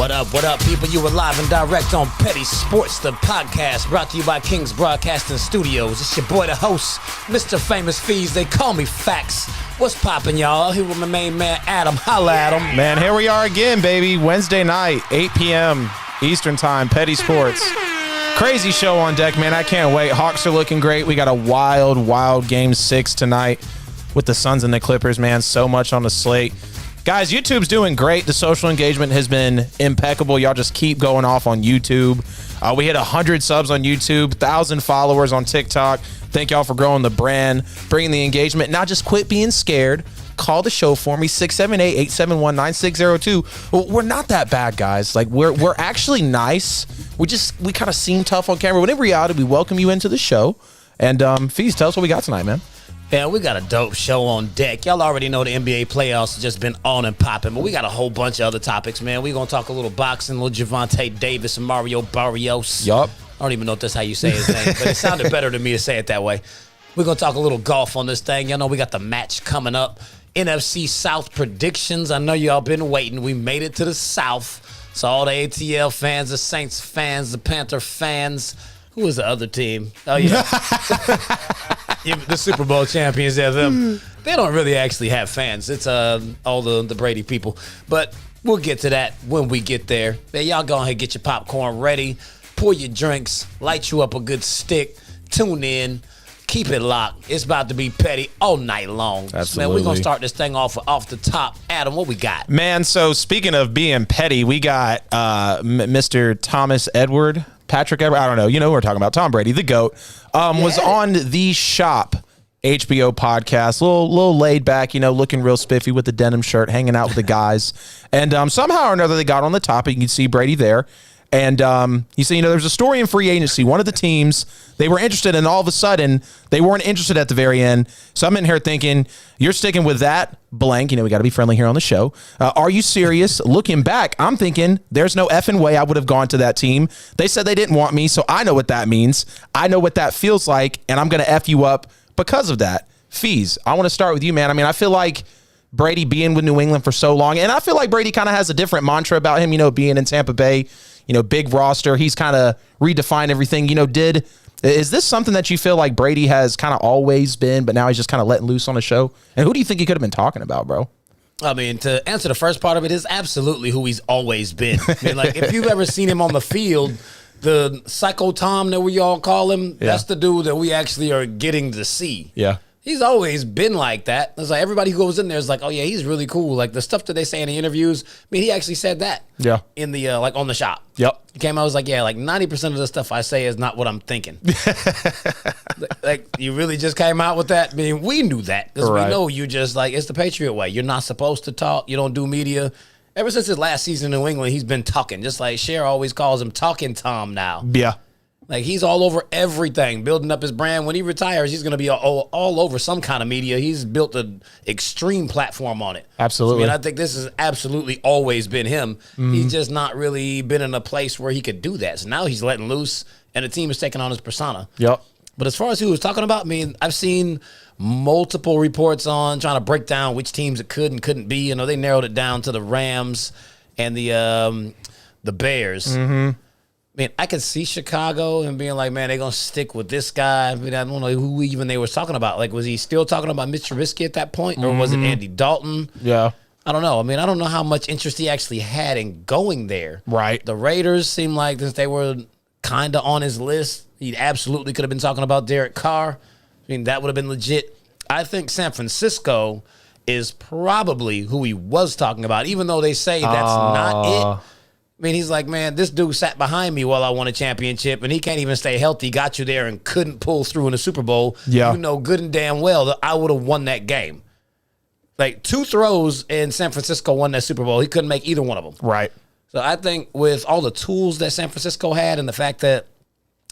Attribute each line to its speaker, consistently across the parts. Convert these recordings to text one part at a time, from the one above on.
Speaker 1: What up, people? You are live and direct on Petty Sports, the podcast brought to you by Kings Broadcasting Studios. It's your boy, the host, Mr. Famous Fees. They call me Fax. What's poppin', y'all? Here with my main man, Adam. Holla at him.
Speaker 2: Man, here we are again, baby. Wednesday night, 8 p.m. Eastern Time, Petty Sports. Crazy show on deck, man. I can't wait. Hawks are looking great. We got a wild Game 6 tonight with the Suns and the Clippers, man. So much on the slate. Guys, YouTube's doing great. The social engagement has been impeccable. Y'all just keep going off on YouTube. We hit 100 subs on YouTube, 1,000 followers on TikTok. Thank y'all for growing the brand, bringing the engagement. Now just quit being scared. Call the show for me, 678-871-9602. We're not that bad, guys. Like, we're actually nice. We kind of seem tough on camera. But in reality, we welcome you into the show. And, Fees, tell us what we got tonight, man.
Speaker 1: Yeah, we got a dope show on deck. Y'all already know the NBA playoffs have just been on and popping, but we got a whole bunch of other topics, man. We're going to talk a little boxing, little Javante Davis and Mario Barrios.
Speaker 2: Yup.
Speaker 1: I don't even know if that's how you say his name, but it sounded better to me to say it that way. We're going to talk a little golf on this thing. Y'all know we got the match coming up. NFC South predictions. I know y'all been waiting. We made it to the South. So all the ATL fans, the Saints fans, the Panther fans. Who was the other team? Oh, yeah. The Super Bowl champions, yeah, them. They don't really actually have fans. It's all the Brady people. But we'll get to that when we get there. Man, y'all go ahead and get your popcorn ready. Pour your drinks. Light you up a good stick. Tune in. Keep it locked. It's about to be petty all night long.
Speaker 2: Absolutely.
Speaker 1: Man, we're going to start this thing off the top. Adam, what we got?
Speaker 2: Man, so speaking of being petty, we got Mr. Thomas Edward. Patrick Edward, I don't know. You know who we're talking about. Tom Brady, the GOAT, was on the Shop HBO podcast. A little laid back, looking real spiffy with the denim shirt, hanging out with the guys. And somehow or another, they got on the topic. You can see Brady there. And he said, there's a story in free agency. One of the teams, they were interested, and all of a sudden, they weren't interested at the very end. So I'm in here thinking, you're sticking with that blank. We got to be friendly here on the show. Are you serious? Looking back, I'm thinking, there's no effing way I would have gone to that team. They said they didn't want me, so I know what that means. I know what that feels like, and I'm going to F you up because of that. Fees, I want to start with you, man. I mean, I feel like Brady being with New England for so long, and I feel like Brady kind of has a different mantra about him, being in Tampa Bay. Big roster. He's kind of redefined everything. Is this something that you feel like Brady has kind of always been, but now he's just kind of letting loose on the show? And who do you think he could have been talking about, bro?
Speaker 1: I mean, to answer the first part of it, is absolutely who he's always been. I mean, like, if you've ever seen him on the field, the Psycho Tom that we all call him, that's the dude that we actually are getting to see.
Speaker 2: Yeah.
Speaker 1: He's always been like that. It's like everybody who goes in there is like, oh, yeah, he's really cool. Like the stuff that they say in the interviews, I mean, he actually said that in the, like on the Shop.
Speaker 2: Yep.
Speaker 1: He came out, was like, yeah, like 90% of the stuff I say is not what I'm thinking. Like, you really just came out with that? I mean, we knew that because we know you just like, it's the Patriot way. You're not supposed to talk. You don't do media. Ever since his last season in New England, he's been talking. Just like Cher always calls him Talking Tom now.
Speaker 2: Yeah.
Speaker 1: Like, he's all over everything, building up his brand. When he retires, he's going to be all over some kind of media. He's built an extreme platform on it.
Speaker 2: Absolutely.
Speaker 1: So, I think this has absolutely always been him. He's just not really been in a place where he could do that. So now he's letting loose, and the team is taking on his persona.
Speaker 2: Yep.
Speaker 1: But as far as who was talking about, I mean, I've seen multiple reports on trying to break down which teams it could and couldn't be. They narrowed it down to the Rams and the Bears. Mm-hmm. I mean, I could see Chicago and being like, man, they're going to stick with this guy. I mean, I don't know who even they were talking about. Like, was he still talking about Mitch Trubisky at that point? Or was it Andy Dalton?
Speaker 2: Yeah.
Speaker 1: I don't know. I mean, I don't know how much interest he actually had in going there.
Speaker 2: Right.
Speaker 1: The Raiders seemed like since they were kind of on his list, he absolutely could have been talking about Derek Carr. I mean, that would have been legit. I think San Francisco is probably who he was talking about, even though they say that's not it. I mean, he's like, man, this dude sat behind me while I won a championship, and he can't even stay healthy, got you there, and couldn't pull through in the Super Bowl.
Speaker 2: Yeah.
Speaker 1: You know good and damn well that I would have won that game. Like, 2 throws in San Francisco won that Super Bowl. He couldn't make either one of them.
Speaker 2: Right.
Speaker 1: So I think with all the tools that San Francisco had and the fact that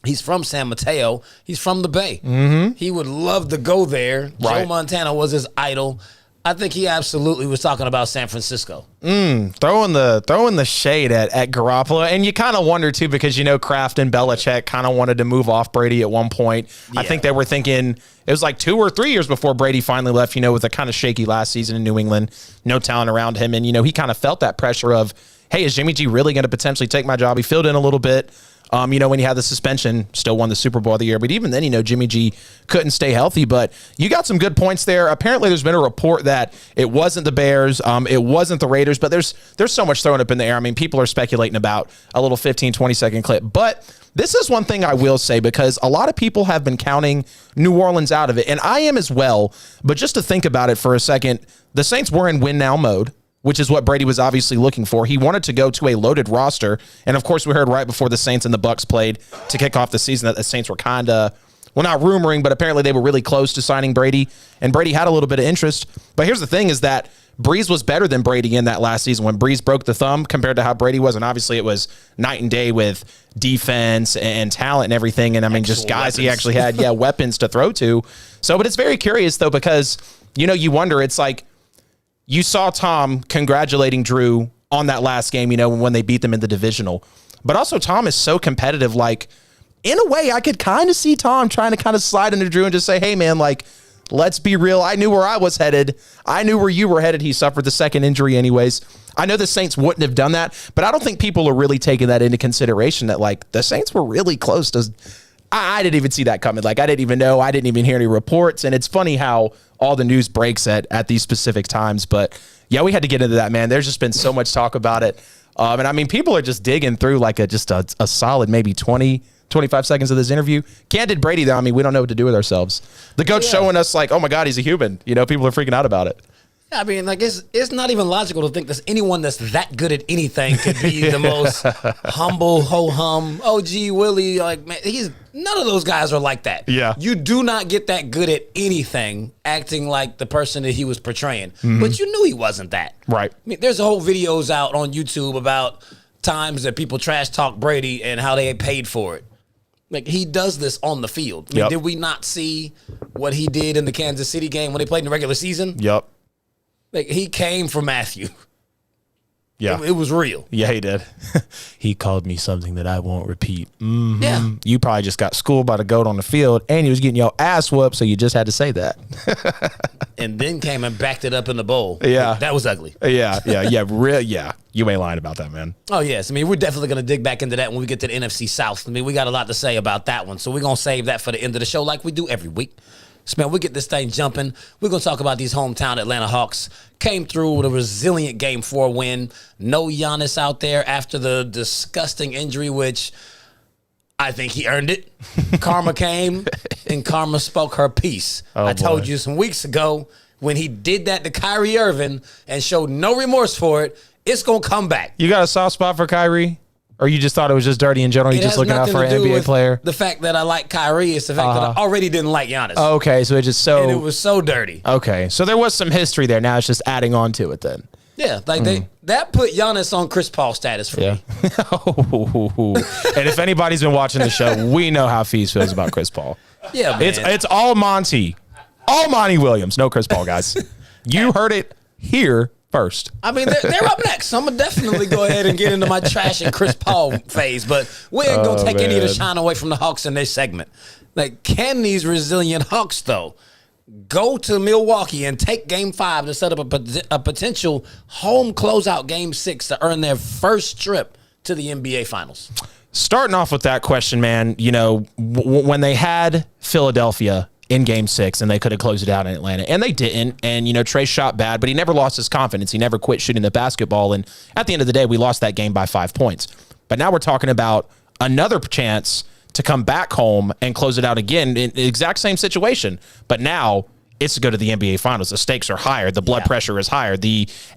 Speaker 1: he's from San Mateo, he's from the Bay. Mm-hmm. He would love to go there.
Speaker 2: Right.
Speaker 1: Joe Montana was his idol. I think he absolutely was talking about San Francisco.
Speaker 2: Throwing the shade at Garoppolo. And you kind of wonder, too, because, Kraft and Belichick kind of wanted to move off Brady at one point. Yeah. I think they were thinking it was like 2 or 3 years before Brady finally left, with a kind of shaky last season in New England, no talent around him. And, he kind of felt that pressure of, hey, is Jimmy G really going to potentially take my job? He filled in a little bit. When he had the suspension, still won the Super Bowl of the year. But even then, Jimmy G couldn't stay healthy. But you got some good points there. Apparently, there's been a report that it wasn't the Bears, it wasn't the Raiders. But there's so much thrown up in the air. I mean, people are speculating about a little 15, 20-second clip. But this is one thing I will say, because a lot of people have been counting New Orleans out of it. And I am as well. But just to think about it for a second, the Saints were in win now mode, which is what Brady was obviously looking for. He wanted to go to a loaded roster. And, of course, we heard right before the Saints and the Bucks played to kick off the season that the Saints were kind of, well, not rumoring, but apparently they were really close to signing Brady. And Brady had a little bit of interest. But here's the thing is that Breeze was better than Brady in that last season when Breeze broke the thumb compared to how Brady was. And obviously it was night and day with defense and talent and everything. And, I mean, just guys he actually had, weapons to throw to. So, but it's very curious, though, because, you wonder, it's like, you saw Tom congratulating Drew on that last game, when they beat them in the divisional. But also Tom is so competitive. Like, in a way, I could kind of see Tom trying to kind of slide into Drew and just say, hey, man, like, let's be real. I knew where I was headed. I knew where you were headed. He suffered the second injury anyways. I know the Saints wouldn't have done that, but I don't think people are really taking that into consideration that, like, the Saints were really close to... I didn't even see that coming. Like, I didn't even know. I didn't even hear any reports. And it's funny how all the news breaks at these specific times. But, yeah, we had to get into that, man. There's just been so much talk about it. And, I mean, people are just digging through, like, a solid maybe 20, 25 seconds of this interview. Candid Brady, though, I mean, we don't know what to do with ourselves. The coach showing us, like, oh, my God, he's a human. People are freaking out about it.
Speaker 1: I mean, like, it's not even logical to think that anyone that's that good at anything could be the most humble, ho-hum, OG Willie. Like, man, none of those guys are like that.
Speaker 2: Yeah.
Speaker 1: You do not get that good at anything acting like the person that he was portraying. Mm-hmm. But you knew he wasn't that.
Speaker 2: Right.
Speaker 1: I mean, there's a whole videos out on YouTube about times that people trash talk Brady and how they paid for it. Like, he does this on the field. I mean, did we not see what he did in the Kansas City game when they played in the regular season?
Speaker 2: Yep.
Speaker 1: Like, he came for Matthew.
Speaker 2: Yeah.
Speaker 1: It was real.
Speaker 2: Yeah, he did. He called me something that I won't repeat. Mm-hmm.
Speaker 1: Yeah.
Speaker 2: You probably just got schooled by the GOAT on the field, and he was getting your ass whooped, so you just had to say that.
Speaker 1: And then came and backed it up in the bowl.
Speaker 2: Yeah.
Speaker 1: That was ugly.
Speaker 2: Yeah. You ain't lying about that, man.
Speaker 1: Oh, yes. I mean, we're definitely going to dig back into that when we get to the NFC South. I mean, we got a lot to say about that one, so we're going to save that for the end of the show like we do every week. So, man, we get this thing jumping. We're going to talk about these hometown Atlanta Hawks. Came through with a resilient Game 4 win. No Giannis out there after the disgusting injury, which I think he earned it. Karma came, and Karma spoke her piece. I told you some weeks ago when he did that to Kyrie Irving and showed no remorse for it, it's going to come back.
Speaker 2: You got a soft spot for Kyrie? Or you just thought it was just dirty in general? You're just looking out for an NBA player?
Speaker 1: The fact that I like Kyrie is the fact that I already didn't like Giannis.
Speaker 2: Okay, so it just
Speaker 1: and it was so dirty.
Speaker 2: Okay, so there was some history there. Now it's just adding on to it then.
Speaker 1: Yeah, like that put Giannis on Chris Paul status for me.
Speaker 2: And if anybody's been watching the show, we know how Fees feels about Chris Paul.
Speaker 1: Yeah, man.
Speaker 2: It's all Monty. All Monty Williams. No Chris Paul, guys. You heard it here first.
Speaker 1: I mean, they're up next. So I'm going to definitely go ahead and get into my trash and Chris Paul phase. But we ain't going to take any of the shine away from the Hawks in this segment. Like, can these resilient Hawks, though, go to Milwaukee and take Game 5 to set up a potential home closeout Game 6 to earn their first trip to the NBA Finals?
Speaker 2: Starting off with that question, man, when they had Philadelphia in Game 6 and they could have closed it out in Atlanta, and they didn't. And, Trey shot bad, but he never lost his confidence. He never quit shooting the basketball. And at the end of the day, we lost that game by 5 points. But now we're talking about another chance to come back home and close it out again in the exact same situation. But now it's to go to the NBA Finals. The stakes are higher. The blood pressure is higher.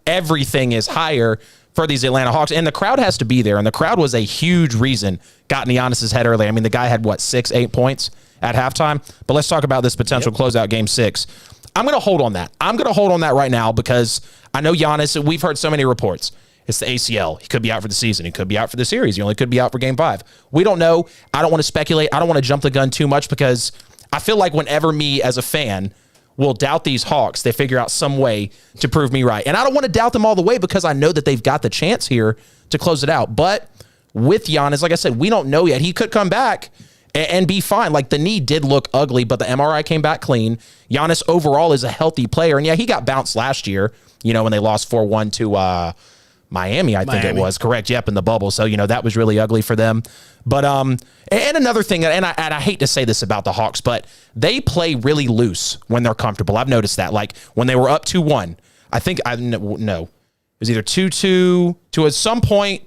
Speaker 2: Everything is higher for these Atlanta Hawks. And the crowd has to be there. And the crowd was a huge reason got in Giannis's head early. I mean, the guy had, 6-8 points at halftime? But let's talk about this potential closeout Game 6. I'm going to hold on that. I'm going to hold on that right now because I know Giannis, we've heard so many reports. It's the ACL. He could be out for the season. He could be out for the series. He only could be out for Game 5. We don't know. I don't want to speculate. I don't want to jump the gun too much because I feel like whenever me as a fan will doubt these Hawks, they figure out some way to prove me right. And I don't want to doubt them all the way because I know that they've got the chance here to close it out. But with Giannis, like I said, we don't know yet. He could come back and be fine. Like, the knee did look ugly, but the MRI came back clean. Giannis overall is a healthy player. And, yeah, he got bounced last year, when they lost 4-1 to Miami, I think it was. Correct. Yep, in the bubble. So, that was really ugly for them. But and another thing, and I hate to say this about the Hawks, but they play really loose when they're comfortable. I've noticed that. Like when they were up 2-1, I think it was either 2-2 to at some point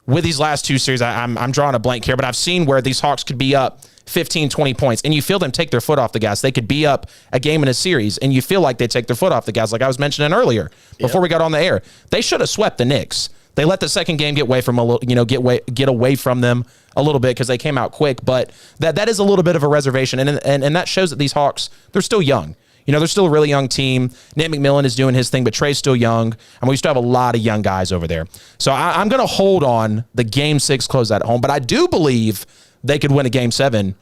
Speaker 2: with these last two series. I'm drawing a blank here, but I've seen where these Hawks could be up 15, 20 points, and you feel them take their foot off the gas. They could be up a game in a series, and you feel like they take their foot off the gas, like I was mentioning earlier before we got on the air. They should have swept the Knicks. They let the second game get away from get away from them a little bit because they came out quick. But that is a little bit of a reservation, and that shows that these Hawks, they're still young. They're still a really young team. Nate McMillan is doing his thing, but Trey's still young, and we still have a lot of young guys over there. So I'm going to hold on the Game 6 close at home, but I do believe they could win a Game 7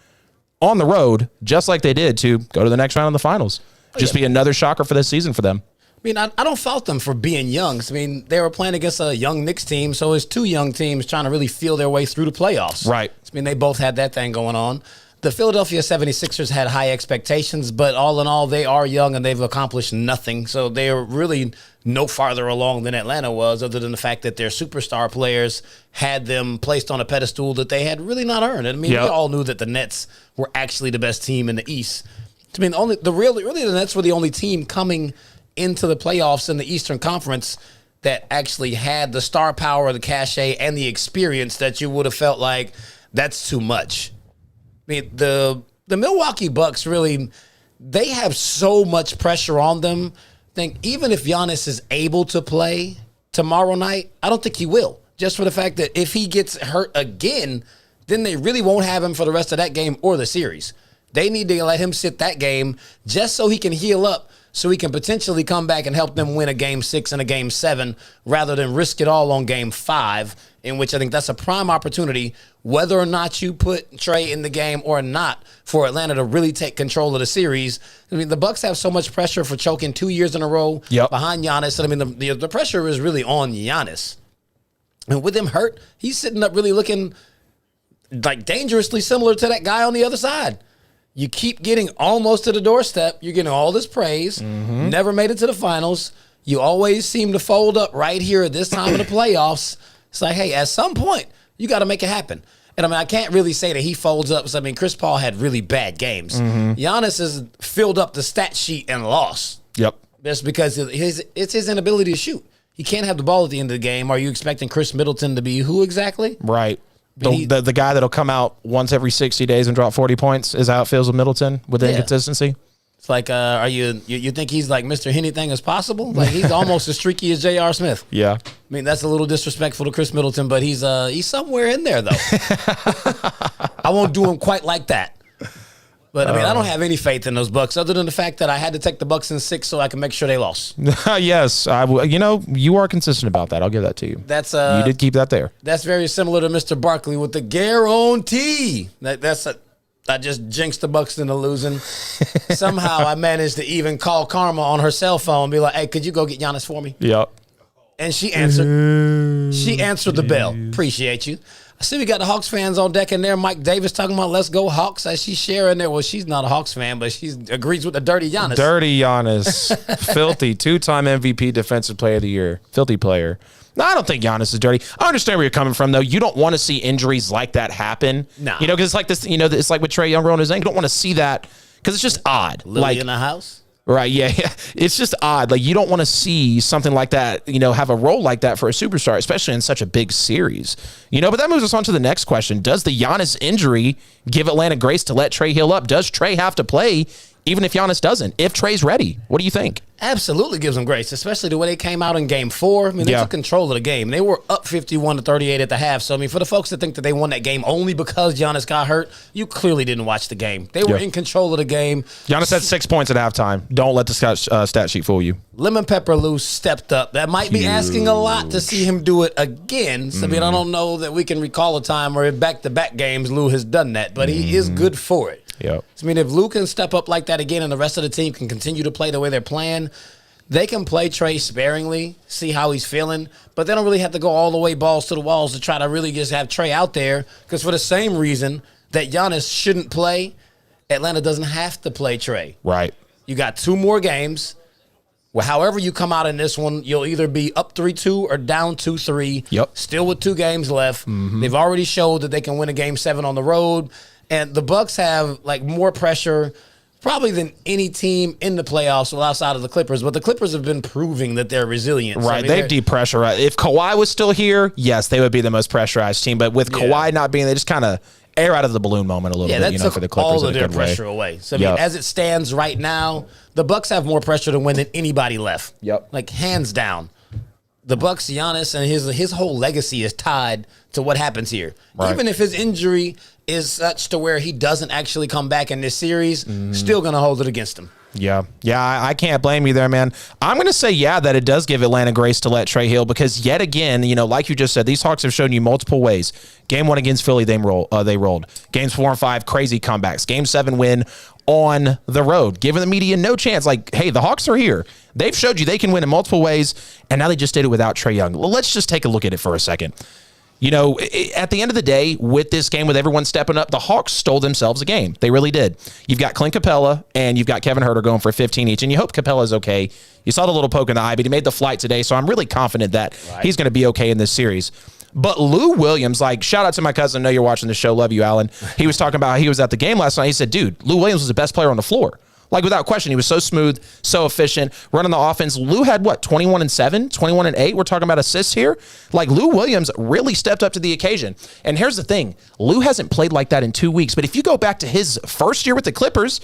Speaker 2: on the road, just like they did to go to the next round of the finals. Just be another shocker for this season for them.
Speaker 1: I mean, I don't fault them for being young. I mean, they were playing against a young Knicks team, so it's two young teams trying to really feel their way through the playoffs.
Speaker 2: Right.
Speaker 1: I mean, they both had that thing going on. The Philadelphia 76ers had high expectations, but all in all, they are young and they've accomplished nothing. So they are really no farther along than Atlanta was, other than the fact that their superstar players had them placed on a pedestal that they had really not earned. I mean, we all knew that the Nets were actually the best team in the East. I mean, the Nets were the only team coming into the playoffs in the Eastern Conference that actually had the star power, the cachet, and the experience that you would have felt like that's too much. I mean, the Milwaukee Bucks really, they have so much pressure on them. I think even if Giannis is able to play tomorrow night, I don't think he will. Just for the fact that if he gets hurt again, then they really won't have him for the rest of that game or the series. They need to let him sit that game just so he can heal up, so he can potentially come back and help them win a Game 6 and a Game 7 rather than risk it all on Game 5, in which I think that's a prime opportunity, whether or not you put Trey in the game or not, for Atlanta to really take control of the series. I mean, the Bucks have so much pressure for choking 2 years in a row behind Giannis. And I mean, the pressure is really on Giannis. And with him hurt, he's sitting up really looking like dangerously similar to that guy on the other side. You keep getting almost to the doorstep. You're getting all this praise. Never made it to the finals. You always seem to fold up right here at this time of the playoffs. It's like, hey, at some point, you got to make it happen. And I mean, I can't really say that he folds up. I mean, Chris Paul had really bad games. Giannis has filled up the stat sheet and lost.
Speaker 2: Yep.
Speaker 1: Just because it's his inability to shoot. He can't have the ball at the end of the game. Are you expecting Chris Middleton to be who exactly?
Speaker 2: Right. The guy that'll come out once every 60 days and drop 40 points is how it feels with Middleton with the inconsistency.
Speaker 1: It's like, are you think he's like Mr. Anything is possible? Like he's almost as streaky as J.R. Smith.
Speaker 2: Yeah.
Speaker 1: I mean, that's a little disrespectful to Chris Middleton, but he's somewhere in there though. I won't do him quite like that. But I mean, I don't have any faith in those Bucks, other than the fact that I had to take the Bucks in 6 so I can make sure they lost.
Speaker 2: Yes, you are consistent about that. I'll give that to you. You did keep that there.
Speaker 1: That's very similar to Mr. Barkley with the guarantee. I just jinxed the Bucks into losing. Somehow I managed to even call Karma on her cell phone and be like, "Hey, could you go get Giannis for me?"
Speaker 2: Yep.
Speaker 1: And she answered. She answered the bell. Appreciate you. I see we got the Hawks fans on deck in there. Mike Davis talking about let's go Hawks as she's sharing there. Well, she's not a Hawks fan, but she agrees with the dirty Giannis.
Speaker 2: Dirty Giannis. Filthy. 2-time MVP Defensive Player of the Year. Filthy player. No, I don't think Giannis is dirty. I understand where you're coming from, though. You don't want to see injuries like that happen.
Speaker 1: No.
Speaker 2: Because it's like this, it's like with Trae Young rolling his ankle. You don't want to see that because it's just odd.
Speaker 1: Lily in the house?
Speaker 2: Right, yeah. It's just odd. Like, you don't want to see something like that, have a role like that for a superstar, especially in such a big series. But that moves us on to the next question. Does the Giannis injury give Atlanta grace to let Trae heal up? Does Trae have to play even if Giannis doesn't? If Trae's ready, what do you think?
Speaker 1: Absolutely gives them grace, especially the way they came out in Game 4. I mean, they took control of the game. They were up 51-38 at the half. So, I mean, for the folks that think that they won that game only because Giannis got hurt, you clearly didn't watch the game. They were in control of the game.
Speaker 2: Giannis had 6 points at halftime. Don't let the stat sheet fool you.
Speaker 1: Lemon Pepper Lou stepped up. That might be asking a lot to see him do it again. So, I mean, I don't know that we can recall a time where in back-to-back games Lou has done that, but he is good for it.
Speaker 2: Yep.
Speaker 1: I mean, if Lou can step up like that again and the rest of the team can continue to play the way they're playing, they can play Trae sparingly, see how he's feeling, but they don't really have to go all the way balls to the walls to try to really just have Trae out there, because for the same reason that Giannis shouldn't play, Atlanta doesn't have to play Trae.
Speaker 2: Right.
Speaker 1: You got 2 more games. Well, however you come out in this one, you'll either be up 3-2 or down 2-3.
Speaker 2: Yep.
Speaker 1: Still with 2 games left. They've already showed that they can win a Game 7 on the road. And the Bucks have, like, more pressure probably than any team in the playoffs, well, outside of the Clippers. But the Clippers have been proving that they're resilient.
Speaker 2: Right,
Speaker 1: so, I mean,
Speaker 2: they've depressurized. If Kawhi was still here, yes, they would be the most pressurized team. But with Kawhi not being, they just kind of air out of the balloon moment a little bit,
Speaker 1: that
Speaker 2: for the
Speaker 1: took
Speaker 2: Clippers
Speaker 1: all of
Speaker 2: in a
Speaker 1: their
Speaker 2: good way.
Speaker 1: pressure away. So, I mean, as it stands right now, the Bucks have more pressure to win than anybody left.
Speaker 2: Yep.
Speaker 1: Like, hands down. The Bucks, Giannis, and his whole legacy is tied to what happens here.
Speaker 2: Right.
Speaker 1: Even if his injury is such to where he doesn't actually come back in this series, still going to hold it against him.
Speaker 2: Yeah, I can't blame you there, man. I'm going to say, that it does give Atlanta grace to let Trey Hill because yet again, like you just said, these Hawks have shown you multiple ways. Game 1 against Philly, they rolled. Games 4 and 5, crazy comebacks. Game 7 win on the road, giving the media no chance. Like, hey, the Hawks are here. They've showed you they can win in multiple ways, and now they just did it without Trae Young. Well, let's just take a look at it for a second. At the end of the day, with this game, with everyone stepping up, the Hawks stole themselves a game. They really did. You've got Clint Capella and you've got Kevin Huerter going for 15 each, and you hope Capella's okay. You saw the little poke in the eye, but he made the flight today, so I'm really confident that he's going to be okay in this series. But Lou Williams, like, shout out to my cousin. I know you're watching the show. Love you, Alan. He was talking about how he was at the game last night. He said, dude, Lou Williams was the best player on the floor. Like, without question, he was so smooth, so efficient, running the offense. Lou had, 21-7, 21-8? We're talking about assists here. Like, Lou Williams really stepped up to the occasion. And here's the thing. Lou hasn't played like that in 2 weeks. But if you go back to his first year with the Clippers,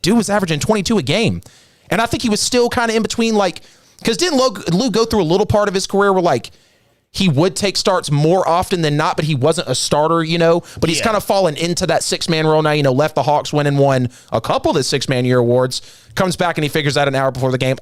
Speaker 2: dude was averaging 22 a game. And I think he was still kind of in between, because didn't Lou go through a little part of his career where, he would take starts more often than not, but he wasn't a starter, But he's kind of fallen into that 6-man role now, left the Hawks, went and won a couple of the 6-man year awards, comes back and he figures out an hour before the game.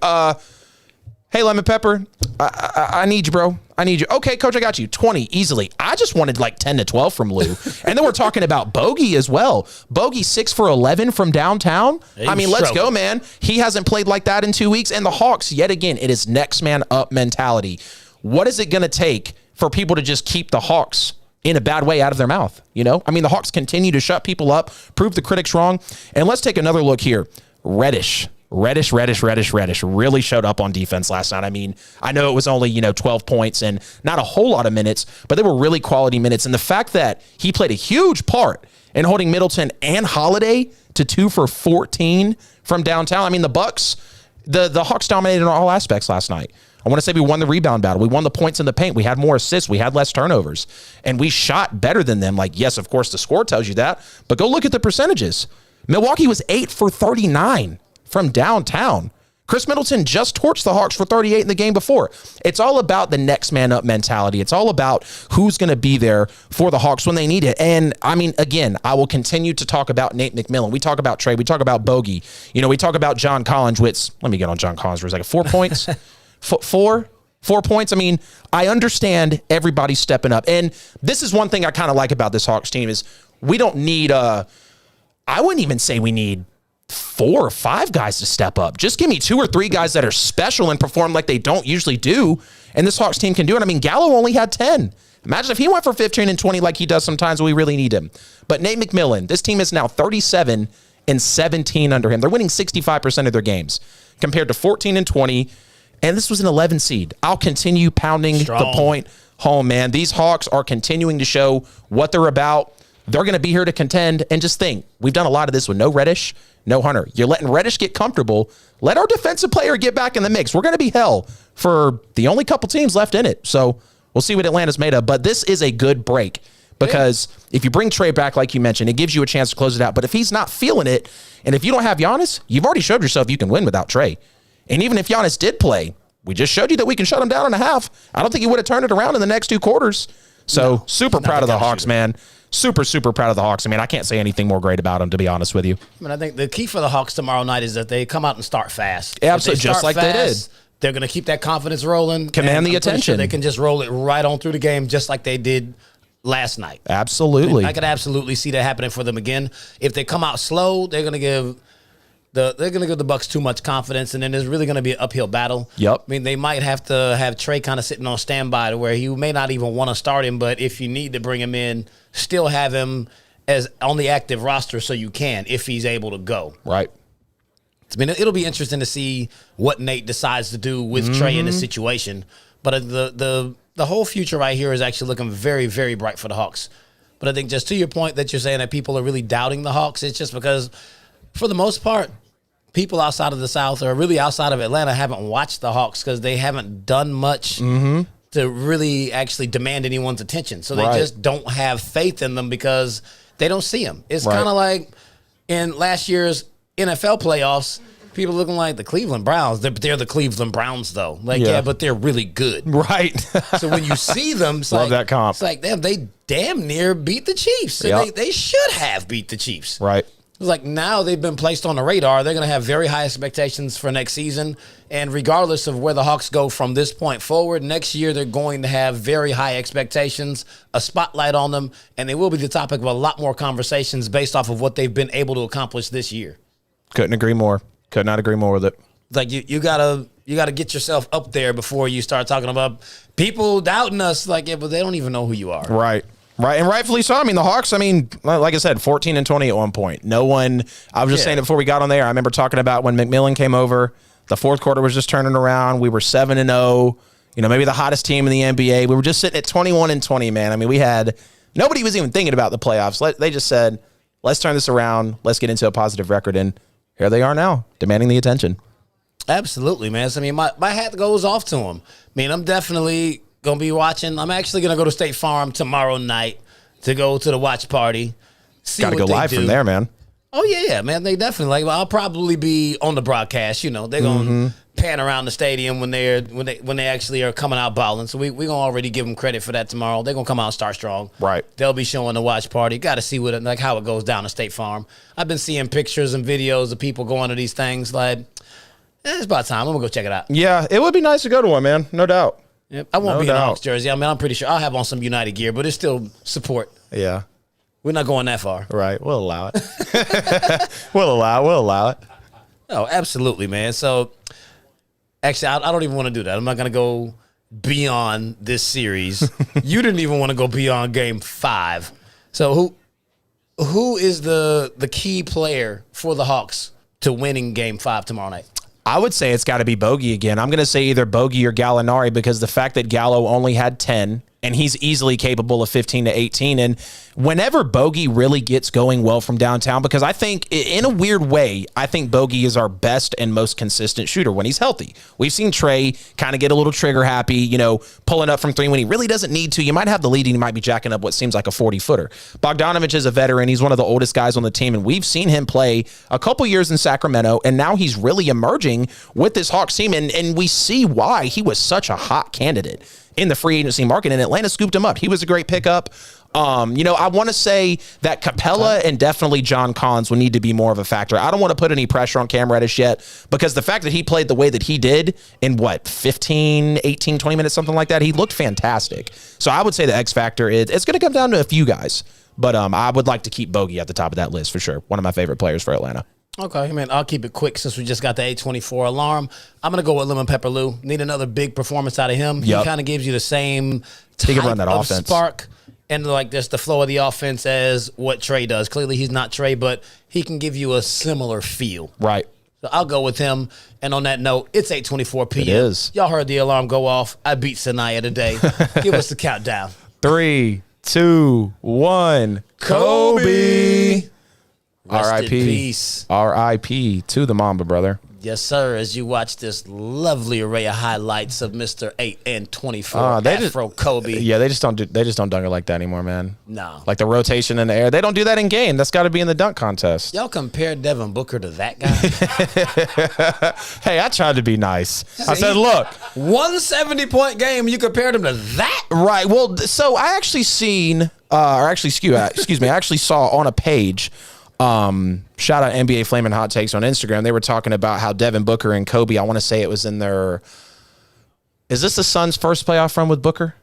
Speaker 2: Hey, Lemon Pepper, I need you, bro. I need you. Okay, coach, I got you. 20, easily. I just wanted 10 to 12 from Lou. And then we're talking about Bogey as well. Bogey 6 for 11 from downtown. Let's go, man. He hasn't played like that in 2 weeks. And the Hawks, yet again, it is next man up mentality. What is it going to take for people to just keep the Hawks in a bad way out of their mouth? The Hawks continue to shut people up, prove the critics wrong. And let's take another look here. Reddish really showed up on defense last night. I know it was only, 12 points and not a whole lot of minutes, but they were really quality minutes. And the fact that he played a huge part in holding Middleton and Holiday to 2 for 14 from downtown. The Bucks, the Hawks dominated in all aspects last night. I want to say we won the rebound battle. We won the points in the paint. We had more assists. We had less turnovers. And we shot better than them. Yes, of course, the score tells you that. But go look at the percentages. Milwaukee was 8 for 39 from downtown. Chris Middleton just torched the Hawks for 38 in the game before. It's all about the next man up mentality. It's all about who's going to be there for the Hawks when they need it. And, again, I will continue to talk about Nate McMillan. We talk about Trey. We talk about Bogey. We talk about John Collins. Let me get on John Collins for a second. 4 points. 4 points. I understand everybody stepping up. And this is one thing I kind of like about this Hawks team is we don't need, I wouldn't even say we need 4 or 5 guys to step up. Just give me 2 or 3 guys that are special and perform like they don't usually do. And this Hawks team can do it. Gallo only had 10. Imagine if he went for 15 and 20 like he does sometimes when we really need him. But Nate McMillan, this team is now 37 and 17 under him. They're winning 65% of their games compared to 14 and 20. And this was an 11 seed. I'll continue pounding the point home, man. These Hawks are continuing to show what they're about. They're going to be here to contend. And just think, we've done a lot of this with no Reddish, no Hunter. You're letting Reddish get comfortable. Let our defensive player get back in the mix. We're going to be hell for the only couple teams left in it. So we'll see what Atlanta's made of. But this is a good break because if you bring Trey back, like you mentioned, it gives you a chance to close it out. But if he's not feeling it, and if you don't have Giannis, you've already showed yourself you can win without Trey. And even if Giannis did play, we just showed you that we can shut him down in a half. I don't think he would have turned it around in the next 2 quarters. So super proud of the Hawks, man. Super proud of the Hawks. I can't say anything more great about them, to be honest with you.
Speaker 1: I think the key for the Hawks tomorrow night is that they come out and start fast.
Speaker 2: Absolutely, just like they did.
Speaker 1: They're going to keep that confidence rolling.
Speaker 2: Command the attention.
Speaker 1: Sure they can just roll it right on through the game just like they did last night.
Speaker 2: Absolutely.
Speaker 1: I could absolutely see that happening for them again. If they come out slow, they're going to give the Bucks too much confidence, and then there's really going to be an uphill battle.
Speaker 2: Yep.
Speaker 1: They might have to have Trey kind of sitting on standby to where he may not even want to start him, but if you need to bring him in, still have him as on the active roster so you can if he's able to go.
Speaker 2: Right.
Speaker 1: I mean, it'll be interesting to see what Nate decides to do with Trey in this situation. But the whole future right here is actually looking very, very bright for the Hawks. But I think just to your point that you're saying that people are really doubting the Hawks, it's just because, for the most part, people outside of the South or really outside of Atlanta haven't watched the Hawks because they haven't done much to really actually demand anyone's attention. So they just don't have faith in them because they don't see them. It's kind of like in last year's NFL playoffs, people looking like the Cleveland Browns. They're the Cleveland Browns, though. Like, yeah, but they're really good.
Speaker 2: Right.
Speaker 1: So when you see them, it's
Speaker 2: love that comp.
Speaker 1: It's like, damn, they damn near beat the Chiefs. And they should have beat the Chiefs.
Speaker 2: Right.
Speaker 1: It's like now they've been placed on the radar. They're going to have very high expectations for next season. And regardless of where the Hawks go from this point forward, next year they're going to have very high expectations, a spotlight on them, and they will be the topic of a lot more conversations based off of what they've been able to accomplish this year.
Speaker 2: Couldn't agree more. Could not agree more with it.
Speaker 1: Like you gotta get yourself up there before you start talking about people doubting us. Like, yeah, but they don't even know who you are.
Speaker 2: Right. Right, and rightfully so. I mean, the Hawks, I mean, like I said, 14-20 at one point. No one, I was just saying it before we got on there. I remember talking about when McMillan came over, the fourth quarter was just turning around. We were 7-0, maybe the hottest team in the NBA. We were just sitting at 21-20, man. I mean, nobody was even thinking about the playoffs. They just said, let's turn this around. Let's get into a positive record. And here they are now, demanding the attention.
Speaker 1: Absolutely, man. So, I mean, my hat goes off to them. I mean, I'm definitely going to be watching. I'm actually going to go to State Farm tomorrow night to go to the watch party.
Speaker 2: Got to go live from there, man.
Speaker 1: Oh, yeah, man. They definitely I'll probably be on the broadcast. They're going to pan around the stadium when they actually are coming out balling. So we're going to already give them credit for that tomorrow. They're going to come out and start strong.
Speaker 2: Right.
Speaker 1: They'll be showing the watch party. Got to see how it goes down at State Farm. I've been seeing pictures and videos of people going to these things. It's about time. I'm going to go check it out.
Speaker 2: Yeah, it would be nice to go to one, man. No doubt.
Speaker 1: Yep. I won't be in a Hawks jersey. I mean, I'm pretty sure I'll have on some United gear, but it's still support.
Speaker 2: Yeah.
Speaker 1: We're not going that far.
Speaker 2: Right. We'll allow it. We'll allow it.
Speaker 1: Oh, absolutely, man. So, actually, I don't even want to do that. I'm not going to go beyond this series. You didn't even want to go beyond Game 5. So, who is the key player for the Hawks to winning Game 5 tomorrow night?
Speaker 2: I would say it's got to be Bogey again. I'm going to say either Bogey or Gallinari because the fact that Gallo only had 10 and he's easily capable of 15 to 18. And whenever Bogey really gets going well from downtown, because I think in a weird way, I think Bogey is our best and most consistent shooter when he's healthy. We've seen Trey kind of get a little trigger happy, pulling up from three when he really doesn't need to. You might have the lead and he might be jacking up what seems like a 40-footer. Bogdanovich is a veteran. He's one of the oldest guys on the team, and we've seen him play a couple years in Sacramento, and now he's really emerging with this Hawks team, and we see why he was such a hot candidate in the free agency market, and Atlanta scooped him up. He was a great pickup. I want to say that Capella and definitely John Collins will need to be more of a factor. I don't want to put any pressure on Cam Reddish yet because the fact that he played the way that he did in 15, 18, 20 minutes, something like that, he looked fantastic. So I would say the X factor it's going to come down to a few guys, but I would like to keep Bogey at the top of that list for sure. One of my favorite players for Atlanta.
Speaker 1: Okay, man, I'll keep it quick since we just got the 824 alarm. I'm going to go with Lemon Pepper Lou. Need another big performance out of him. He kind of gives you the same type of spark and just the flow of the offense as what Trey does. Clearly, he's not Trey, but he can give you a similar feel.
Speaker 2: Right.
Speaker 1: So I'll go with him. And on that note, it's 8:24 p.m.
Speaker 2: It is.
Speaker 1: Y'all heard the alarm go off. I beat Sanaya today. Give us the countdown.
Speaker 2: 3, 2, 1. Kobe. R.I.P. R.I.P. to the Mamba, brother.
Speaker 1: Yes, sir. As you watch this lovely array of highlights of Mr. 8 and 24 Afro Kobe.
Speaker 2: Yeah, they just don't dunk it like that anymore, man.
Speaker 1: No.
Speaker 2: Like the rotation in the air. They don't do that in game. That's got to be in the dunk contest.
Speaker 1: Y'all compare Devin Booker to that guy?
Speaker 2: Hey, I tried to be nice. I said, look.
Speaker 1: 170-point game, you compared him to that?
Speaker 2: Right. Well, so I actually I actually saw on a page, shout out NBA Flamin' Hot Takes on Instagram. They were talking about how Devin Booker and Kobe, I want to say it was in is this the Suns' first playoff run with Booker?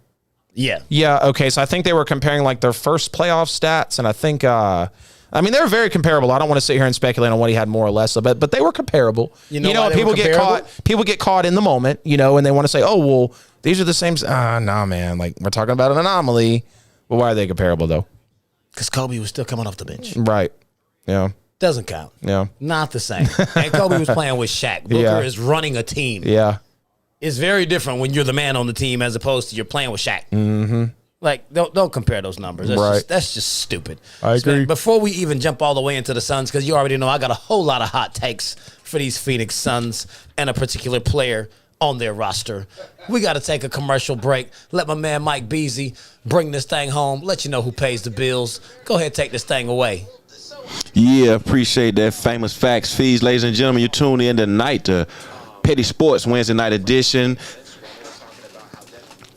Speaker 1: Yeah.
Speaker 2: Yeah, okay. So I think they were comparing their first playoff stats, and I think, they were very comparable. I don't want to sit here and speculate on what he had more or less, but they were comparable. People get caught in the moment, and they want to say, oh, well, these are the same. Nah, man. We're talking about an anomaly. Well, why are they comparable, though?
Speaker 1: Because Kobe was still coming off the bench.
Speaker 2: Right. Yeah.
Speaker 1: Doesn't count.
Speaker 2: Yeah.
Speaker 1: Not the same. And Kobe was playing with Shaq. Booker is running a team.
Speaker 2: Yeah. It's
Speaker 1: very different when you're the man on the team as opposed to you're playing with Shaq. Mm-hmm. Like, don't compare those numbers. That's just stupid.
Speaker 2: I agree.
Speaker 1: Before we even jump all the way into the Suns, because you already know I got a whole lot of hot takes for these Phoenix Suns and a particular player on their roster. We got to take a commercial break. Let my man Mike Beasley bring this thing home. Let you know who pays the bills. Go ahead, take this thing away.
Speaker 3: Yeah, appreciate that. Famous Facts Fees. Ladies and gentlemen, you tune in tonight to Petty Sports Wednesday night edition.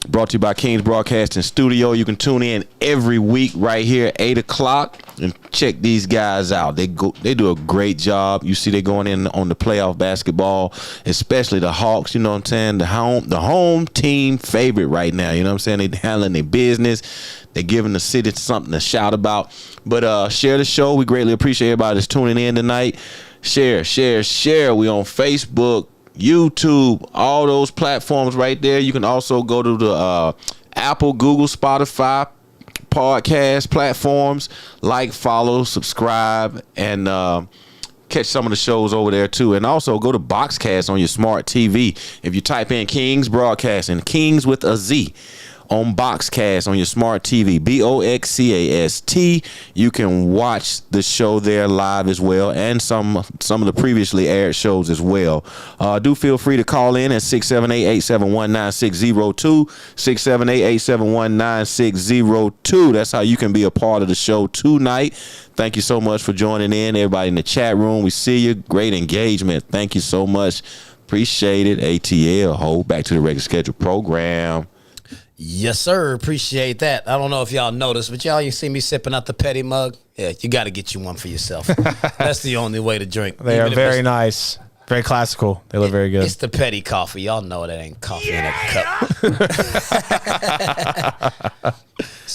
Speaker 3: Brought to you by Kings Broadcasting Studio. You can tune in every week right here at 8 o'clock and check these guys out. They do a great job. You see they're going in on the playoff basketball, especially the Hawks, you know what I'm saying? The home team favorite right now, you know what I'm saying? They're handling their business. They're giving the city something to shout about. But share the show. We greatly appreciate everybody that's tuning in tonight. Share. We on Facebook, YouTube, all those platforms right there. You can also go to the Apple, Google, Spotify podcast platforms. Like, follow, subscribe, and catch some of the shows over there too. And also go to Boxcast on your smart TV. If you type in Kings Broadcasting, Kings with a Z, on Boxcast on your smart TV, Boxcast, you can watch the show there live as well, and some of the previously aired shows as well. Do feel free to call in at 678-871-9602, 678-871-9602. That's how you can be a part of the show tonight. Thank you so much for joining in. Everybody in the chat room, we see you. Great engagement. Thank you so much. Appreciate it. ATL, hold back to the regular schedule program.
Speaker 1: Yes, sir. Appreciate that. I don't know if y'all noticed, but you see me sipping out the Petty mug. Yeah, you got to get you one for yourself. That's the only way to drink.
Speaker 2: They are very nice. Very classical. They look very good.
Speaker 1: It's the Petty coffee. Y'all know that ain't coffee in a cup.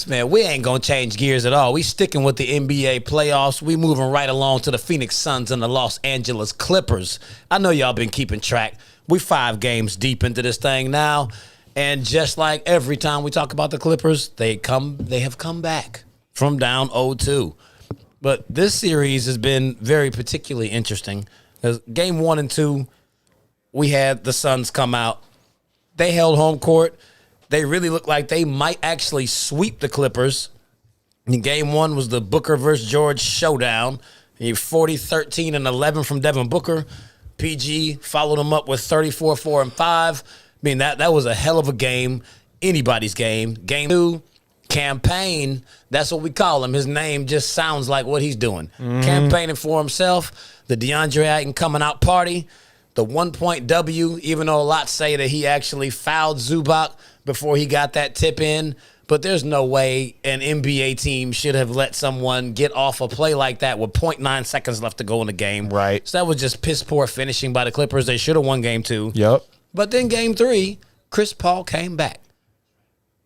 Speaker 1: Man, we ain't going to change gears at all. We sticking with the NBA playoffs. We moving right along to the Phoenix Suns and the Los Angeles Clippers. I know y'all been keeping track. We 5 games deep into this thing now. And just like every time we talk about the Clippers, they have come back from down 0-2. But this series has been very particularly interesting. Because game 1 and 2, we had the Suns come out. They held home court. They really looked like they might actually sweep the Clippers. And game 1 was the Booker versus George showdown. 40, 13, and 11 from Devin Booker. PG followed him up with 34, 4, and 5. I mean, that was a hell of a game, anybody's game. Game 2, campaign, that's what we call him. His name just sounds like what he's doing. Campaigning for himself, the DeAndre Ayton coming out party, the 1-point W, even though a lot say that he actually fouled Zubac before he got that tip in. But there's no way an NBA team should have let someone get off a play like that with 0.9 seconds left to go in the game.
Speaker 2: Right.
Speaker 1: So that was just piss poor finishing by the Clippers. They should have won game 2.
Speaker 2: Yep.
Speaker 1: But then game 3, Chris Paul came back.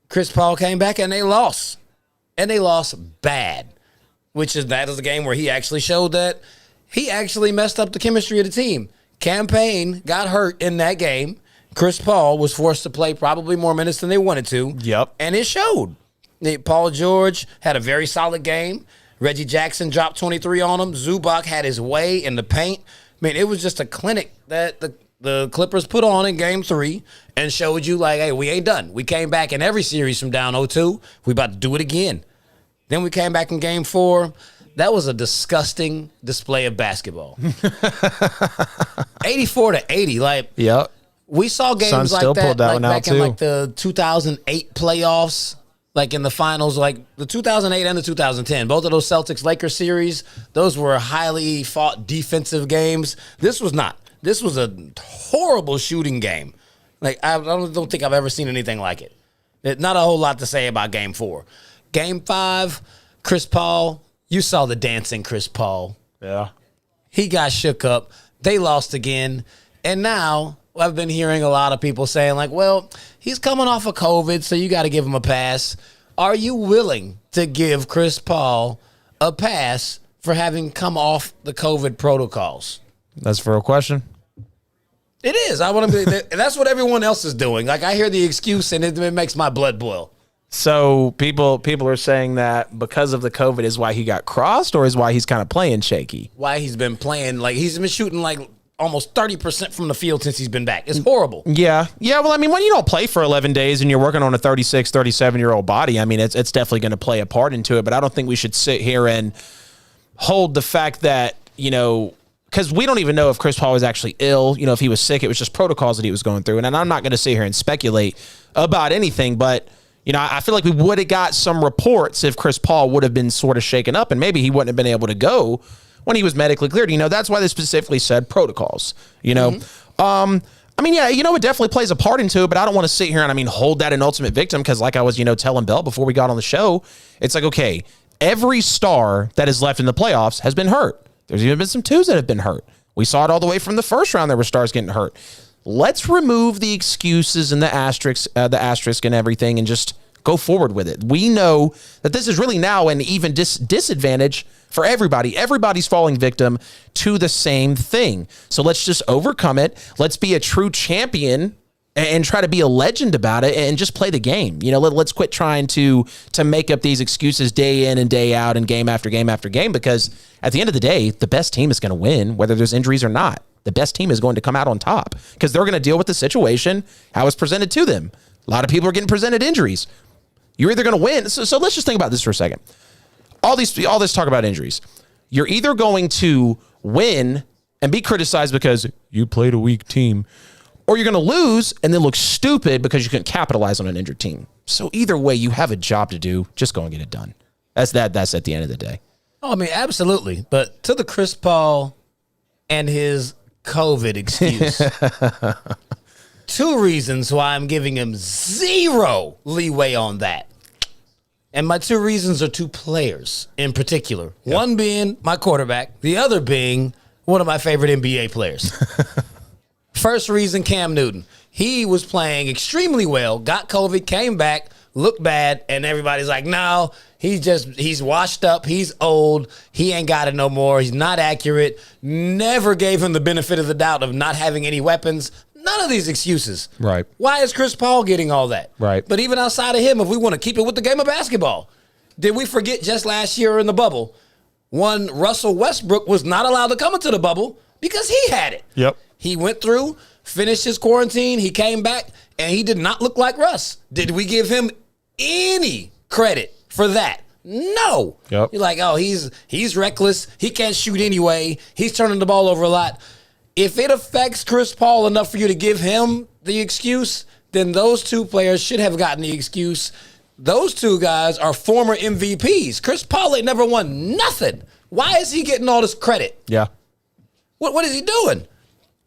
Speaker 1: And they lost. And they lost bad. That is a game where he actually showed that he actually messed up the chemistry of the team. Campaign got hurt in that game. Chris Paul was forced to play probably more minutes than they wanted to.
Speaker 2: Yep.
Speaker 1: And it showed. Paul George had a very solid game. Reggie Jackson dropped 23 on him. Zubac had his way in the paint. I mean, it was just a clinic that the Clippers put on in game 3 and showed you, like, hey, we ain't done. We came back in every series from down 0-2. We about to do it again. Then we came back in game 4. That was a disgusting display of basketball. 84-80. Like,
Speaker 2: yep.
Speaker 1: We saw games
Speaker 2: Suns
Speaker 1: like
Speaker 2: still
Speaker 1: that,
Speaker 2: pulled that
Speaker 1: like
Speaker 2: one out
Speaker 1: back
Speaker 2: too.
Speaker 1: in like the 2008 playoffs, like in the finals, like the 2008 and the 2010. Both of those Celtics-Lakers series, those were highly fought defensive games. This was not. This was a horrible shooting game. Like, I don't think I've ever seen anything like it. Not a whole lot to say about game 4. Game 5, Chris Paul, you saw the dancing Chris Paul.
Speaker 2: Yeah.
Speaker 1: He got shook up. They lost again. And now I've been hearing a lot of people saying, like, well, he's coming off of COVID, so you got to give him a pass. Are you willing to give Chris Paul a pass for having come off the COVID protocols?
Speaker 2: That's a real question.
Speaker 1: It is. I want to be. That's what everyone else is doing. Like, I hear the excuse, and it makes my blood boil.
Speaker 2: So people are saying that because of the COVID is why he got crossed, or is why he's kind of playing shaky?
Speaker 1: Why he's been playing, like he's been shooting like almost 30% from the field since he's been back. It's horrible.
Speaker 2: Yeah. Well, I mean, when you don't play for 11 days and you're working on a 36, 37-year-old body, I mean, it's definitely going to play a part into it. But I don't think we should sit here and hold the fact that, you know, because we don't even know if Chris Paul was actually ill. You know, if he was sick, it was just protocols that he was going through. And I'm not going to sit here and speculate about anything, but you know, I feel like we would have got some reports if Chris Paul would have been sort of shaken up, and maybe he wouldn't have been able to go when he was medically cleared. You know, that's why they specifically said protocols, you know. I mean, yeah, you know, it definitely plays a part into it, but I don't want to sit here and, I mean, hold that an ultimate victim because like I was, you know, telling Bell before we got on the show, it's like, okay, every star that is left in the playoffs has been hurt. There's even been some twos that have been hurt. We saw it all the way from the first round. There were stars getting hurt. Let's remove the excuses and the asterisk and everything and just go forward with it. We know that this is really now an even disadvantage for everybody. Everybody's falling victim to the same thing. So let's just overcome it. Let's be a true champion and try to be a legend about it and just play the game. You know, let's quit trying to make up these excuses day in and day out and game after game after game, because at the end of the day, the best team is going to win, whether there's injuries or not. The best team is going to come out on top because they're going to deal with the situation, how it's presented to them. A lot of people are getting presented injuries. You're either going to win. So let's just think about this for a second. All this talk about injuries. You're either going to win and be criticized because you played a weak team, or you're going to lose and then look stupid because you couldn't capitalize on an injured team. So either way, you have a job to do. Just go and get it done. That's at the end of the day.
Speaker 1: Oh, I mean, absolutely. But to the Chris Paul and his COVID excuse, two reasons why I'm giving him zero leeway on that. And my two reasons are two players in particular. Yep. One being my quarterback, the other being one of my favorite NBA players. First reason, Cam Newton. He was playing extremely well, got COVID, came back, looked bad, and everybody's like, no, he's washed up, he's old, he ain't got it no more, he's not accurate, never gave him the benefit of the doubt of not having any weapons. None of these excuses.
Speaker 2: Right.
Speaker 1: Why is Chris Paul getting all that?
Speaker 2: Right.
Speaker 1: But even outside of him, if we want to keep it with the game of basketball, did we forget just last year in the bubble, one Russell Westbrook was not allowed to come into the bubble because he had it.
Speaker 2: Yep.
Speaker 1: He went through, finished his quarantine, he came back, and he did not look like Russ. Did we give him any credit for that? No.
Speaker 2: Yep.
Speaker 1: You're like, oh, he's reckless. He can't shoot anyway. He's turning the ball over a lot. If it affects Chris Paul enough for you to give him the excuse, then those two players should have gotten the excuse. Those two guys are former MVPs. Chris Paul ain't never won nothing. Why is he getting all this credit?
Speaker 2: Yeah.
Speaker 1: What is he doing?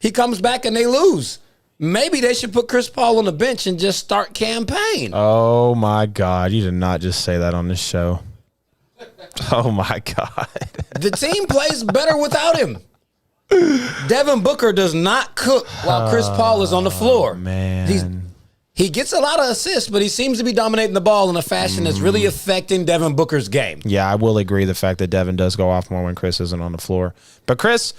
Speaker 1: He comes back and they lose. Maybe they should put Chris Paul on the bench and just start campaign.
Speaker 2: Oh, my God. You did not just say that on this show. Oh, my God.
Speaker 1: The team plays better without him. Devin Booker does not cook while Chris Paul is on the floor.
Speaker 2: Man.
Speaker 1: He gets a lot of assists, but he seems to be dominating the ball in a fashion that's really affecting Devin Booker's game.
Speaker 2: Yeah, I will agree the fact that Devin does go off more when Chris isn't on the floor. But Chris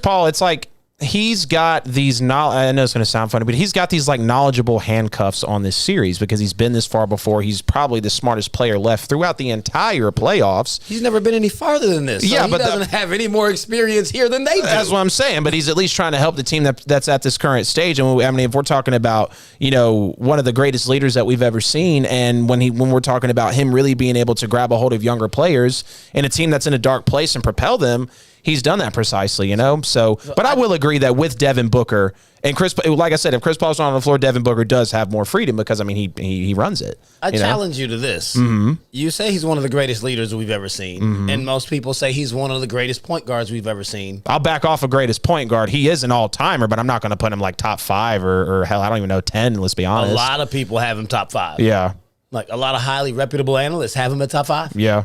Speaker 2: Paul, it's like he's got these, I know it's going to sound funny, but he's got these like knowledgeable handcuffs on this series because he's been this far before. He's probably the smartest player left throughout the entire playoffs.
Speaker 1: He's never been any farther than this. So
Speaker 2: yeah,
Speaker 1: he doesn't have any more experience here than they do.
Speaker 2: That's what I'm saying, but he's at least trying to help the team that's at this current stage. And I mean, if we're talking about, you know, one of the greatest leaders that we've ever seen, and when we're talking about him really being able to grab a hold of younger players in a team that's in a dark place and propel them, he's done that precisely, you know? So, but I will agree that with Devin Booker and Chris, like I said, if Chris Paul's not on the floor, Devin Booker does have more freedom because, I mean, he runs it.
Speaker 1: I challenge you to this. Mm-hmm. You say he's one of the greatest leaders we've ever seen, mm-hmm. and most people say he's one of the greatest point guards we've ever seen.
Speaker 2: I'll back off a greatest point guard. He is an all-timer, but I'm not going to put him like top 5 or hell, I don't even know, 10, let's be honest.
Speaker 1: A lot of people have him top 5.
Speaker 2: Yeah.
Speaker 1: Like a lot of highly reputable analysts have him at top 5.
Speaker 2: Yeah.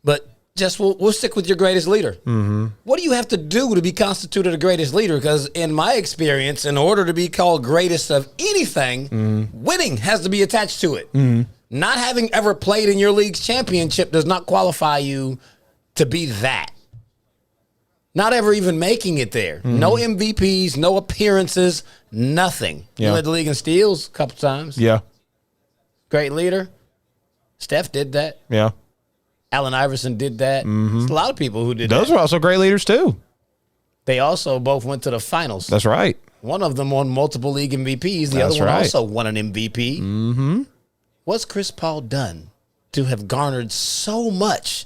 Speaker 1: But just we'll stick with your greatest leader.
Speaker 2: Mm-hmm.
Speaker 1: What do you have to do to be constituted a greatest leader? Because in my experience, in order to be called greatest of anything, winning has to be attached to it.
Speaker 2: Mm-hmm.
Speaker 1: Not having ever played in your league's championship does not qualify you to be that. Not ever even making it there. Mm-hmm. No MVPs, no appearances, nothing.
Speaker 2: Yeah.
Speaker 1: You led the league in steals a couple times.
Speaker 2: Yeah.
Speaker 1: Great leader. Steph did that.
Speaker 2: Yeah.
Speaker 1: Allen Iverson did that. There's a lot of people who did that.
Speaker 2: Those were also great leaders, too.
Speaker 1: They also both went to the finals.
Speaker 2: That's right.
Speaker 1: One of them won multiple league MVPs. The
Speaker 2: That's
Speaker 1: other one
Speaker 2: right.
Speaker 1: also won an MVP. Mm-hmm. What's Chris Paul done to have garnered so much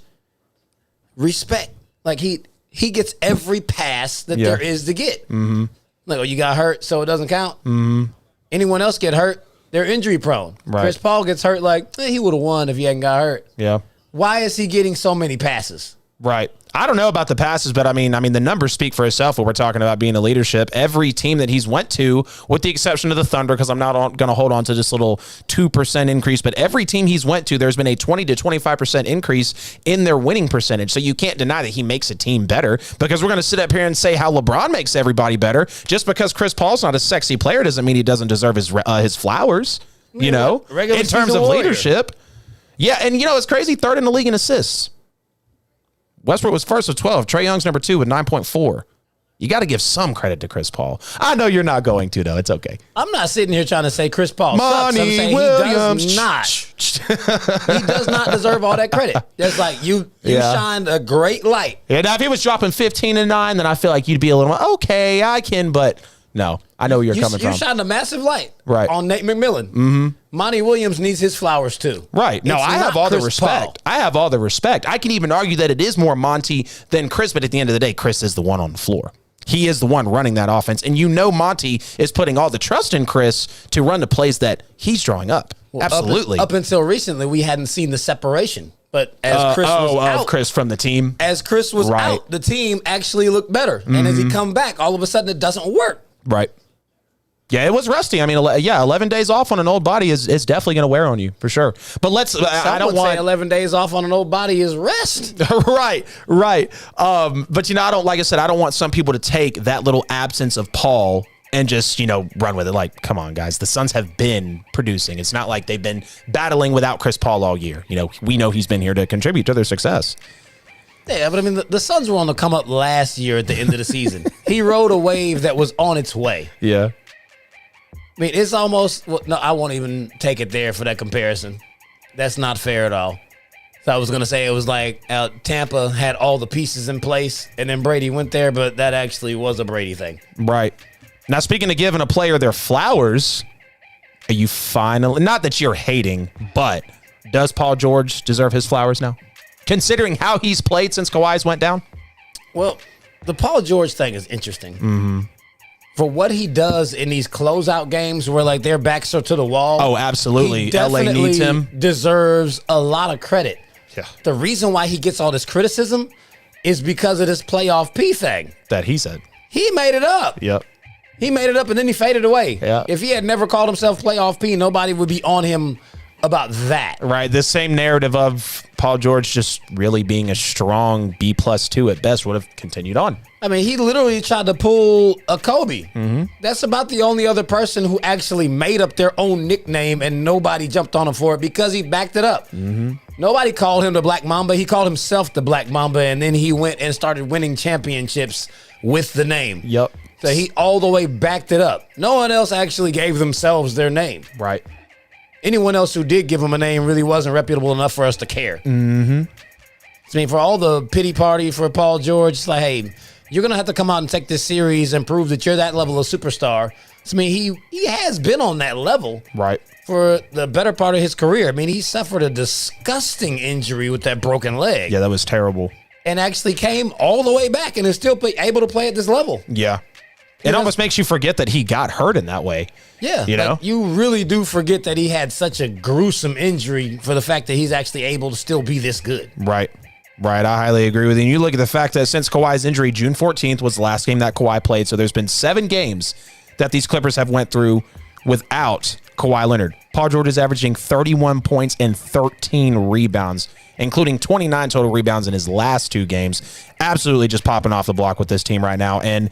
Speaker 1: respect? Like, he gets every pass that there is to get. Mm-hmm. Like, oh, you got hurt, so it doesn't count? Mm-hmm. Anyone else get hurt, they're injury prone.
Speaker 2: Right.
Speaker 1: Chris Paul gets hurt like, he would have won if he hadn't got hurt.
Speaker 2: Yeah.
Speaker 1: Why is he getting so many passes?
Speaker 2: Right. I don't know about the passes, but I mean, the numbers speak for itself when we're talking about being a leadership. Every team that he's went to, with the exception of the Thunder, because I'm not going to hold on to this little 2% increase, but every team he's went to, there's been a 20 to 25% increase in their winning percentage. So you can't deny that he makes a team better, because we're going to sit up here and say how LeBron makes everybody better. Just because Chris Paul's not a sexy player doesn't mean he doesn't deserve his flowers, in terms of leadership. Yeah, and it's crazy. Third in the league in assists. Westbrook was first with 12. Trae Young's number 2 with 9.4. You got to give some credit to Chris Paul. I know you're not going to, though. It's okay.
Speaker 1: I'm not sitting here trying to say Chris Paul sucks. I'm saying
Speaker 2: Williams.
Speaker 1: he does not. He does not deserve all that credit. Just like you shined a great light.
Speaker 2: Yeah, now if he was dropping 15 and 9, then I feel like you'd be a little, okay, I can, but no. I know where you're coming from.
Speaker 1: You shined a massive light
Speaker 2: on
Speaker 1: Nate McMillan. Mm-hmm. Monty Williams needs his flowers too.
Speaker 2: Right. No, I have all the respect. I have all the respect. I can even argue that it is more Monty than Chris, but at the end of the day, Chris is the one on the floor. He is the one running that offense. And Monty is putting all the trust in Chris to run the plays that he's drawing up. Well, absolutely.
Speaker 1: Up until recently, we hadn't seen the separation. But as Chris was out,
Speaker 2: Chris from the team.
Speaker 1: As Chris was out, the team actually looked better. Mm-hmm. And as he come back, all of a sudden it doesn't work.
Speaker 2: Right. Yeah, it was rusty. 11 days off on an old body is definitely going to wear on you for sure. But I don't want
Speaker 1: 11 days off on an old body is rest.
Speaker 2: right. But I don't, like I said, I don't want some people to take that little absence of Paul and just, run with it. Like, come on, guys. The Suns have been producing. It's not like they've been battling without Chris Paul all year. We know he's been here to contribute to their success.
Speaker 1: Yeah, but the Suns were on the come up last year at the end of the season. He rode a wave that was on its way.
Speaker 2: Yeah.
Speaker 1: It's almost, no, I won't even take it there for that comparison. That's not fair at all. So I was going to say it was like Tampa had all the pieces in place, and then Brady went there, but that actually was a Brady thing.
Speaker 2: Right. Now, speaking of giving a player their flowers, are you finally, not that you're hating, but does Paul George deserve his flowers now? Considering how he's played since Kawhi's went down?
Speaker 1: Well, the Paul George thing is interesting. Mm-hmm. For what he does in these closeout games where like their backs are to the wall.
Speaker 2: Oh, absolutely.
Speaker 1: He definitely
Speaker 2: LA needs him.
Speaker 1: Deserves a lot of credit.
Speaker 2: Yeah.
Speaker 1: The reason why he gets all this criticism is because of this playoff P thing.
Speaker 2: That he said.
Speaker 1: He made it up.
Speaker 2: Yep.
Speaker 1: He made it up and then he faded away.
Speaker 2: Yeah.
Speaker 1: If he had never called himself playoff P, nobody would be on him about that.
Speaker 2: Right. The same narrative of Paul George just really being a strong B+2 at best would have continued on.
Speaker 1: He literally tried to pull a Kobe. Mm-hmm. That's about the only other person who actually made up their own nickname and nobody jumped on him for it because he backed it up. Mm-hmm. Nobody called him the Black Mamba. He called himself the Black Mamba, and then he went and started winning championships with the name.
Speaker 2: Yep.
Speaker 1: So he all the way backed it up. No one else actually gave themselves their name.
Speaker 2: Right.
Speaker 1: Anyone else who did give him a name really wasn't reputable enough for us to care.
Speaker 2: Mm-hmm.
Speaker 1: For all the pity party for Paul George, it's like, hey, you're going to have to come out and take this series and prove that you're that level of superstar. He has been on that level.
Speaker 2: Right.
Speaker 1: For the better part of his career. He suffered a disgusting injury with that broken leg.
Speaker 2: Yeah, that was terrible.
Speaker 1: And actually came all the way back and is still able to play at this level.
Speaker 2: Yeah. It almost makes you forget that he got hurt in that way.
Speaker 1: Yeah. You really do forget that he had such a gruesome injury for the fact that he's actually able to still be this good.
Speaker 2: Right. I highly agree with you. And you look at the fact that since Kawhi's injury, June 14th was the last game that Kawhi played. So there's been 7 games that these Clippers have went through without Kawhi Leonard. Paul George is averaging 31 points and 13 rebounds, including 29 total rebounds in his last 2 games. Absolutely just popping off the block with this team right now. And,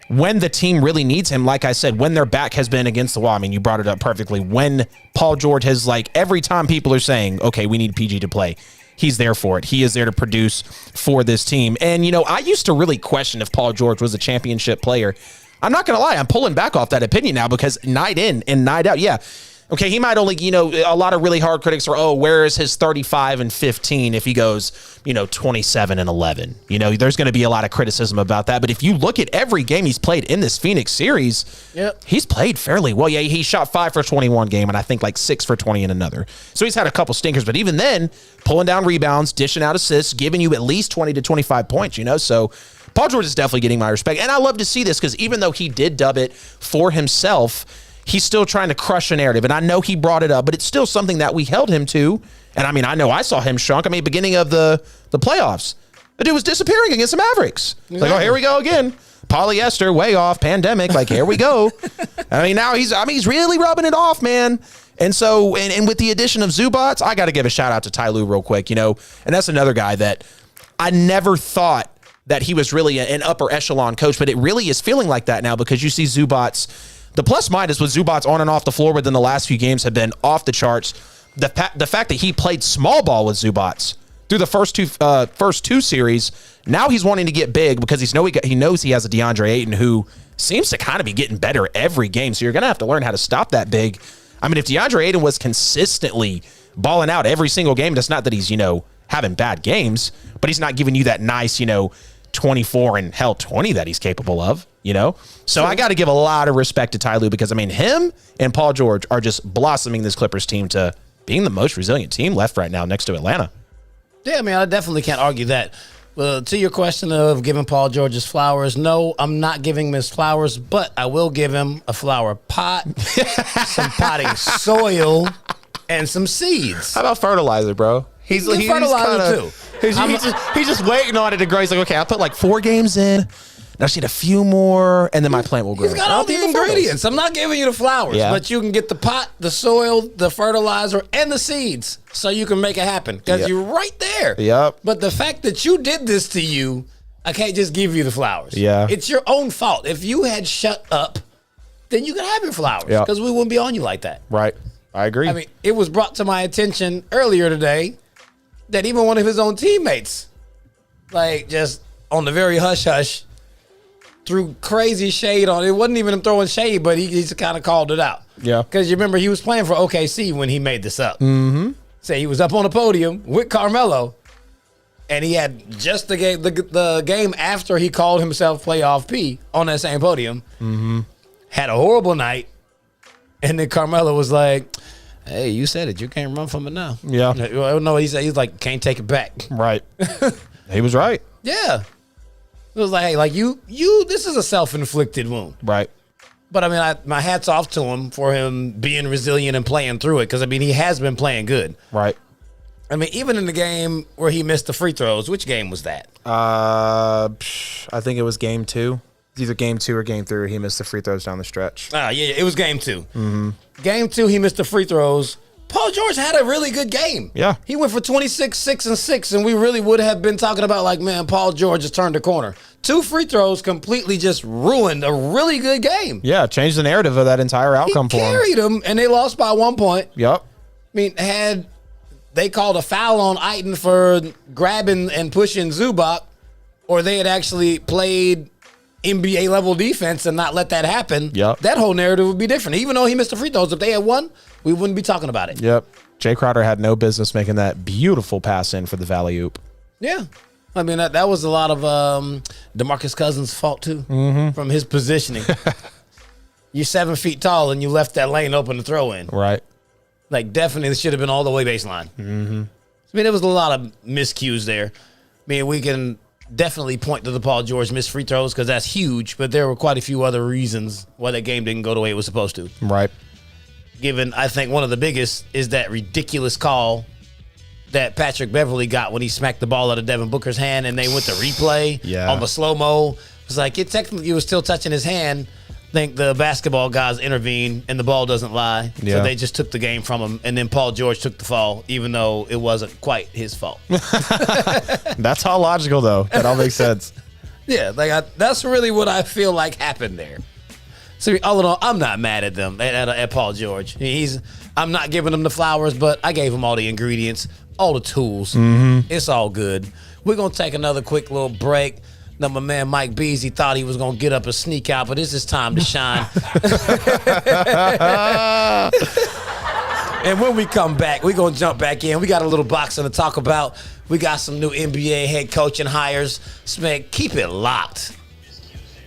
Speaker 2: when the team really needs him, like I said, when their back has been against the wall, you brought it up perfectly. When Paul George has, every time people are saying, okay, we need PG to play, he's there for it. He is there to produce for this team. And, I used to really question if Paul George was a championship player. I'm not going to lie. I'm pulling back off that opinion now because night in and night out, yeah, Okay, he might only, a lot of really hard critics are, where is his 35 and 15 if he goes, 27 and 11? There's going to be a lot of criticism about that. But if you look at every game he's played in this Phoenix series, he's played fairly well. Yeah, he shot 5 for 21 game, and I think like 6 for 20 in another. So he's had a couple stinkers, but even then, pulling down rebounds, dishing out assists, giving you at least 20 to 25 points, So Paul George is definitely getting my respect. And I love to see this because even though he did dub it for himself, he's still trying to crush a narrative. And I know he brought it up, but it's still something that we held him to. And I mean, I know I saw him shrunk. Beginning of the playoffs, the dude was disappearing against the Mavericks. It's like, here we go again. Polyester, way off, pandemic. Like, here we go. Now he's really rubbing it off, man. And so, and with the addition of Zubats, I got to give a shout out to Ty Lue real quick, and that's another guy that I never thought that he was really an upper echelon coach, but it really is feeling like that now because you see Zubats. The plus minus with Zubats on and off the floor within the last few games have been off the charts. The fact that he played small ball with Zubats through the first two series, now he's wanting to get big because he knows he has a DeAndre Ayton who seems to kind of be getting better every game. So you're going to have to learn how to stop that big. If DeAndre Ayton was consistently balling out every single game, that's not that he's, having bad games, but he's not giving you that nice, 24 and 20 that he's capable of, So I got to give a lot of respect to Ty Lue because, him and Paul George are just blossoming this Clippers team to being the most resilient team left right now next to Atlanta.
Speaker 1: Yeah, I definitely can't argue that. To your question of giving Paul George his flowers, no, I'm not giving him his flowers, but I will give him a flower pot, some potting soil, and some seeds.
Speaker 2: How about fertilizer, bro?
Speaker 1: He's fertilizer too.
Speaker 2: He's just waiting on it to grow. He's like, okay, I'll put like 4 games in. I just need a few more, and then my plant will grow.
Speaker 1: He's got all the ingredients. I'm not giving you the flowers, but you can get the pot, the soil, the fertilizer, and the seeds, so you can make it happen because you're right there.
Speaker 2: Yep.
Speaker 1: But the fact that you did this to you, I can't just give you the flowers.
Speaker 2: Yeah.
Speaker 1: It's your own fault. If you had shut up, then you could have your flowers because we wouldn't be on you like that.
Speaker 2: Right. I agree.
Speaker 1: It was brought to my attention earlier today that even one of his own teammates, like just on the very hush-hush, threw crazy shade on it. It wasn't even him throwing shade, but he just kind of called it out.
Speaker 2: Yeah.
Speaker 1: Because you remember he was playing for OKC when he made this up.
Speaker 2: Mm-hmm.
Speaker 1: Say he was up on the podium with Carmelo, and he had just the game after he called himself Playoff P on that same podium.
Speaker 2: Mm-hmm.
Speaker 1: Had a horrible night, and then Carmelo was like, "Hey, you said it. You can't run from it now."
Speaker 2: Yeah.
Speaker 1: Well, no, he's like, "Can't take it back."
Speaker 2: Right. He was right.
Speaker 1: Yeah. It was like, hey, like you, this is a self-inflicted wound.
Speaker 2: Right.
Speaker 1: But my hat's off to him for him being resilient and playing through it because, he has been playing good.
Speaker 2: Right.
Speaker 1: Even in the game where he missed the free throws, which game was that?
Speaker 2: I think it was game 2. It's either game 2 or game 3 where he missed the free throws down the stretch.
Speaker 1: Yeah, it was game 2.
Speaker 2: Mm-hmm.
Speaker 1: Game 2, he missed the free throws. Paul George had a really good game.
Speaker 2: Yeah.
Speaker 1: He went for 26, 6, and 6, and we really would have been talking about like, man, Paul George has turned the corner. 2 free throws completely just ruined a really good game.
Speaker 2: Yeah, changed the narrative of that entire outcome for him.
Speaker 1: He carried them, and they lost by 1 point.
Speaker 2: Yep.
Speaker 1: Had they called a foul on Ayton for grabbing and pushing Zubac, or they had actually played NBA-level defense and not let that happen, that whole narrative would be different. Even though he missed the free throws, if they had won, we wouldn't be talking about it.
Speaker 2: Yep. Jay Crowder had no business making that beautiful pass in for the valley oop.
Speaker 1: Yeah. That was a lot of DeMarcus Cousins' fault, too, from his positioning. You're 7 feet tall, and you left that lane open to throw in.
Speaker 2: Right.
Speaker 1: Like, definitely, this should have been all the way baseline.
Speaker 2: Mm-hmm.
Speaker 1: There was a lot of miscues there. We can definitely point to the Paul George missed free throws because that's huge, but there were quite a few other reasons why that game didn't go the way it was supposed to.
Speaker 2: Right.
Speaker 1: Given, I think one of the biggest is that ridiculous call that Patrick Beverley got when he smacked the ball out of Devin Booker's hand and they went to replay on the slow-mo. It was like, it technically was still touching his hand. I think the basketball guys intervened and the ball doesn't lie.
Speaker 2: Yeah.
Speaker 1: So they just took the game from him, and then Paul George took the fall, even though it wasn't quite his fault.
Speaker 2: That's all logical, though. That all makes sense.
Speaker 1: Yeah, that's really what I feel like happened there. So all in all, I'm not mad at them, at Paul George. I'm not giving him the flowers, but I gave him all the ingredients, all the tools.
Speaker 2: Mm-hmm.
Speaker 1: It's all good. We're going to take another quick little break. Now, my man Mike Beasley thought he was going to get up and sneak out, but this is time to shine. And when we come back, we're going to jump back in. We got a little boxing to talk about. We got some new NBA head coaching hires. So, man, keep it locked.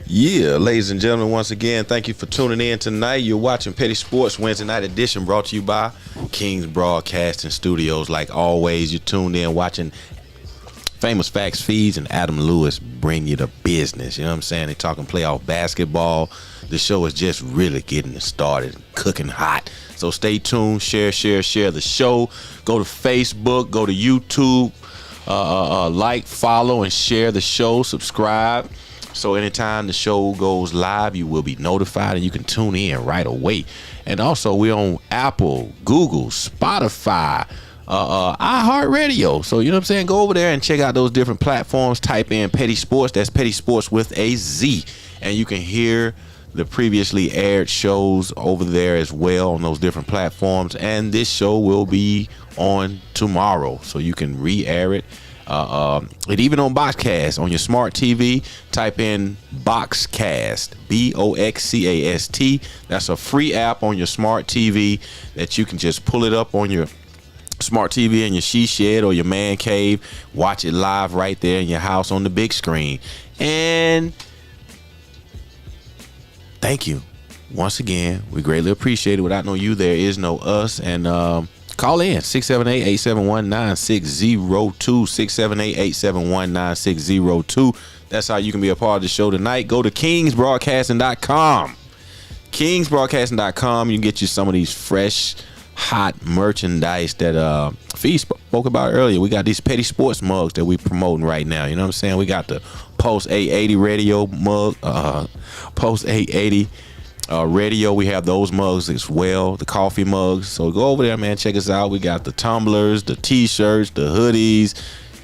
Speaker 3: Yeah, ladies and gentlemen, once again, thank you for tuning in tonight. You're watching Petty Sports Wednesday Night Edition, brought to you by Kings Broadcasting Studios. Like always, you're tuned in watching Famous Facts Feeds, and Adam Lewis bring you the business. You know what I'm saying? They're talking playoff basketball. The show is just really getting started, cooking hot. So stay tuned, share the show. Go to Facebook, go to YouTube, like, follow, and share the show. Subscribe. So anytime the show goes live, you will be notified and you can tune in right away. And also, we're on Apple, Google, Spotify, iHeartRadio. So, you know what I'm saying? Go over there and check out those different platforms. Type in Petty Sports. That's Petty Sports with a Z. And you can hear the previously aired shows over there as well on those different platforms. And this show will be on tomorrow, so you can re-air it. And even on Boxcast on your smart TV, type in Boxcast, Boxcast. That's a free app on your smart TV that you can just pull it up on your smart TV in your she shed or your man cave. Watch it live right there in your house on the big screen. And thank you once again. We greatly appreciate it. Without no you, there is no us. And call in 678-871-9602, 678-871-9602. That's how you can be a part of the show tonight. Go to kingsbroadcasting.com. Kingsbroadcasting.com. You can get you some of these fresh, hot merchandise that Fee spoke about earlier. We got these Petty Sports mugs that we promoting right now. You know what I'm saying? We got the Post 880 radio mug, Post 880 radio. We have those mugs as well, the coffee mugs. So go over there, man. Check us out. We got the tumblers, the t-shirts, the hoodies.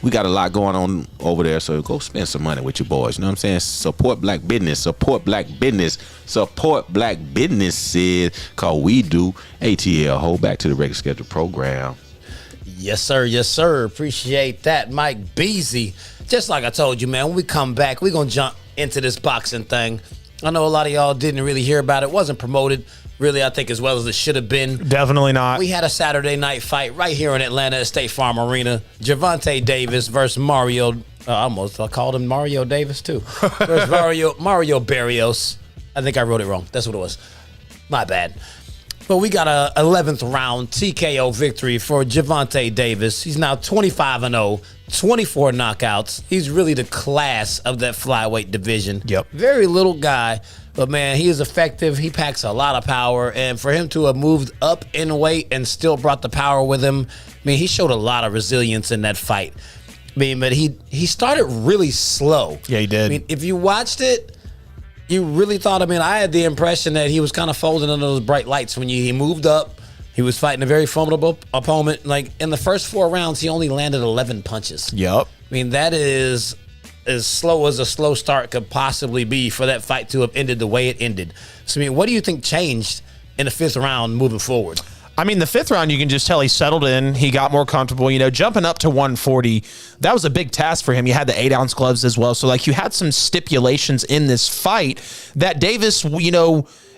Speaker 3: We got a lot going on over there. So go spend some money with your boys. You know what I'm saying? Support black business. Support black business. Support black businesses, cause we do. ATL, hold back to the regular scheduled program.
Speaker 1: Yes, sir. Yes, sir. Appreciate that, Mike Beasley. Just like I told you, man, when we come back, we're going to jump into this boxing thing. I know a lot of y'all didn't really hear about it. It wasn't promoted, really, I think, as well as it should have been.
Speaker 2: Definitely not.
Speaker 1: We had a Saturday night fight right here in Atlanta at State Farm Arena. Gervonta Davis versus Mario. I called him Mario Davis, too. Versus Mario Barrios. I think I wrote it wrong. That's what it was. My bad. But we got a 11th round TKO victory for Gervonta Davis. He's now 25-0, 24 knockouts. He's really the class of that flyweight division.
Speaker 2: Yep.
Speaker 1: Very little guy, but man, he is effective. He packs a lot of power, and for him to have moved up in weight and still brought the power with him, I mean, he showed a lot of resilience in that fight. I mean, but he started really slow.
Speaker 2: Yeah, he did.
Speaker 1: I mean, if you watched it, you really thought, I had the impression that he was kind of folding under those bright lights when he moved up. He was fighting a very formidable opponent. Like, in the first 4 rounds, he only landed 11 punches.
Speaker 2: Yep.
Speaker 1: I mean, that is as slow as a slow start could possibly be for that fight to have ended the way it ended. So, what do you think changed in the 5th round moving forward?
Speaker 2: The 5th round, you can just tell he settled in. He got more comfortable. Jumping up to 140, that was a big task for him. You had the 8-ounce gloves as well. So, you had some stipulations in this fight that Davis,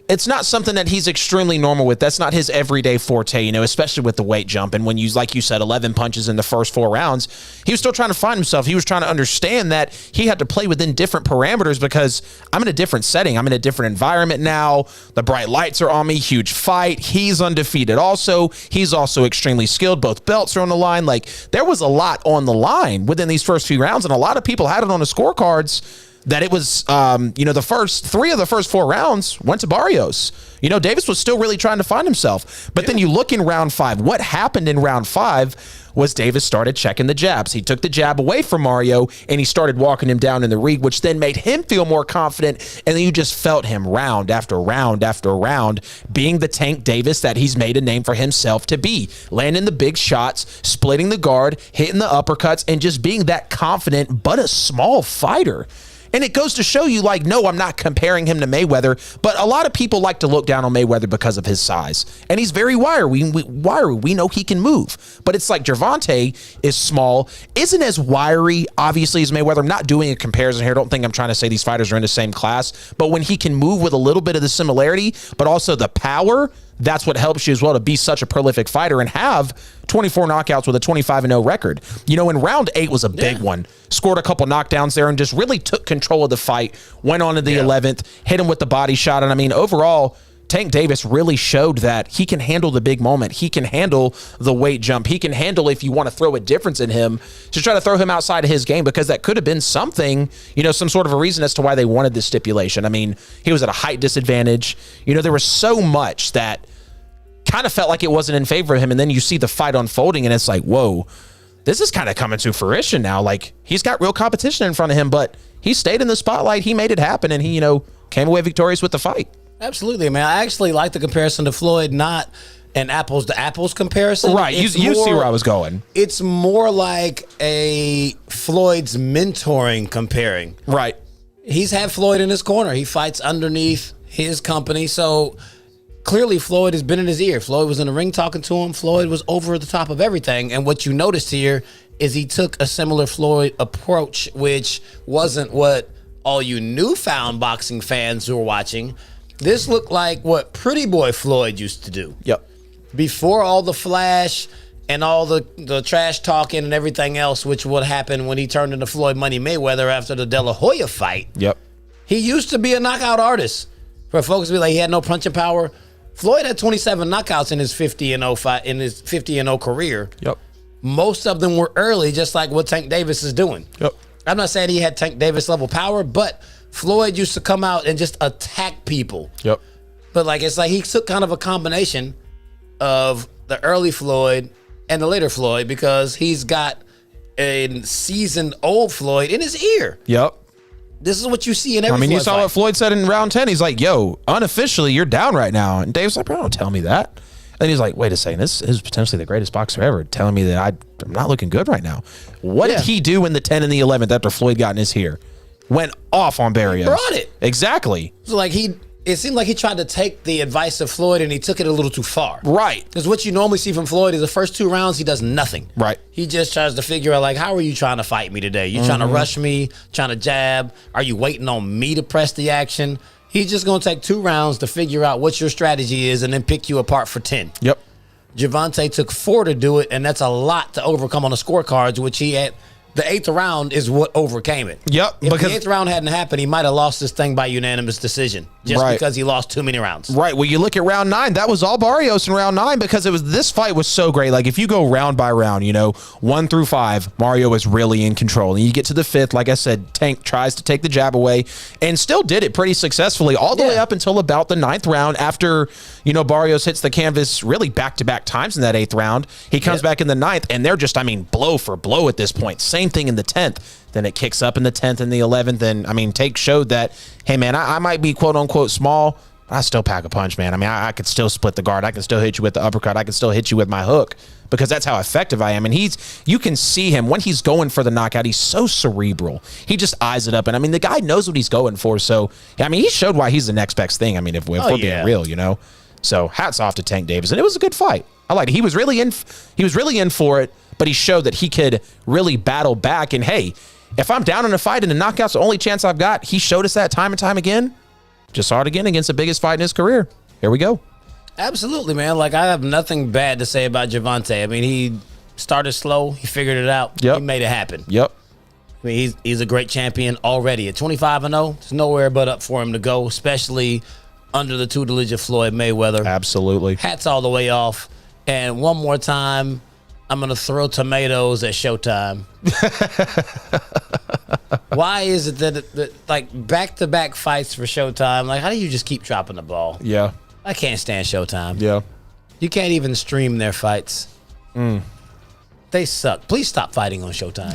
Speaker 2: it's not something that he's extremely normal with. That's not his everyday forte, especially with the weight jump. And when you, like you said, 11 punches in the first 4 rounds, he was still trying to find himself. He was trying to understand that he had to play within different parameters because I'm in a different setting. I'm in a different environment now. The bright lights are on me. Huge fight. He's undefeated also. He's also extremely skilled. Both belts are on the line. There was a lot on the line within these first few rounds, and a lot of people had it on the scorecards that it was, the first 3 of the first 4 rounds went to Barrios. Davis was still really trying to find himself. But then you look in round 5. What happened in round 5 was Davis started checking the jabs. He took the jab away from Mario, and he started walking him down in the ring, which then made him feel more confident. And then you just felt him round after round after round being the Tank Davis that he's made a name for himself to be. Landing the big shots, splitting the guard, hitting the uppercuts, and just being that confident but a small fighter. And it goes to show you, no, I'm not comparing him to Mayweather, but a lot of people like to look down on Mayweather because of his size. And he's very wiry. We know he can move. But it's like Gervonta is small, isn't as wiry, obviously, as Mayweather. I'm not doing a comparison here. Don't think I'm trying to say these fighters are in the same class. But when he can move with a little bit of the similarity, but also the power, that's what helps you as well to be such a prolific fighter and have 24 knockouts with a 25-0 record. You know, in round 8 was a big one. Scored a couple knockdowns there and just really took control of the fight. Went on to the 11th, hit him with the body shot. And I mean, overall, Tank Davis really showed that he can handle the big moment. He can handle the weight jump. He can handle, if you want to throw a difference in him, to try to throw him outside of his game, because that could have been something, you know, some sort of a reason as to why they wanted this stipulation. I mean, he was at a height disadvantage. You know, there was so much that kind of felt like it wasn't in favor of him. And then you see the fight unfolding and it's like, whoa, this is kind of coming to fruition now. Like, he's got real competition in front of him, but he stayed in the spotlight. He made it happen, and he, you know, came away victorious with the fight.
Speaker 1: Absolutely, man. I actually like the comparison to Floyd, not an apples to apples comparison.
Speaker 2: Right. You see where I was going.
Speaker 1: It's more like a Floyd's mentoring comparing.
Speaker 2: Right.
Speaker 1: He's had Floyd in his corner. He fights underneath his company. So clearly Floyd has been in his ear. Floyd was in the ring talking to him. Floyd was over the top of everything. And what you noticed here is he took a similar Floyd approach, which wasn't what all you newfound boxing fans who were watching. This looked like what Pretty Boy Floyd used to do.
Speaker 2: Yep.
Speaker 1: Before all the flash and all the trash talking and everything else, which would happen when he turned into Floyd Money Mayweather after the De La Hoya fight.
Speaker 2: Yep.
Speaker 1: He used to be a knockout artist. For folks to be like he had no punching power. Floyd had 27 knockouts in his 50-0 fight, in his 50-0 career.
Speaker 2: Yep.
Speaker 1: Most of them were early, just like what Tank Davis is doing.
Speaker 2: Yep.
Speaker 1: I'm not saying he had Tank Davis level power, but Floyd used to come out and just attack people.
Speaker 2: Yep.
Speaker 1: But like it's like he took kind of a combination of the early Floyd and the later Floyd, because he's got a seasoned old Floyd in his ear.
Speaker 2: Yep.
Speaker 1: This is what you see in every
Speaker 2: you
Speaker 1: Floyd
Speaker 2: saw
Speaker 1: fight.
Speaker 2: what Floyd said in round 10. He's like, yo, unofficially, you're down right now. And Dave's like, bro, don't tell me that. And he's like, wait a second, this is potentially the greatest boxer ever, telling me that I'm not looking good right now. What did he do in the 10 and the 11th after Floyd got in his ear? Went off on Barrios.
Speaker 1: He brought it.
Speaker 2: Exactly.
Speaker 1: So like it seemed like he tried to take the advice of Floyd and he took it a little too far.
Speaker 2: Right.
Speaker 1: Because what you normally see from Floyd is the first 2 rounds, he does nothing.
Speaker 2: Right.
Speaker 1: He just tries to figure out, like, how are you trying to fight me today? You trying to rush me, trying to jab? Are you waiting on me to press the action? He's just going to take 2 rounds to figure out what your strategy is and then pick you apart for 10.
Speaker 2: Yep.
Speaker 1: Gervonta took 4 to do it, and that's a lot to overcome on the scorecards, which he had. The 8th round is what overcame it.
Speaker 2: Yep.
Speaker 1: If the 8th round hadn't happened, he might have lost this thing by unanimous decision just because he lost too many rounds.
Speaker 2: Right. Well, you look at round 9, that was all Barrios in round 9, because this fight was so great. Like, if you go round by round, 1 through 5, Mario was really in control. And you get to the 5th, like I said, Tank tries to take the jab away and still did it pretty successfully all the way up until about the 9th round, after, Barrios hits the canvas really back-to-back times in that 8th round. He comes back in the 9th, and they're just, blow for blow at this point. Same thing in the 10th. Then it kicks up in the 10th and the 11th. And, Tank showed that, hey, man, I might be quote-unquote small, but I still pack a punch, man. I could still split the guard. I can still hit you with the uppercut. I can still hit you with my hook, because that's how effective I am. And you can see him when he's going for the knockout. He's so cerebral. He just eyes it up. And, the guy knows what he's going for. So, he showed why he's the next best thing. If we're being real, So, hats off to Tank Davis. And it was a good fight. I liked it. He was really in for it, but he showed that he could really battle back. And, hey, if I'm down in a fight and the knockout's the only chance I've got, he showed us that time and time again. Just saw it again against the biggest fight in his career. Here we go.
Speaker 1: Absolutely, man. Like, I have nothing bad to say about Gervonta. He started slow. He figured it out.
Speaker 2: Yep.
Speaker 1: He made it happen.
Speaker 2: Yep.
Speaker 1: He's a great champion already. At 25-0, there's nowhere but up for him to go, especially under the tutelage of Floyd Mayweather.
Speaker 2: Absolutely.
Speaker 1: Hats all the way off. And one more time, I'm going to throw tomatoes at Showtime. Why is it that like, back-to-back fights for Showtime, like, how do you just keep dropping the ball?
Speaker 2: Yeah.
Speaker 1: I can't stand Showtime.
Speaker 2: Yeah.
Speaker 1: You can't even stream their fights. They suck. Please stop fighting on Showtime.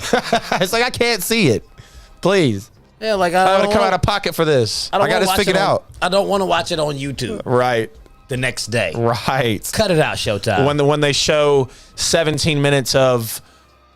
Speaker 2: It's like, I can't see it. Please.
Speaker 1: Yeah, like,
Speaker 2: I got to come out of pocket for this. I got this figured out.
Speaker 1: I don't want to watch it on YouTube.
Speaker 2: Right.
Speaker 1: The next day.
Speaker 2: Right.
Speaker 1: Cut it out, Showtime.
Speaker 2: When they show 17 minutes of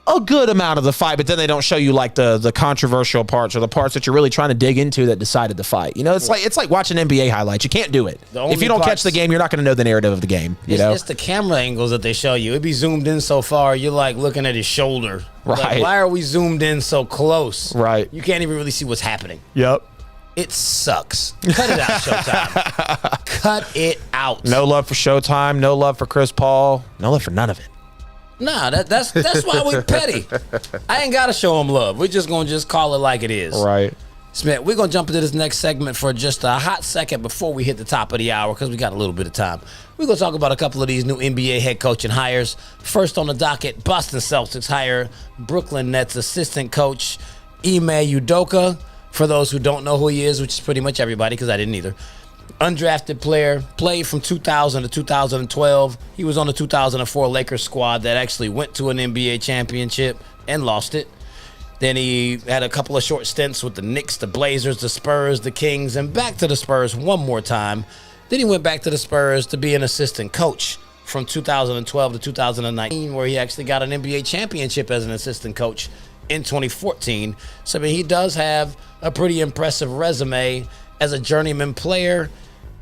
Speaker 2: a good amount of the fight, but then they don't show you like the controversial parts or the parts that you're really trying to dig into that decided the fight. It's like watching NBA highlights. You can't do it. If you don't catch the game, you're not going to know the narrative of the game.
Speaker 1: It's the camera angles that they show you. It'd be zoomed in so far, you're like looking at his shoulder.
Speaker 2: Right.
Speaker 1: Like, why are we zoomed in so close?
Speaker 2: Right.
Speaker 1: You can't even really see what's happening.
Speaker 2: Yep.
Speaker 1: It sucks. Cut it out, Showtime. Cut it out.
Speaker 2: No love for Showtime. No love for Chris Paul. No love for none of it.
Speaker 1: Nah, that's why we petty. I ain't got to show him love. We're just going to just call it like it is.
Speaker 2: Right.
Speaker 1: Smith, we're going to jump into this next segment for just a hot second before we hit the top of the hour because we got a little bit of time. We're going to talk about a couple of these new NBA head coaching hires. First on the docket, Boston Celtics hire Brooklyn Nets assistant coach Ime Udoka. For those who don't know who he is, which is pretty much everybody because I didn't either. Undrafted player, played from 2000 to 2012. He was on the 2004 Lakers squad that actually went to an NBA championship and lost it. Then he had a couple of short stints with the Knicks, the Blazers, the Spurs, the Kings, and back to the Spurs one more time. Then he went back to the Spurs to be an assistant coach from 2012 to 2019, where he actually got an NBA championship as an assistant coach in 2014. So, I mean, he does have a pretty impressive resume as a journeyman player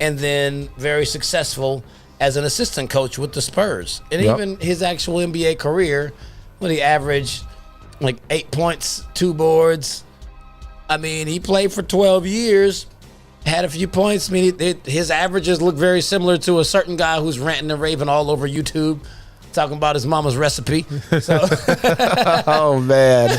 Speaker 1: and then very successful as an assistant coach with the Spurs. And even his actual NBA career, when he averaged like 8 points, 2 boards. I mean, he played for 12 years, had a few points. I mean, his averages look very similar to a certain guy who's ranting and raving all over YouTube, talking about his mama's recipe. So,
Speaker 2: oh, man.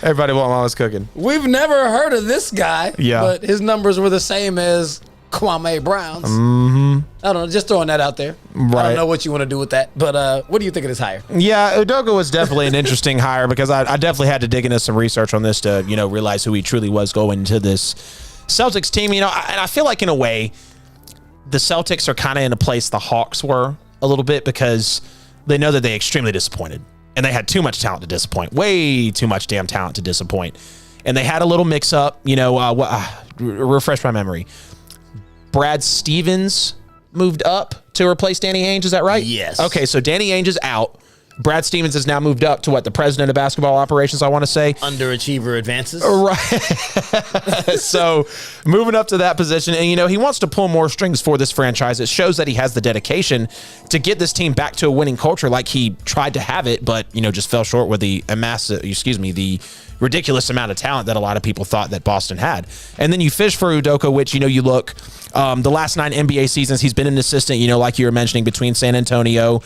Speaker 2: Everybody want mama's cooking.
Speaker 1: We've never heard of this guy, but his numbers were the same as Kwame Brown's.
Speaker 2: Mm-hmm.
Speaker 1: I don't know, just throwing that out there.
Speaker 2: Right.
Speaker 1: I don't know what you want to do with that, but what do you think of this hire?
Speaker 2: Yeah, Udoka was definitely an interesting hire because I definitely had to dig into some research on this to, realize who he truly was going into this Celtics team. And I feel like in a way, the Celtics are kind of in a place the Hawks were a little bit because they know that they're extremely disappointed. And they had too much talent to disappoint. Way too much damn talent to disappoint. And they had a little mix-up. Refresh my memory. Brad Stevens moved up to replace Danny Ainge. Is that right?
Speaker 1: Yes.
Speaker 2: Okay, so Danny Ainge is out. Brad Stevens has now moved up to the president of basketball operations, I want to say.
Speaker 1: Underachiever advances.
Speaker 2: Right. So moving up to that position. And, he wants to pull more strings for this franchise. It shows that he has the dedication to get this team back to a winning culture like he tried to have it, but, just fell short with the ridiculous amount of talent that a lot of people thought that Boston had. And then you fish for Udoka, which, you look, the last 9 NBA seasons, he's been an assistant, like you were mentioning, between San Antonio,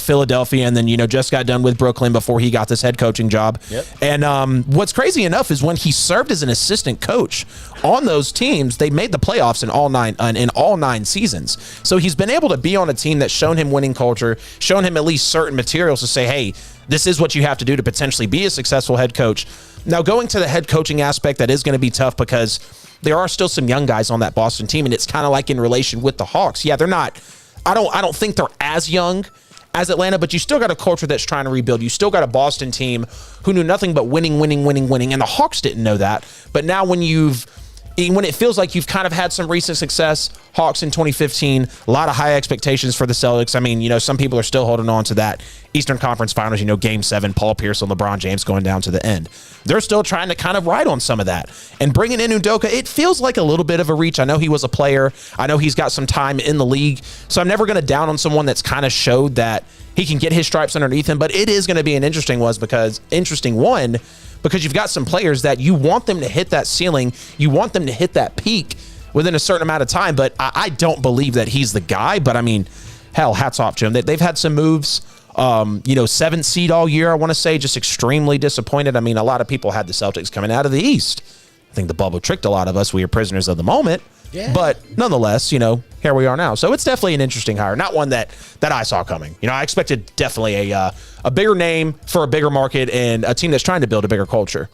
Speaker 2: Philadelphia, and then, just got done with Brooklyn before he got this head coaching job.
Speaker 1: Yep.
Speaker 2: And what's crazy enough is when he served as an assistant coach on those teams, they made the playoffs in all 9 seasons. So he's been able to be on a team that's shown him winning culture, shown him at least certain materials to say, hey, this is what you have to do to potentially be a successful head coach. Now, going to the head coaching aspect, that is going to be tough because there are still some young guys on that Boston team, and it's kind of like in relation with the Hawks. Yeah, they're not. I don't think they're as young as Atlanta, but you still got a culture that's trying to rebuild. You still got a Boston team who knew nothing but winning, and the Hawks didn't know that. But now when it feels like you've kind of had some recent success, Hawks in 2015, a lot of high expectations for the Celtics. I mean, some people are still holding on to that Eastern Conference Finals, Game 7, Paul Pierce and LeBron James going down to the end. They're still trying to kind of ride on some of that. And bringing in Udoka, it feels like a little bit of a reach. I know he was a player. I know he's got some time in the league. So I'm never going to down on someone that's kind of showed that he can get his stripes underneath him. But it is going to be an interesting one because you've got some players that you want them to hit that ceiling. You want them to hit that peak within a certain amount of time. But I don't believe that he's the guy. But, I mean, hell, hats off to him. They've had some moves. 7th seed all year, I want to say, just extremely disappointed. I mean, a lot of people had the Celtics coming out of the East. I think the bubble tricked a lot of us. We are prisoners of the moment. Yeah. But nonetheless, here we are now. So it's definitely an interesting hire. Not one that I saw coming. I expected definitely a bigger name for a bigger market and a team that's trying to build a bigger culture.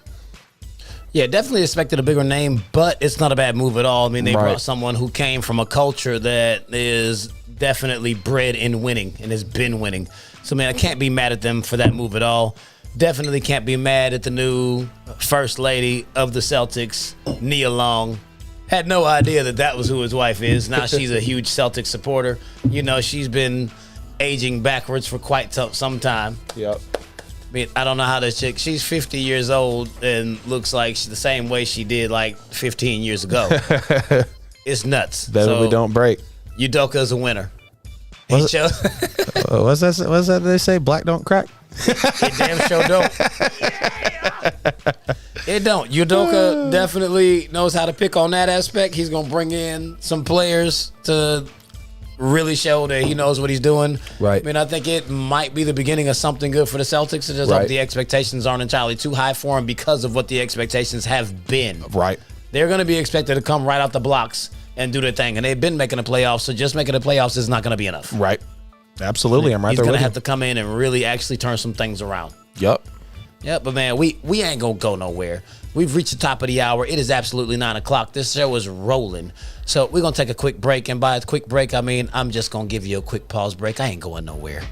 Speaker 1: Yeah, definitely expected a bigger name, but it's not a bad move at all. I mean, they brought someone who came from a culture that is definitely bred in winning and has been winning. So, man, I can't be mad at them for that move at all. Definitely can't be mad at the new first lady of the Celtics, Nia Long. Had no idea that was who his wife is. Now she's a huge Celtics supporter. She's been aging backwards for quite some time.
Speaker 2: Yep.
Speaker 1: I mean, I don't know how this chick, she's 50 years old and looks like the same way she did like 15 years ago. It's nuts.
Speaker 2: Better we don't break.
Speaker 1: Udoka's a winner.
Speaker 2: What's that they say? Black don't crack?
Speaker 1: He damn sure don't. It don't. Udoka definitely knows how to pick on that aspect. He's going to bring in some players to really show that he knows what he's doing.
Speaker 2: Right.
Speaker 1: I mean, I think it might be the beginning of something good for the Celtics. I just hope the expectations aren't entirely too high for him because of what the expectations have been.
Speaker 2: Right.
Speaker 1: They're going to be expected to come right out the blocks and do their thing. And they've been making the playoffs, so just making the playoffs is not going to be enough.
Speaker 2: Right. Absolutely. I'm right
Speaker 1: He's
Speaker 2: there
Speaker 1: going
Speaker 2: with
Speaker 1: to
Speaker 2: you.
Speaker 1: have to come in and really actually turn some things around.
Speaker 2: Yep.
Speaker 1: Yeah, but man, we ain't gonna go nowhere. We've reached the top of the hour. It is absolutely 9 o'clock. This show is rolling. So we're gonna take a quick break. And by a quick break, I mean I'm just gonna give you a quick pause break. I ain't going nowhere.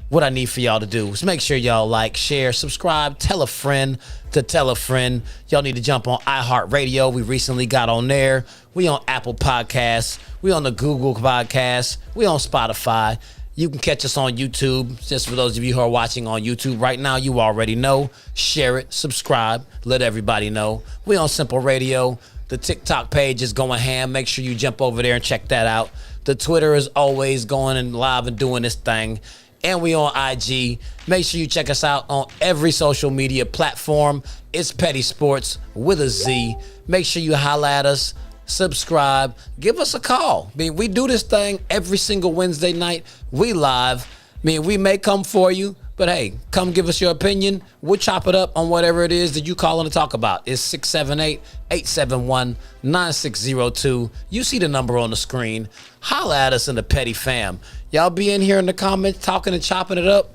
Speaker 1: What I need for y'all to do is make sure y'all like, share, subscribe, tell a friend to tell a friend. Y'all need to jump on iHeartRadio. We recently got on there. We on Apple Podcasts. We on the Google Podcasts. We on Spotify. You can catch us on YouTube. Just for those of you who are watching on YouTube right now, you already know. Share it, subscribe, let everybody know. We on Simple Radio. The TikTok page is going ham. Make sure you jump over there and check that out. The Twitter is always going and live and doing this thing. And we on IG. Make sure you check us out on every social media platform. It's Petty Sports with a Z. Make sure you holla at us. Subscribe, give us a call. I mean, we do this thing every single Wednesday night. We live. I mean, we may come for you, but hey, come give us your opinion. We'll chop it up on whatever it is that you calling to talk about. It's 678-871-9602. You see the number on the screen. Holla at us in the Petty fam. Y'all be in here in the comments talking and chopping it up.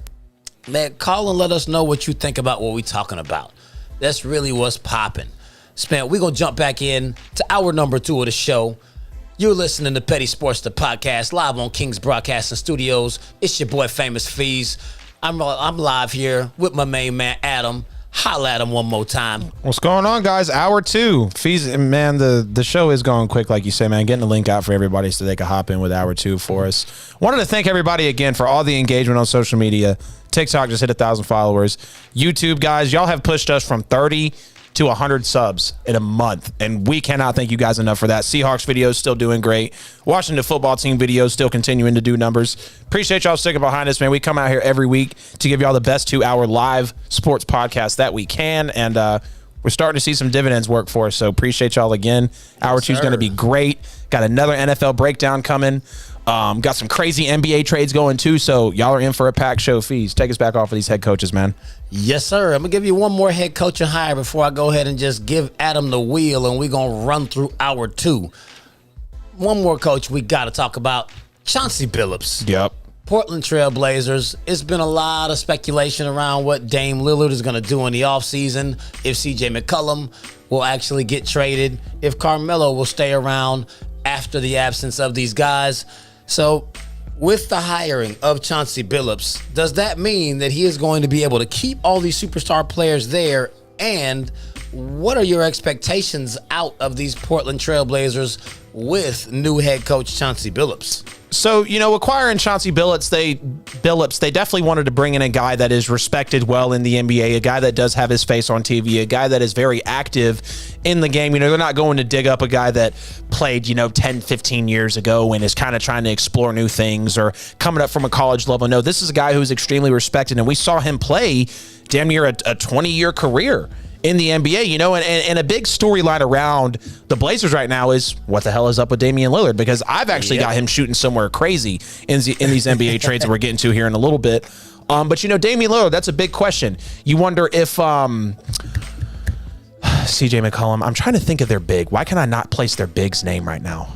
Speaker 1: Man, call and let us know what you think about what we talking about. That's really what's popping. Span, we're going to jump back in to hour number 2 of the show. You're listening to Petty Sports, the podcast, live on King's Broadcasting Studios. It's your boy, Famous Fees. I'm live here with my main man, Adam. Holla at him one more time.
Speaker 2: What's going on, guys? Hour 2. Fees, man, the show is going quick, like you say, man. Getting the link out for everybody so they can hop in with hour 2 for us. Wanted to thank everybody again for all the engagement on social media. TikTok just hit 1,000 followers. YouTube, guys, y'all have pushed us from 30 to 100 subs in a month, and we cannot thank you guys enough for that. Seahawks videos still doing great. Washington football team videos still continuing to do numbers. Appreciate y'all sticking behind us, man. We come out here every week to give y'all the best 2-hour live sports podcast that we can, and we're starting to see some dividends work for us, so appreciate y'all again. Hour 2 is going to be great. Got another NFL breakdown coming. Got some crazy NBA trades going too, so y'all are in for a packed show. Fees, take us back off of these head coaches, man.
Speaker 1: Yes, sir. I'm going to give you one more head coaching hire before I go ahead and just give Adam the wheel, and we're going to run through hour 2. One more coach we got to talk about, Chauncey Billups.
Speaker 2: Yep.
Speaker 1: Portland Trail Blazers. It's been a lot of speculation around what Dame Lillard is going to do in the offseason, if CJ McCollum will actually get traded, if Carmelo will stay around after the absence of these guys. So with the hiring of Chauncey Billups, does that mean that he is going to be able to keep all these superstar players there? And what are your expectations out of these Portland Trail Blazers with new head coach Chauncey Billups?
Speaker 2: So, acquiring Chauncey Billups, they definitely wanted to bring in a guy that is respected well in the NBA, a guy that does have his face on TV, a guy that is very active in the game. They're not going to dig up a guy that played, 10, 15 years ago and is kind of trying to explore new things or coming up from a college level. No, this is a guy who's extremely respected, and we saw him play damn near a 20-year career in the NBA, and a big storyline around the Blazers right now is what the hell is up with Damian Lillard, because I've actually got him shooting somewhere crazy in these NBA trades that we're getting to here in a little bit. But Damian Lillard, that's a big question. You wonder if CJ McCollum, I'm trying to think of their big. Why can I not place their big's name right now?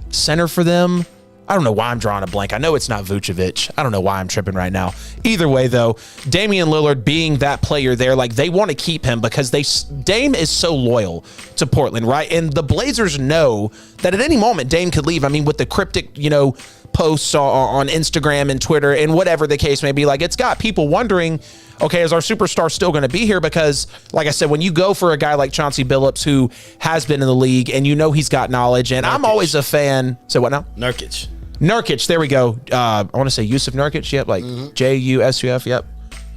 Speaker 2: Center for them? I don't know why I'm drawing a blank. I know it's not Vucevic. I don't know why I'm tripping right now. Either way, though, Damian Lillard being that player there, they want to keep him because Dame is so loyal to Portland, right? And the Blazers know that at any moment Dame could leave. I mean, with the cryptic, posts on Instagram and Twitter and whatever the case may be, it's got people wondering, okay, is our superstar still going to be here? Because, like I said, when you go for a guy like Chauncey Billups, who has been in the league and he's got knowledge, and I'm always a fan. So what now?
Speaker 1: Nurkic,
Speaker 2: there we go. I want to say Yusuf Nurkic. Yep, Jusuf. Yep.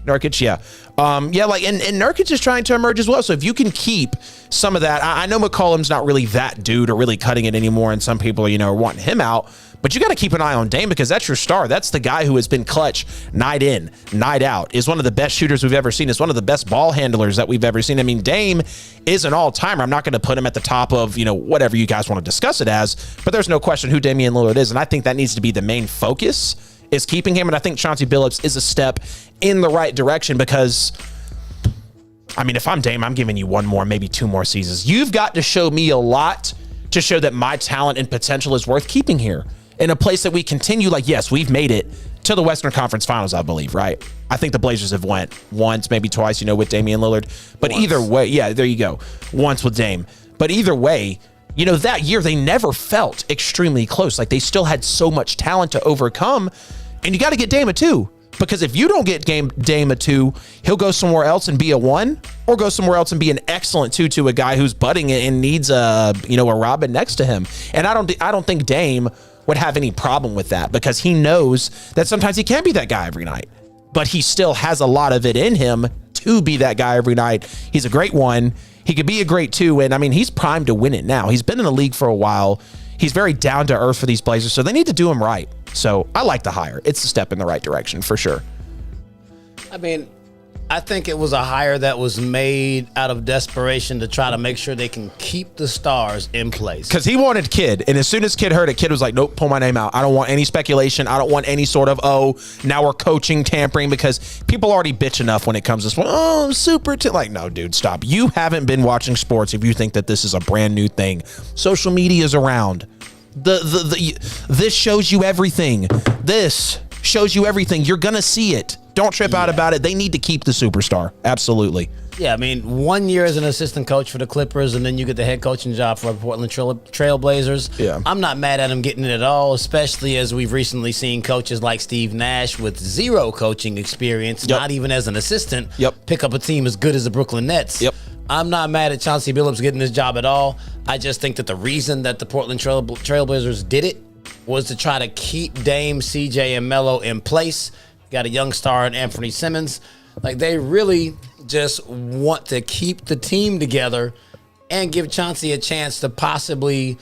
Speaker 2: Nurkic, yeah. And Nurkic is trying to emerge as well. So if you can keep some of that, I know McCollum's not really that dude or really cutting it anymore, and some people, are wanting him out. But you got to keep an eye on Dame because that's your star. That's the guy who has been clutch night in, night out, is one of the best shooters we've ever seen, is one of the best ball handlers that we've ever seen. I mean, Dame is an all-timer. I'm not going to put him at the top of, whatever you guys want to discuss it as, but there's no question who Damian Lillard is, and I think that needs to be the main focus, is keeping him, and I think Chauncey Billups is a step in the right direction because, I mean, if I'm Dame, I'm giving you one more, maybe two more seasons. You've got to show me a lot to show that my talent and potential is worth keeping here. In a place that we continue, yes, we've made it to the Western Conference Finals, I believe, right? I think the Blazers have went once, maybe twice, with Damian Lillard. But either way, yeah, there you go. Once with Dame. But either way, that year they never felt extremely close. They still had so much talent to overcome. And you got to get Dame a 2. Because if you don't get Dame a 2, he'll go somewhere else and be a 1, or go somewhere else and be an excellent 2 to a guy who's budding and needs a Robin next to him. And I don't think Dame would have any problem with that because he knows that sometimes he can't be that guy every night, but he still has a lot of it in him to be that guy every night. He's a great 1. He could be a great 2. And I mean, he's primed to win it now. He's been in the league for a while. He's very down to earth for these Blazers, so they need to do him right. So I like the hire. It's a step in the right direction for sure.
Speaker 1: I mean, I think it was a hire that was made out of desperation to try to make sure they can keep the stars in place.
Speaker 2: Because he wanted Kidd, and as soon as Kidd heard it, Kidd was like, nope, pull my name out. I don't want any speculation. I don't want any sort of, now we're coaching tampering, because people already bitch enough when it comes to this one. Super. No, dude, stop. You haven't been watching sports if you think that this is a brand new thing. Social media is around. This shows you everything. This shows you everything. You're going to see it. Don't trip out about it. They need to keep the superstar. Absolutely.
Speaker 1: Yeah, I mean, 1 year as an assistant coach for the Clippers, and then you get the head coaching job for the Portland Trailblazers. Yeah. I'm not mad at him getting it at all, especially as we've recently seen coaches like Steve Nash with 0 coaching experience, not even as an assistant, pick up a team as good as the Brooklyn Nets. I'm not mad at Chauncey Billups getting this job at all. I just think that the reason that the Portland Trailblazers did it was to try to keep Dame, CJ, and Melo in place. Got a young star in Anthony Simmons. They really just want to keep the team together and give Chauncey a chance to possibly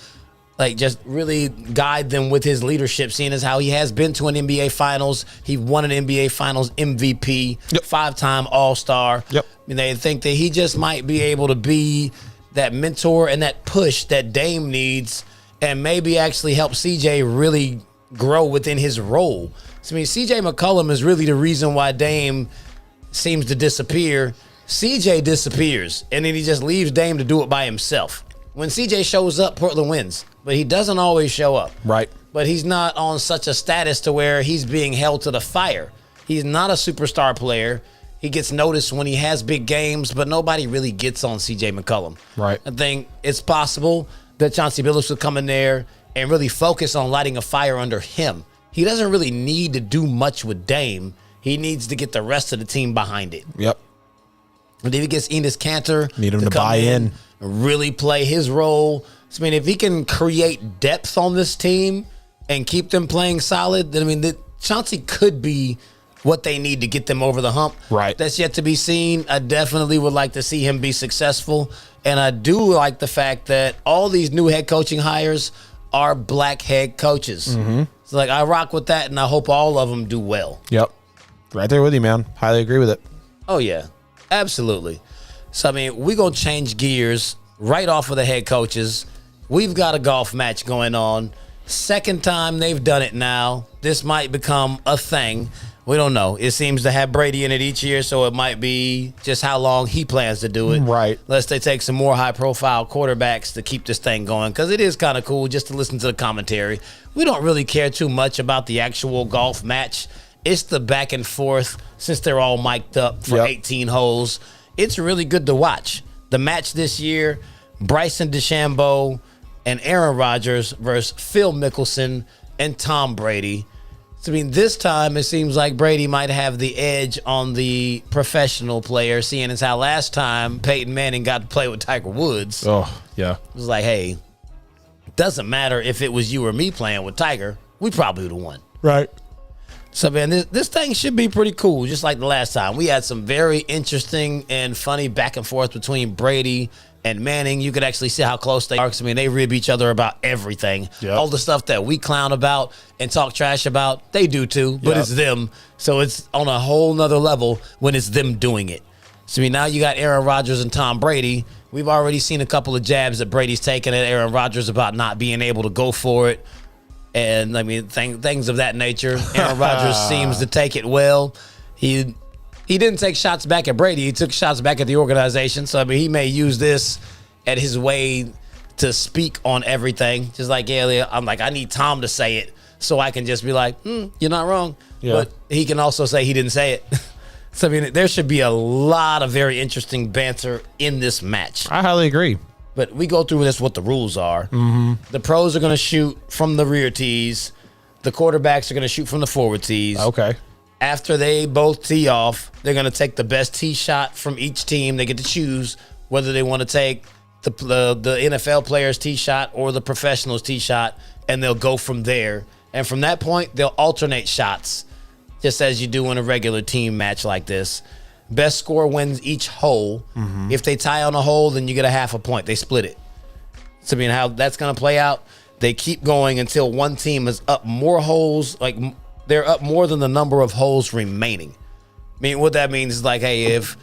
Speaker 1: just really guide them with his leadership, seeing as how he has been to an NBA Finals. He won an NBA Finals MVP, 5-time All-Star. I mean, they think that he just might be able to be that mentor and that push that Dame needs, and maybe actually help CJ really grow within his role. I mean, CJ McCollum is really the reason why Dame seems to disappear. CJ disappears, and then he just leaves Dame to do it by himself. When CJ shows up, Portland wins, but he doesn't always show up.
Speaker 2: Right.
Speaker 1: But he's not on such a status to where he's being held to the fire. He's not a superstar player. He gets noticed when he has big games, but nobody really gets on CJ McCollum.
Speaker 2: Right.
Speaker 1: I think it's possible that Chauncey Billups would come in there and really focus on lighting a fire under him. He doesn't really need to do much with Dame. He needs to get the rest of the team behind it. And if he gets Enes Kanter,
Speaker 2: need him to buy in,
Speaker 1: really play his role. I mean, if he can create depth on this team and keep them playing solid, then I mean, Chauncey could be what they need to get them over the hump.
Speaker 2: Right.
Speaker 1: That's yet to be seen. I definitely would like to see him be successful, and I do like the fact that all these new head coaching hires are black head coaches. So I rock with that, and I hope all of them do well.
Speaker 2: Right there with you, man. Highly agree with it.
Speaker 1: Oh, yeah. Absolutely. So, I mean, we're going to change gears right off of the head coaches. We've got a golf match going on. Second time they've done it now. This might become a thing. We don't know. It seems to have Brady in it each year, so it might be just how long he plans to do it.
Speaker 2: Right.
Speaker 1: Unless they take some more high-profile quarterbacks to keep this thing going, because it is kind of cool just to listen to the commentary. We don't really care too much about the actual golf match. It's the back and forth since they're all mic'd up for 18 holes. It's really good to watch. The match this year, Bryson DeChambeau and Aaron Rodgers versus Phil Mickelson and Tom Brady. So, I mean, this time it seems like Brady might have the edge on the professional player, seeing as how last time Peyton Manning got to play with Tiger Woods.
Speaker 2: Oh, yeah.
Speaker 1: It was like, hey, it doesn't matter if it was you or me playing with Tiger. We probably would have won.
Speaker 2: Right.
Speaker 1: So, man, this thing should be pretty cool, just like the last time. We had some very interesting and funny back and forth between Brady and Manning. You could actually see how close they are. I mean, they rib each other about everything.
Speaker 2: Yep.
Speaker 1: All the stuff that we clown about and talk trash about, they do too, but it's them. So it's on a whole nother level when it's them doing it. So, I mean, now you got Aaron Rodgers and Tom Brady. We've already seen a couple of jabs that Brady's taken at Aaron Rodgers about not being able to go for it. And, I mean, things of that nature. Aaron Rodgers seems to take it well. He didn't take shots back at Brady. He took shots back at the organization. So, I mean, he may use this at his way to speak on everything. Just like, I'm like, I need Tom to say it so I can just be like, you're not wrong. Yeah. But he can also say he didn't say it. So, I mean, there should be a lot of very interesting banter in this match.
Speaker 2: I highly agree.
Speaker 1: But we go through this, what the rules are. Mm-hmm. The pros are going to shoot from the rear tees. The quarterbacks are going to shoot from the forward tees.
Speaker 2: Okay.
Speaker 1: After they both tee off, they're going to take the best tee shot from each team. They get to choose whether they want to take the NFL player's tee shot or the professional's tee shot, and they'll go from there. And from that point, they'll alternate shots, just as you do in a regular team match like this. Best score wins each hole. Mm-hmm. If they tie on a hole, then you get a half a point. They split it. So, I mean, how that's going to play out, they keep going until one team is up more holes, like they're up more than the number of holes remaining. I mean, what that means is like, hey, if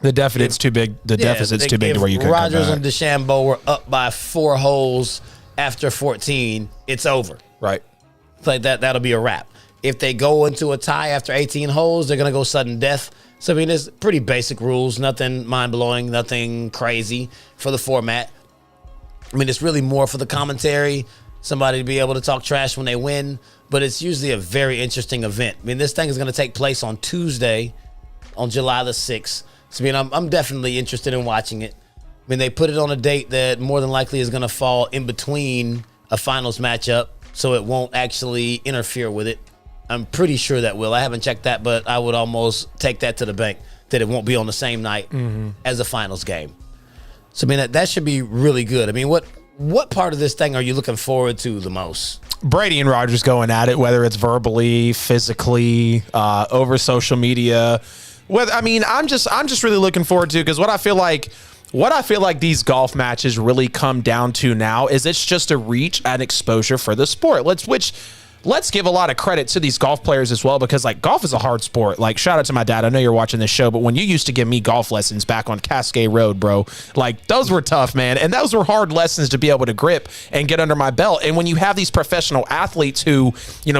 Speaker 2: the deficit's too big, deficit's too big to where you can
Speaker 1: Rodgers and DeChambeau were up by 4 holes after 14, it's over.
Speaker 2: Right.
Speaker 1: It's like that'll be a wrap. If they go into a tie after 18 holes, they're going to go sudden death. So, I mean, it's pretty basic rules, nothing mind-blowing, nothing crazy for the format. I mean, it's really more for the commentary, somebody to be able to talk trash when they win, but it's usually a very interesting event. I mean, this thing is going to take place on Tuesday, on July the 6th. So, I mean, I'm definitely interested in watching it. I mean, they put it on a date that more than likely is going to fall in between a finals matchup, so it won't actually interfere with it. I'm pretty sure that will. I haven't checked that, but I would almost take that to the bank that it won't be on the same night as the finals game. So, I mean, that should be really good. I mean, what part of this thing are you looking forward to the most?
Speaker 2: Brady and Rodgers going at it, whether it's verbally, physically, over social media. I'm just really looking forward to, because what I feel like these golf matches really come down to now is it's just a reach and exposure for the sport. Let's give a lot of credit to these golf players as well, because like golf is a hard sport. Like, shout out to my dad. I know you're watching this show, but when you used to give me golf lessons back on Cascade Road, bro, like those were tough, man. And those were hard lessons to be able to grip and get under my belt. And when you have these professional athletes who,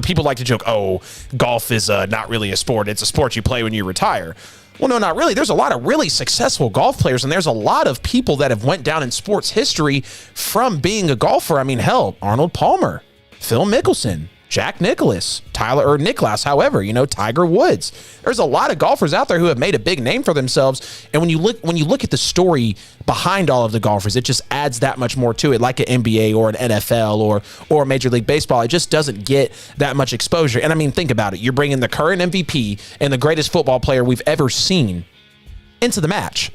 Speaker 2: people like to joke, oh, golf is not really a sport. It's a sport you play when you retire. Well, no, not really. There's a lot of really successful golf players, and there's a lot of people that have went down in sports history from being a golfer. I mean, hell, Arnold Palmer, Phil Mickelson, Jack Nicklaus, Nicklaus, however, Tiger Woods. There's a lot of golfers out there who have made a big name for themselves. And when you look at the story behind all of the golfers, it just adds that much more to it, like an NBA or an NFL or Major League Baseball. It just doesn't get that much exposure. And I mean, think about it. You're bringing the current MVP and the greatest football player we've ever seen into the match.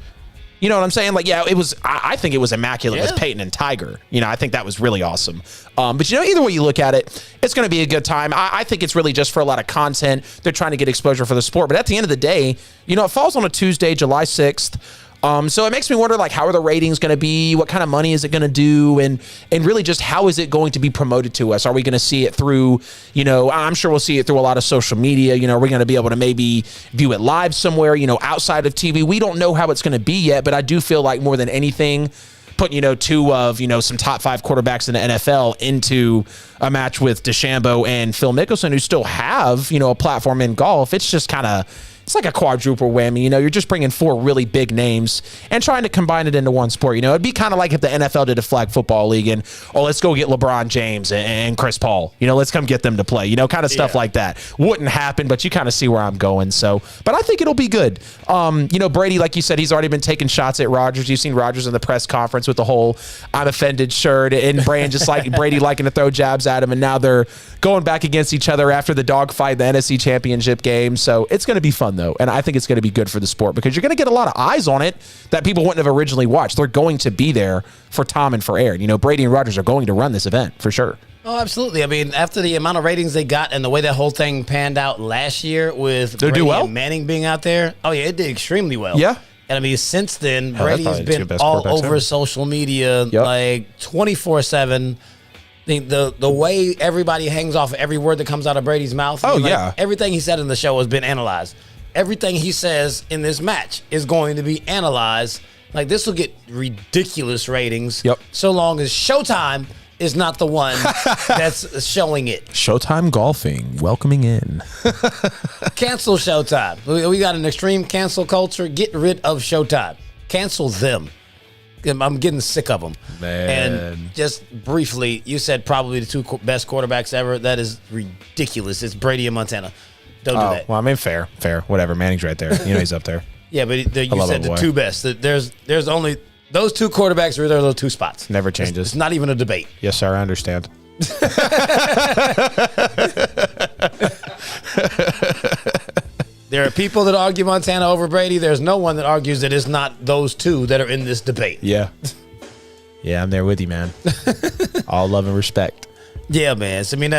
Speaker 2: You know what I'm saying? Like, yeah, I think it was immaculate with Peyton and Tiger. I think that was really awesome. But either way you look at it, it's going to be a good time. I think it's really just for a lot of content. They're trying to get exposure for the sport. But at the end of the day, it falls on a Tuesday, July 6th. So it makes me wonder, like, how are the ratings going to be? What kind of money is it going to do? And really just how is it going to be promoted to us? Are we going to see it through, I'm sure we'll see it through a lot of social media. Are we going to be able to maybe view it live somewhere, outside of TV? We don't know how it's going to be yet, but I do feel like more than anything, putting, two of, some top 5 quarterbacks in the NFL into a match with DeChambeau and Phil Mickelson, who still have, a platform in golf. It's just kind of, it's like a quadruple whammy. You're just bringing 4 really big names and trying to combine it into one sport. It'd be kind of like if the NFL did a flag football league and, let's go get LeBron James and Chris Paul. Let's come get them to play, kind of stuff like that. Wouldn't happen, but you kind of see where I'm going. So, but I think it'll be good. Brady, like you said, he's already been taking shots at Rodgers. You've seen Rodgers in the press conference with the whole I'm offended shirt, and Brand just like Brady liking to throw jabs at him. And now they're going back against each other after the dogfight, the NFC Championship game. So it's going to be fun, though. And I think it's going to be good for the sport because you're going to get a lot of eyes on it that people wouldn't have originally watched. They're going to be there for Tom and for Aaron. Brady and Rodgers are going to run this event for sure.
Speaker 1: Oh, absolutely. I mean, after the amount of ratings they got and the way that whole thing panned out last year with
Speaker 2: They do
Speaker 1: Brady
Speaker 2: well?
Speaker 1: and Manning being out there, oh yeah, it did extremely well.
Speaker 2: Yeah.
Speaker 1: And I mean, since then,
Speaker 2: Hell, that's
Speaker 1: Brady's
Speaker 2: probably the two
Speaker 1: been
Speaker 2: best
Speaker 1: all
Speaker 2: quarterbacks
Speaker 1: over
Speaker 2: ever.
Speaker 1: social media,
Speaker 2: Yep.
Speaker 1: like 24/7. The way everybody hangs off every word that comes out of Brady's mouth.
Speaker 2: Oh,
Speaker 1: I mean, like,
Speaker 2: yeah.
Speaker 1: everything he said in the show has been analyzed. Everything he says in this match is going to be analyzed. Like, this will get ridiculous ratings.
Speaker 2: Yep.
Speaker 1: So long as Showtime is not the one that's showing it.
Speaker 2: Showtime Golfing, welcoming in.
Speaker 1: Cancel Showtime. We got an extreme cancel culture. Get rid of Showtime. Cancel them. I'm getting sick of them.
Speaker 2: Man.
Speaker 1: And just briefly, you said probably the two best quarterbacks ever. That is ridiculous. It's Brady and Montana. Don't do that.
Speaker 2: Well, I mean, fair. Whatever. Manning's right there. You know he's up there.
Speaker 1: Yeah, but you
Speaker 2: love
Speaker 1: said
Speaker 2: that
Speaker 1: the
Speaker 2: boy.
Speaker 1: two best. There's only those two quarterbacks are those two spots.
Speaker 2: Never changes.
Speaker 1: It's not even a debate.
Speaker 2: Yes, sir. I understand.
Speaker 1: There are people that argue Montana over Brady. There's no one that argues that it's not those two that are in this debate.
Speaker 2: Yeah. Yeah, I'm there with you, man. All love and respect.
Speaker 1: Yeah, man. So, I mean,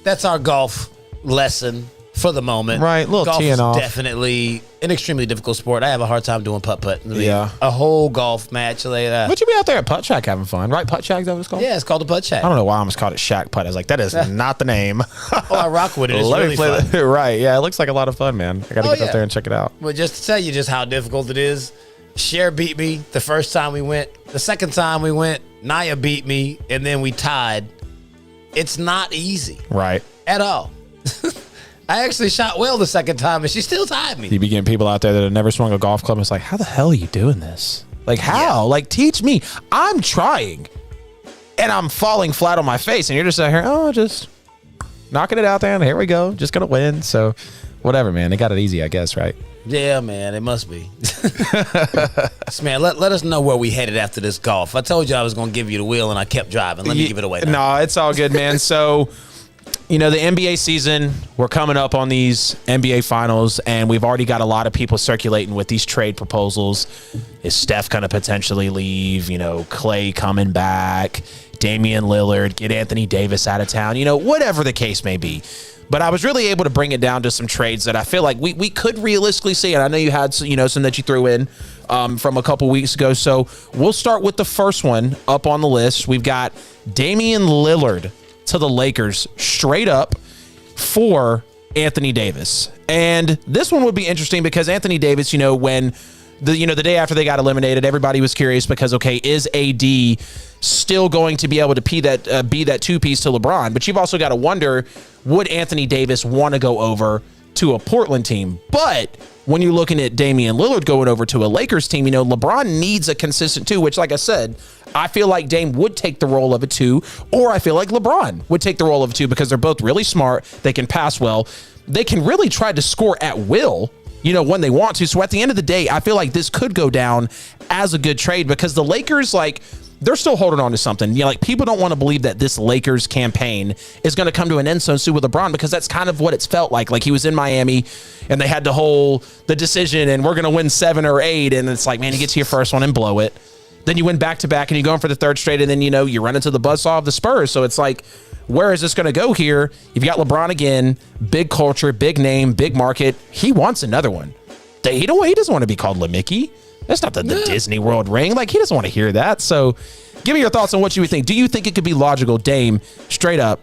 Speaker 1: that's our golf lesson for the moment.
Speaker 2: Right, little
Speaker 1: golf
Speaker 2: teeing
Speaker 1: is
Speaker 2: off.
Speaker 1: definitely an extremely difficult sport. I have a hard time doing putt-putt. I mean,
Speaker 2: Yeah.
Speaker 1: A whole golf match. Like that.
Speaker 2: But you be out there at Putt Shack having fun, right? Putt Shack, is that what it's called?
Speaker 1: Yeah, it's called a putt shack.
Speaker 2: I don't know why I almost called it Shack Putt. I was like, that is not the name.
Speaker 1: Oh, I rock with it. It's
Speaker 2: Let
Speaker 1: really
Speaker 2: me play
Speaker 1: fun.
Speaker 2: that. Right. Yeah, it looks like a lot of fun, man. I got to
Speaker 1: Oh,
Speaker 2: get
Speaker 1: yeah.
Speaker 2: up there and check it out.
Speaker 1: But just to tell you just how difficult it is, Cher beat me the first time we went. The second time we went, Naya beat me, and then we tied. It's not easy
Speaker 2: Right.
Speaker 1: at all. I actually shot well the second time, and she still tied me.
Speaker 2: You be getting people out there that have never swung a golf club. It's like, how the hell are you doing this? Like, how?
Speaker 1: Yeah.
Speaker 2: Like, teach me. I'm trying, and I'm falling flat on my face, and you're just out here, just knocking it out there, and here we go. Just going to win. So, whatever, man. They got it easy, I guess, right?
Speaker 1: Yeah, man, it must be. Man, let us know where we headed after this golf. I told you I was going to give you the wheel, and I kept driving. Let me give it away now.
Speaker 2: No, it's all good, man. So, the NBA season, we're coming up on these NBA finals, and we've already got a lot of people circulating with these trade proposals. Is Steph going to potentially leave? Clay coming back, Damian Lillard, get Anthony Davis out of town, whatever the case may be. But I was really able to bring it down to some trades that I feel like we could realistically see. And I know you had some that you threw in from a couple weeks ago. So we'll start with the first one up on the list. We've got Damian Lillard to the Lakers straight up for Anthony Davis. And this one would be interesting because Anthony Davis, when the day after they got eliminated, everybody was curious because, okay, is AD still going to be able to be that two-piece to LeBron? But you've also got to wonder, would Anthony Davis want to go over to a Portland team? But when you're looking at Damian Lillard going over to a Lakers team, LeBron needs a consistent two, which, like I said, I feel like Dame would take the role of a two, or I feel like LeBron would take the role of a two because they're both really smart. They can pass well. They can really try to score at will, when they want to. So at the end of the day, I feel like this could go down as a good trade because the Lakers, they're still holding on to something. People don't want to believe that this Lakers campaign is going to come to an end so soon with LeBron because that's kind of what it's felt like. Like he was in Miami and they had the decision and we're going to win 7 or 8. And it's like, man, you get to your first one and blow it. Then you win back-to-back and you go in for the third straight and then, you run into the buzzsaw of the Spurs. So it's like, where is this going to go here? You've got LeBron again, big culture, big name, big market. He wants another one. He doesn't want to be called LeMickey. That's not the Disney World ring. He doesn't want to hear that. So give me your thoughts on what you would think. Do you think it could be logical, Dame, straight up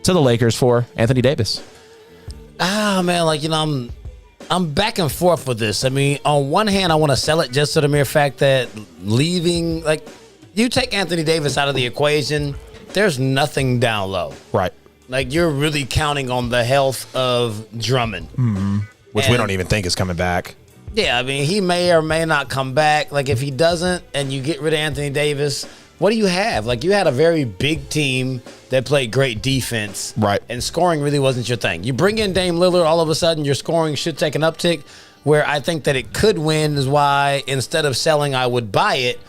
Speaker 2: to the Lakers for Anthony Davis?
Speaker 1: Man, I'm back and forth with this. I mean, on one hand, I want to sell it just to the mere fact that leaving, you take Anthony Davis out of the equation, there's nothing down low.
Speaker 2: Right.
Speaker 1: You're really counting on the health of Drummond.
Speaker 2: Mm-hmm. Which we don't even think is coming back.
Speaker 1: Yeah, I mean, he may or may not come back. If he doesn't and you get rid of Anthony Davis, what do you have? You had a very big team that played great defense.
Speaker 2: Right.
Speaker 1: And scoring really wasn't your thing. You bring in Dame Lillard, all of a sudden your scoring should take an uptick. Where I think that it could win is why instead of selling, I would buy it,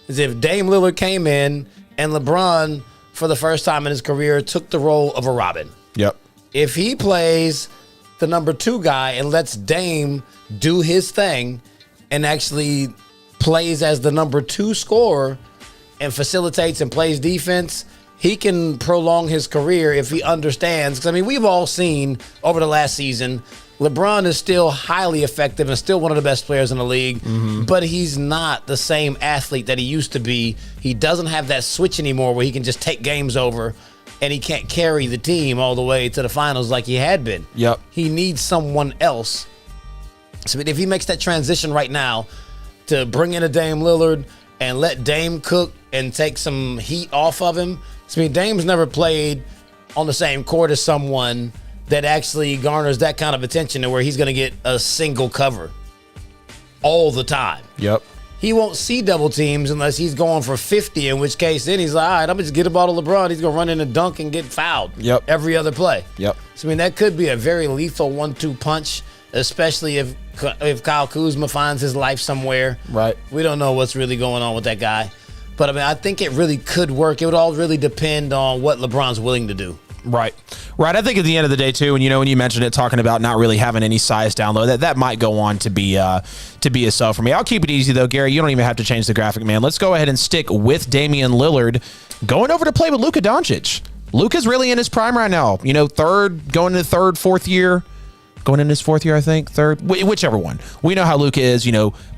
Speaker 1: is if Dame Lillard came in and LeBron, for the first time in his career, took the role of a Robin.
Speaker 2: Yep.
Speaker 1: If he plays the number 2 guy and lets Dame do his thing and actually plays as the number 2 scorer and facilitates and plays defense, he can prolong his career if he understands. Because, I mean, we've all seen over the last season, LeBron is still highly effective and still one of the best players in the league, but he's not the same athlete that he used to be. He doesn't have that switch anymore where he can just take games over and he can't carry the team all the way to the finals like he had been.
Speaker 2: Yep.
Speaker 1: He needs someone else. So if he makes that transition right now to bring in a Dame Lillard and let Dame cook and take some heat off of him. I mean, Dame's never played on the same court as someone that actually garners that kind of attention to where he's going to get a single cover all the time.
Speaker 2: Yep.
Speaker 1: He won't see double teams unless he's going for 50, in which case then he's like, all right, I'm going to just get the ball to LeBron. He's going to run in and dunk and get fouled every other play.
Speaker 2: Yep.
Speaker 1: So, I mean, that could be a very lethal 1-2 punch, especially if Kyle Kuzma finds his life somewhere.
Speaker 2: Right.
Speaker 1: We don't know what's really going on with that guy. But, I mean, I think it really could work. It would all really depend on what LeBron's willing to do.
Speaker 2: Right. I think at the end of the day, too, and when you mentioned it, talking about not really having any size down low, that might go on to be a sell for me. I'll keep it easy, though, Gary. You don't even have to change the graphic, man. Let's go ahead and stick with Damian Lillard going over to play with Luka Doncic. Luka's really in his prime right now. Third, going into third, fourth year. Going in his fourth year, I think, third, whichever one. We know how Luka is,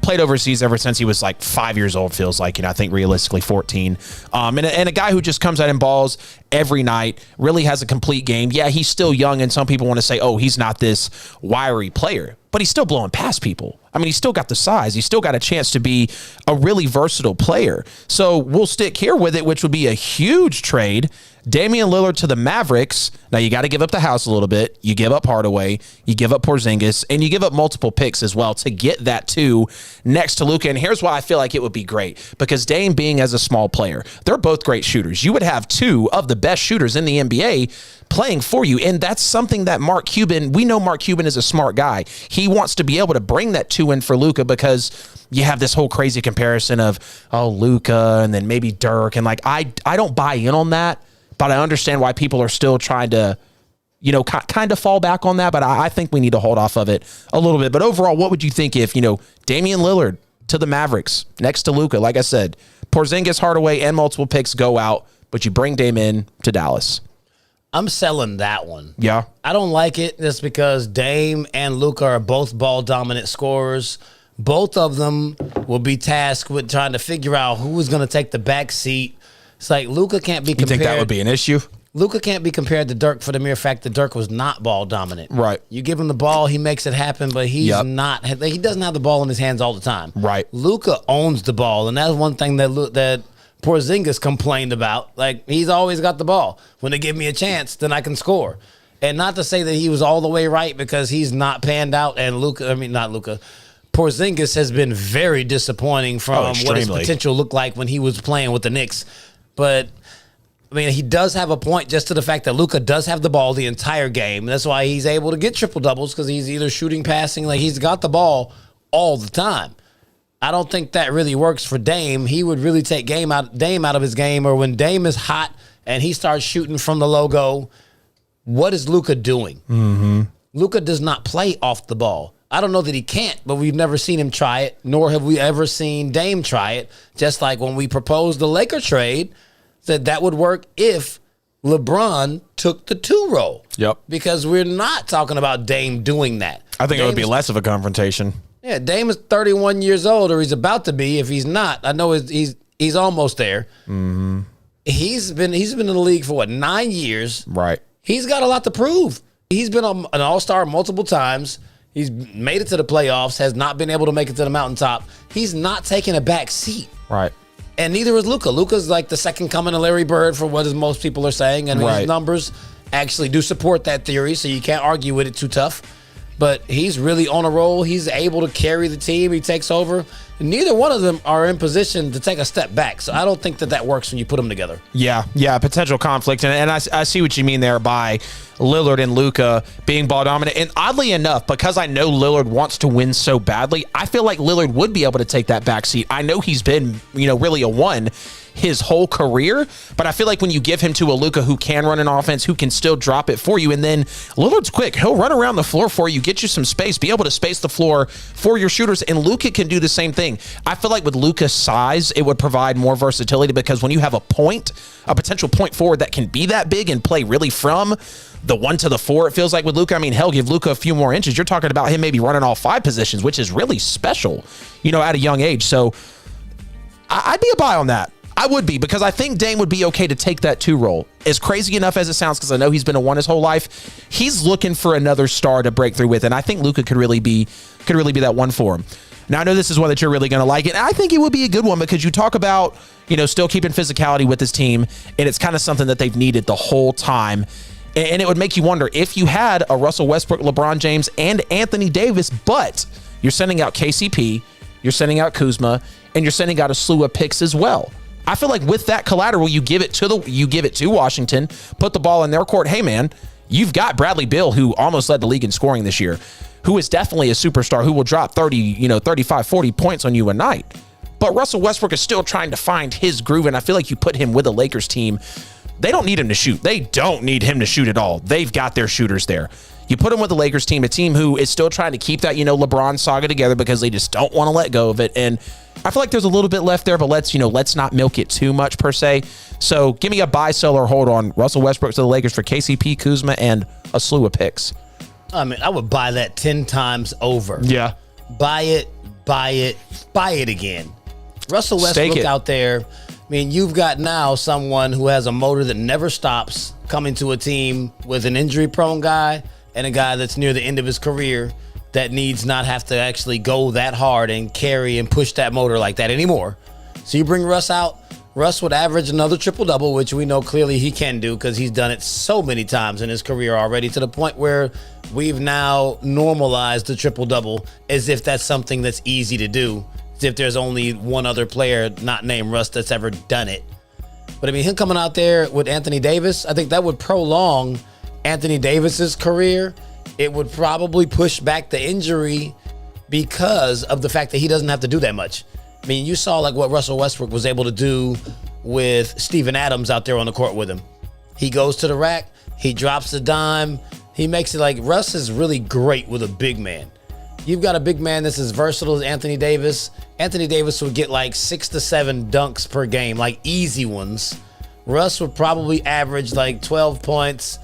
Speaker 2: played overseas ever since he was like 5 years old, feels like, I think realistically 14. And a guy who just comes out and balls every night, really has a complete game. Yeah, he's still young, and some people want to say, oh, he's not this wiry player, but he's still blowing past people. I mean, he's still got the size. He's still got a chance to be a really versatile player. So we'll stick here with it, which would be a huge trade. Damian Lillard to the Mavericks. Now, you got to give up the house a little bit. You give up Hardaway. You give up Porzingis. And you give up multiple picks as well to get that two next to Luka. And here's why I feel like it would be great. Because Dame being as a small player, they're both great shooters. You would have two of the best shooters in the NBA playing for you. And that's something that Mark Cuban, we know Mark Cuban is a smart guy. He wants to be able to bring that two in for Luka because you have this whole crazy comparison of, Luka and then maybe Dirk. And I don't buy in on that. But I understand why people are still trying to, kind of fall back on that. But I think we need to hold off of it a little bit. But overall, what would you think if, Damian Lillard to the Mavericks next to Luka, like I said, Porzingis, Hardaway, and multiple picks go out, but you bring Dame in to Dallas?
Speaker 1: I'm selling that one.
Speaker 2: Yeah.
Speaker 1: I don't like it just because Dame and Luka are both ball-dominant scorers. Both of them will be tasked with trying to figure out who is going to take the back seat. It's like Luka can't be compared.
Speaker 2: You think that would be an issue?
Speaker 1: Luka can't be compared to Dirk for the mere fact that Dirk was not ball dominant.
Speaker 2: Right.
Speaker 1: You give him the ball, he makes it happen, but he's not. He doesn't have the ball in his hands all the time.
Speaker 2: Right.
Speaker 1: Luka owns the ball, and that's one thing that Porzingis complained about. He's always got the ball. When they give me a chance, then I can score. And not to say that he was all the way right because he's not panned out. And Porzingis has been very disappointing from what his potential looked like when he was playing with the Knicks. But, he does have a point just to the fact that Luka does have the ball the entire game. That's why he's able to get triple-doubles because he's either shooting, passing. He's got the ball all the time. I don't think that really works for Dame. He would really take Dame out of his game, or when Dame is hot and he starts shooting from the logo, what is Luka doing? Mm-hmm. Luka does not play off the ball. I don't know that he can't, but we've never seen him try it, nor have we ever seen Dame try it. Just like when we proposed the Laker trade, that would work if LeBron took the two role.
Speaker 2: Yep.
Speaker 1: Because we're not talking about Dame doing that.
Speaker 2: I think it would be less of a confrontation.
Speaker 1: Yeah, Dame is 31 years old, or he's about to be. If he's not, I know he's almost there. Mm-hmm. He's been in the league for 9 years.
Speaker 2: Right.
Speaker 1: He's got a lot to prove. He's been an all-star multiple times. He's made it to the playoffs, has not been able to make it to the mountaintop. He's not taking a back seat.
Speaker 2: Right.
Speaker 1: And neither is Luka. Luka's like the second coming of Larry Bird for what most people are saying. And his numbers actually do support that theory, so you can't argue with it too tough. But he's really on a roll. He's able to carry the team. He takes over. Neither one of them are in position to take a step back. So I don't think that works when you put them together.
Speaker 2: Yeah, potential conflict. And I see what you mean there by Lillard and Luka being ball dominant. And oddly enough, because I know Lillard wants to win so badly, I feel like Lillard would be able to take that back seat. I know he's been, really a one his whole career. But I feel like when you give him to a Luka who can run an offense, who can still drop it for you, and then Lillard's quick. He'll run around the floor for you, get you some space, be able to space the floor for your shooters, and Luka can do the same thing. I feel like with Luka's size, it would provide more versatility because when you have a potential point forward that can be that big and play really from the 1 to the 4, it feels like with Luka. I mean, hell, give Luka a few more inches. You're talking about him maybe running all 5 positions, which is really special, at a young age. So I'd be a buy on that. I would be, because I think Dame would be okay to take that 2 role. As crazy enough as it sounds, because I know he's been a 1 his whole life, he's looking for another star to break through with, and I think Luka could really be that 1 for him. Now, I know this is one that you're really going to like, and I think it would be a good one because you talk about, still keeping physicality with this team, and it's kind of something that they've needed the whole time. And it would make you wonder if you had a Russell Westbrook, LeBron James, and Anthony Davis, but you're sending out KCP, you're sending out Kuzma, and you're sending out a slew of picks as well. I feel like with that collateral, you give it to Washington, put the ball in their court. Hey, man, you've got Bradley Beal, who almost led the league in scoring this year, who is definitely a superstar who will drop 35, 40 points on you a night. But Russell Westbrook is still trying to find his groove, and I feel like you put him with a Lakers team. They don't need him to shoot. They don't need him to shoot at all. They've got their shooters there. You put him with the Lakers team, a team who is still trying to keep that, LeBron saga together because they just don't want to let go of it. And I feel like there's a little bit left there, but let's not milk it too much per se. So give me a buy, sell, or hold on Russell Westbrook to the Lakers for KCP, Kuzma, and a slew of picks.
Speaker 1: I mean, I would buy that 10 times over.
Speaker 2: Yeah.
Speaker 1: Buy it again. Russell Westbrook out there. I mean, you've got now someone who has a motor that never stops coming to a team with an injury-prone guy and a guy that's near the end of his career that needs not have to actually go that hard and carry and push that motor like that anymore. So you bring Russ out. Russ would average another triple-double, which we know clearly he can do because he's done it so many times in his career already, to the point where we've now normalized the triple-double as if that's something that's easy to do. As if there's only one other player not named Russ that's ever done it. But I mean, him coming out there with Anthony Davis, I think that would prolong Anthony Davis's career. It would probably push back the injury because of the fact that he doesn't have to do that much. I mean, you saw like what Russell Westbrook was able to do with Steven Adams out there on the court with him. He goes to the rack, he drops the dime, he makes it like Russ is really great with a big man. You've got a big man that's as versatile as Anthony Davis. Anthony Davis would get like 6 to 7 dunks per game, like easy ones. Russ would probably average like 12 points,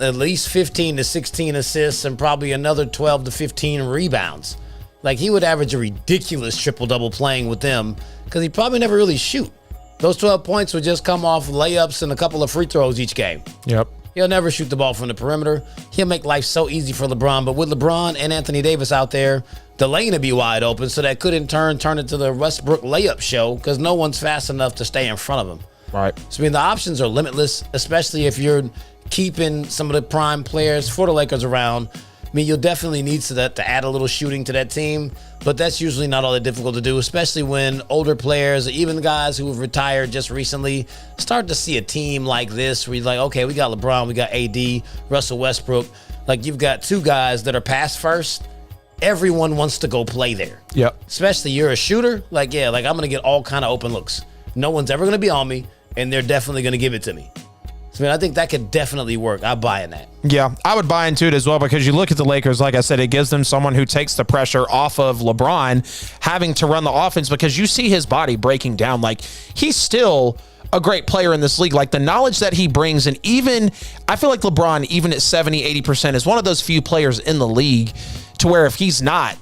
Speaker 1: at least 15 to 16 assists, and probably another 12 to 15 rebounds. Like he would average a ridiculous triple-double playing with them because he'd probably never really shoot. Those 12 points would just come off layups and a couple of free throws each game.
Speaker 2: Yep.
Speaker 1: He'll never shoot the ball from the perimeter. He'll make life so easy for LeBron. But with LeBron and Anthony Davis out there, the lane would be wide open. So that could in turn into the Westbrook layup show because no one's fast enough to stay in front of him.
Speaker 2: Right.
Speaker 1: So I mean, the options are limitless, especially if you're keeping some of the prime players for the Lakers around. I mean, you'll definitely need to add a little shooting to that team, but that's usually not all that difficult to do, especially when older players, even guys who have retired just recently, start to see a team like this where you're like, okay, we got LeBron, we got AD, Russell Westbrook. Like, you've got 2 guys that are pass first. Everyone wants to go play there.
Speaker 2: Yep.
Speaker 1: Especially you're a shooter. Like, yeah, like I'm going to get all kind of open looks. No one's ever going to be on me, and they're definitely going to give it to me. I mean, I think that could definitely work. I buy in that.
Speaker 2: Yeah, I would buy into it as well because you look at the Lakers, like I said, it gives them someone who takes the pressure off of LeBron having to run the offense because you see his body breaking down. Like, he's still a great player in this league. Like, the knowledge that he brings, and even, I feel like LeBron, even at 70, 80%, is one of those few players in the league to where if he's not,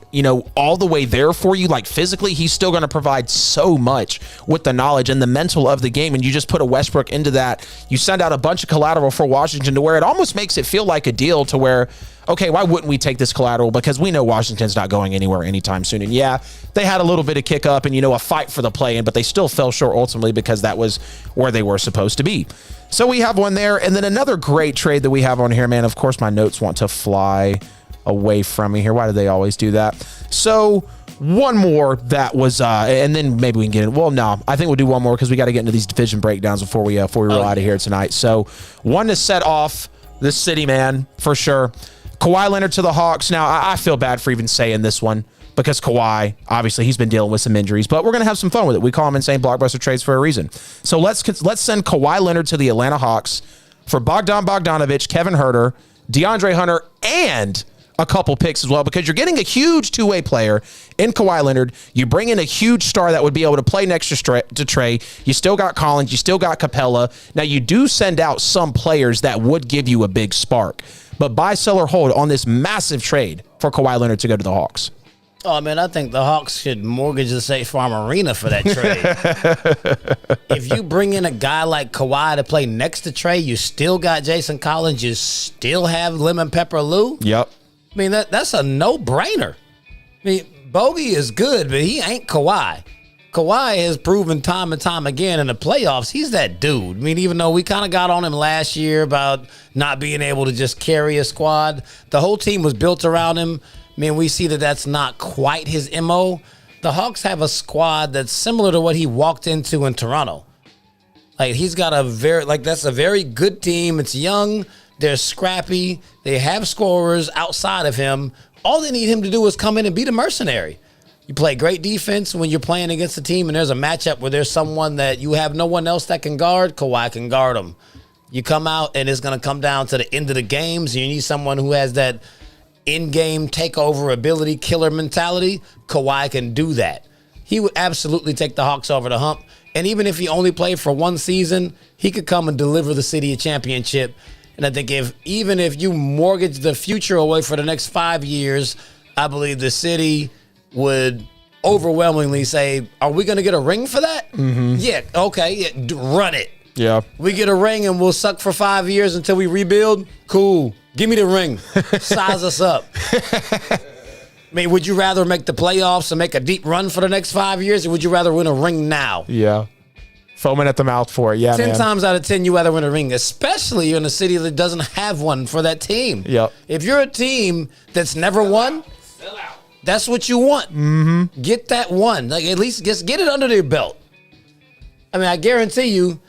Speaker 2: all the way there for you, like physically, he's still going to provide so much with the knowledge and the mental of the game. And you just put a Westbrook into that. You send out a bunch of collateral for Washington to where it almost makes it feel like a deal to where, okay, why wouldn't we take this collateral? Because we know Washington's not going anywhere anytime soon. And yeah, they had a little bit of kick up and, a fight for the play-in, but they still fell short ultimately because that was where they were supposed to be. So we have one there. And then another great trade that we have on here, man. Of course, my notes want to fly away from me here. Why do they always do that? So one more that was, and then maybe we can get in. Well, no, I think we'll do one more because we got to get into these division breakdowns before we roll out of here tonight. So one to set off the city, man, for sure. Kawhi Leonard to the Hawks. Now, I feel bad for even saying this one, because Kawhi, obviously, he's been dealing with some injuries, but we're going to have some fun with it. We call them insane blockbuster trades for a reason. So let's send Kawhi Leonard to the Atlanta Hawks for Bogdan Bogdanovic, Kevin Huerter, DeAndre Hunter, and a couple picks as well, because you're getting a huge two-way player in Kawhi Leonard. You bring in a huge star that would be able to play next to Trae. You still got Collins. You still got Capella. Now, you do send out some players that would give you a big spark, but buy, sell, or hold on this massive trade for Kawhi Leonard to go to the Hawks.
Speaker 1: Oh, man, I think the Hawks should mortgage the State Farm Arena for that trade. If you bring in a guy like Kawhi to play next to Trae, you still got Jason Collins. You still have Lemon Pepper Lou.
Speaker 2: Yep.
Speaker 1: I mean, that's a no-brainer. I mean, Bogey is good, but he ain't Kawhi. Kawhi has proven time and time again in the playoffs, he's that dude. I mean, even though we kind of got on him last year about not being able to just carry a squad, the whole team was built around him. I mean, we see that that's not quite his MO. The Hawks have a squad that's similar to what he walked into in Toronto. Like, he's got that's a very good team. It's young. They're scrappy. They have scorers outside of him. All they need him to do is come in and be the mercenary. You play great defense when you're playing against a team and there's a matchup where there's someone that you have no one else that can guard. Kawhi can guard him. You come out and it's going to come down to the end of the games. You need someone who has that in-game takeover ability, killer mentality. Kawhi can do that. He would absolutely take the Hawks over the hump. And even if he only played for one season, he could come and deliver the city a championship. And I think even if you mortgage the future away for the next 5 years, I believe the city would overwhelmingly say, are we going to get a ring for that? Mm-hmm. Yeah, okay, yeah, run it.
Speaker 2: Yeah.
Speaker 1: We get a ring and we'll suck for 5 years until we rebuild? Cool. Give me the ring. Size us up. I mean, would you rather make the playoffs and make a deep run for the next 5 years, or would you rather win a ring now?
Speaker 2: Yeah. Foaming at the mouth for it. Yeah,
Speaker 1: 10
Speaker 2: man.
Speaker 1: times out of 10, you rather win a ring, especially in a city that doesn't have one for that team.
Speaker 2: Yep.
Speaker 1: If you're a team that's never won, that's what you want. Mm-hmm. Get that one. Like, at least just get it under their belt. I mean, I guarantee you,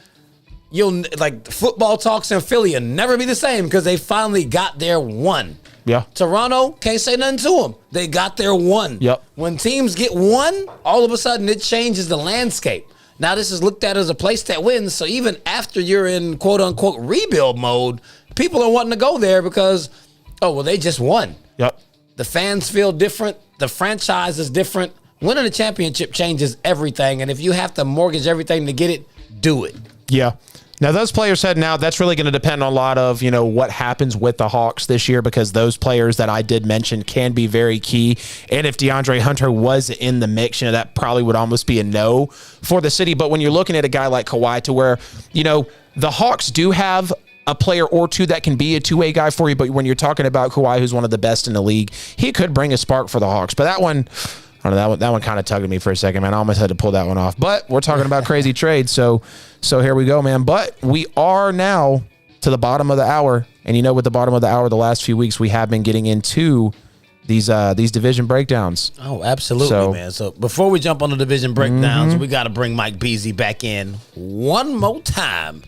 Speaker 1: football talks in Philly will never be the same because they finally got their one.
Speaker 2: Yeah.
Speaker 1: Toronto, can't say nothing to them. They got their one.
Speaker 2: Yep.
Speaker 1: When teams get one, all of a sudden it changes the landscape. Now this is looked at as a place that wins, so even after you're in quote-unquote rebuild mode, people are wanting to go there because, they just won.
Speaker 2: Yep.
Speaker 1: The fans feel different. The franchise is different. Winning a championship changes everything, and if you have to mortgage everything to get it, do it.
Speaker 2: Yeah. Now, those players heading out, that's really going to depend on a lot of, what happens with the Hawks this year, because those players that I did mention can be very key. And if DeAndre Hunter was in the mix, that probably would almost be a no for the city. But when you're looking at a guy like Kawhi, to where, the Hawks do have a player or two that can be a two-way guy for you, but when you're talking about Kawhi, who's one of the best in the league, he could bring a spark for the Hawks. But that one, I don't know, that one kind of tugged at me for a second, man. I almost had to pull that one off. But we're talking about crazy trades, so here we go, man. But we are now to the bottom of the hour, and with the bottom of the hour, the last few weeks, we have been getting into these division breakdowns.
Speaker 1: Oh, absolutely, man. So before we jump on the division breakdowns, we got to bring Mike Beasley back in one more time.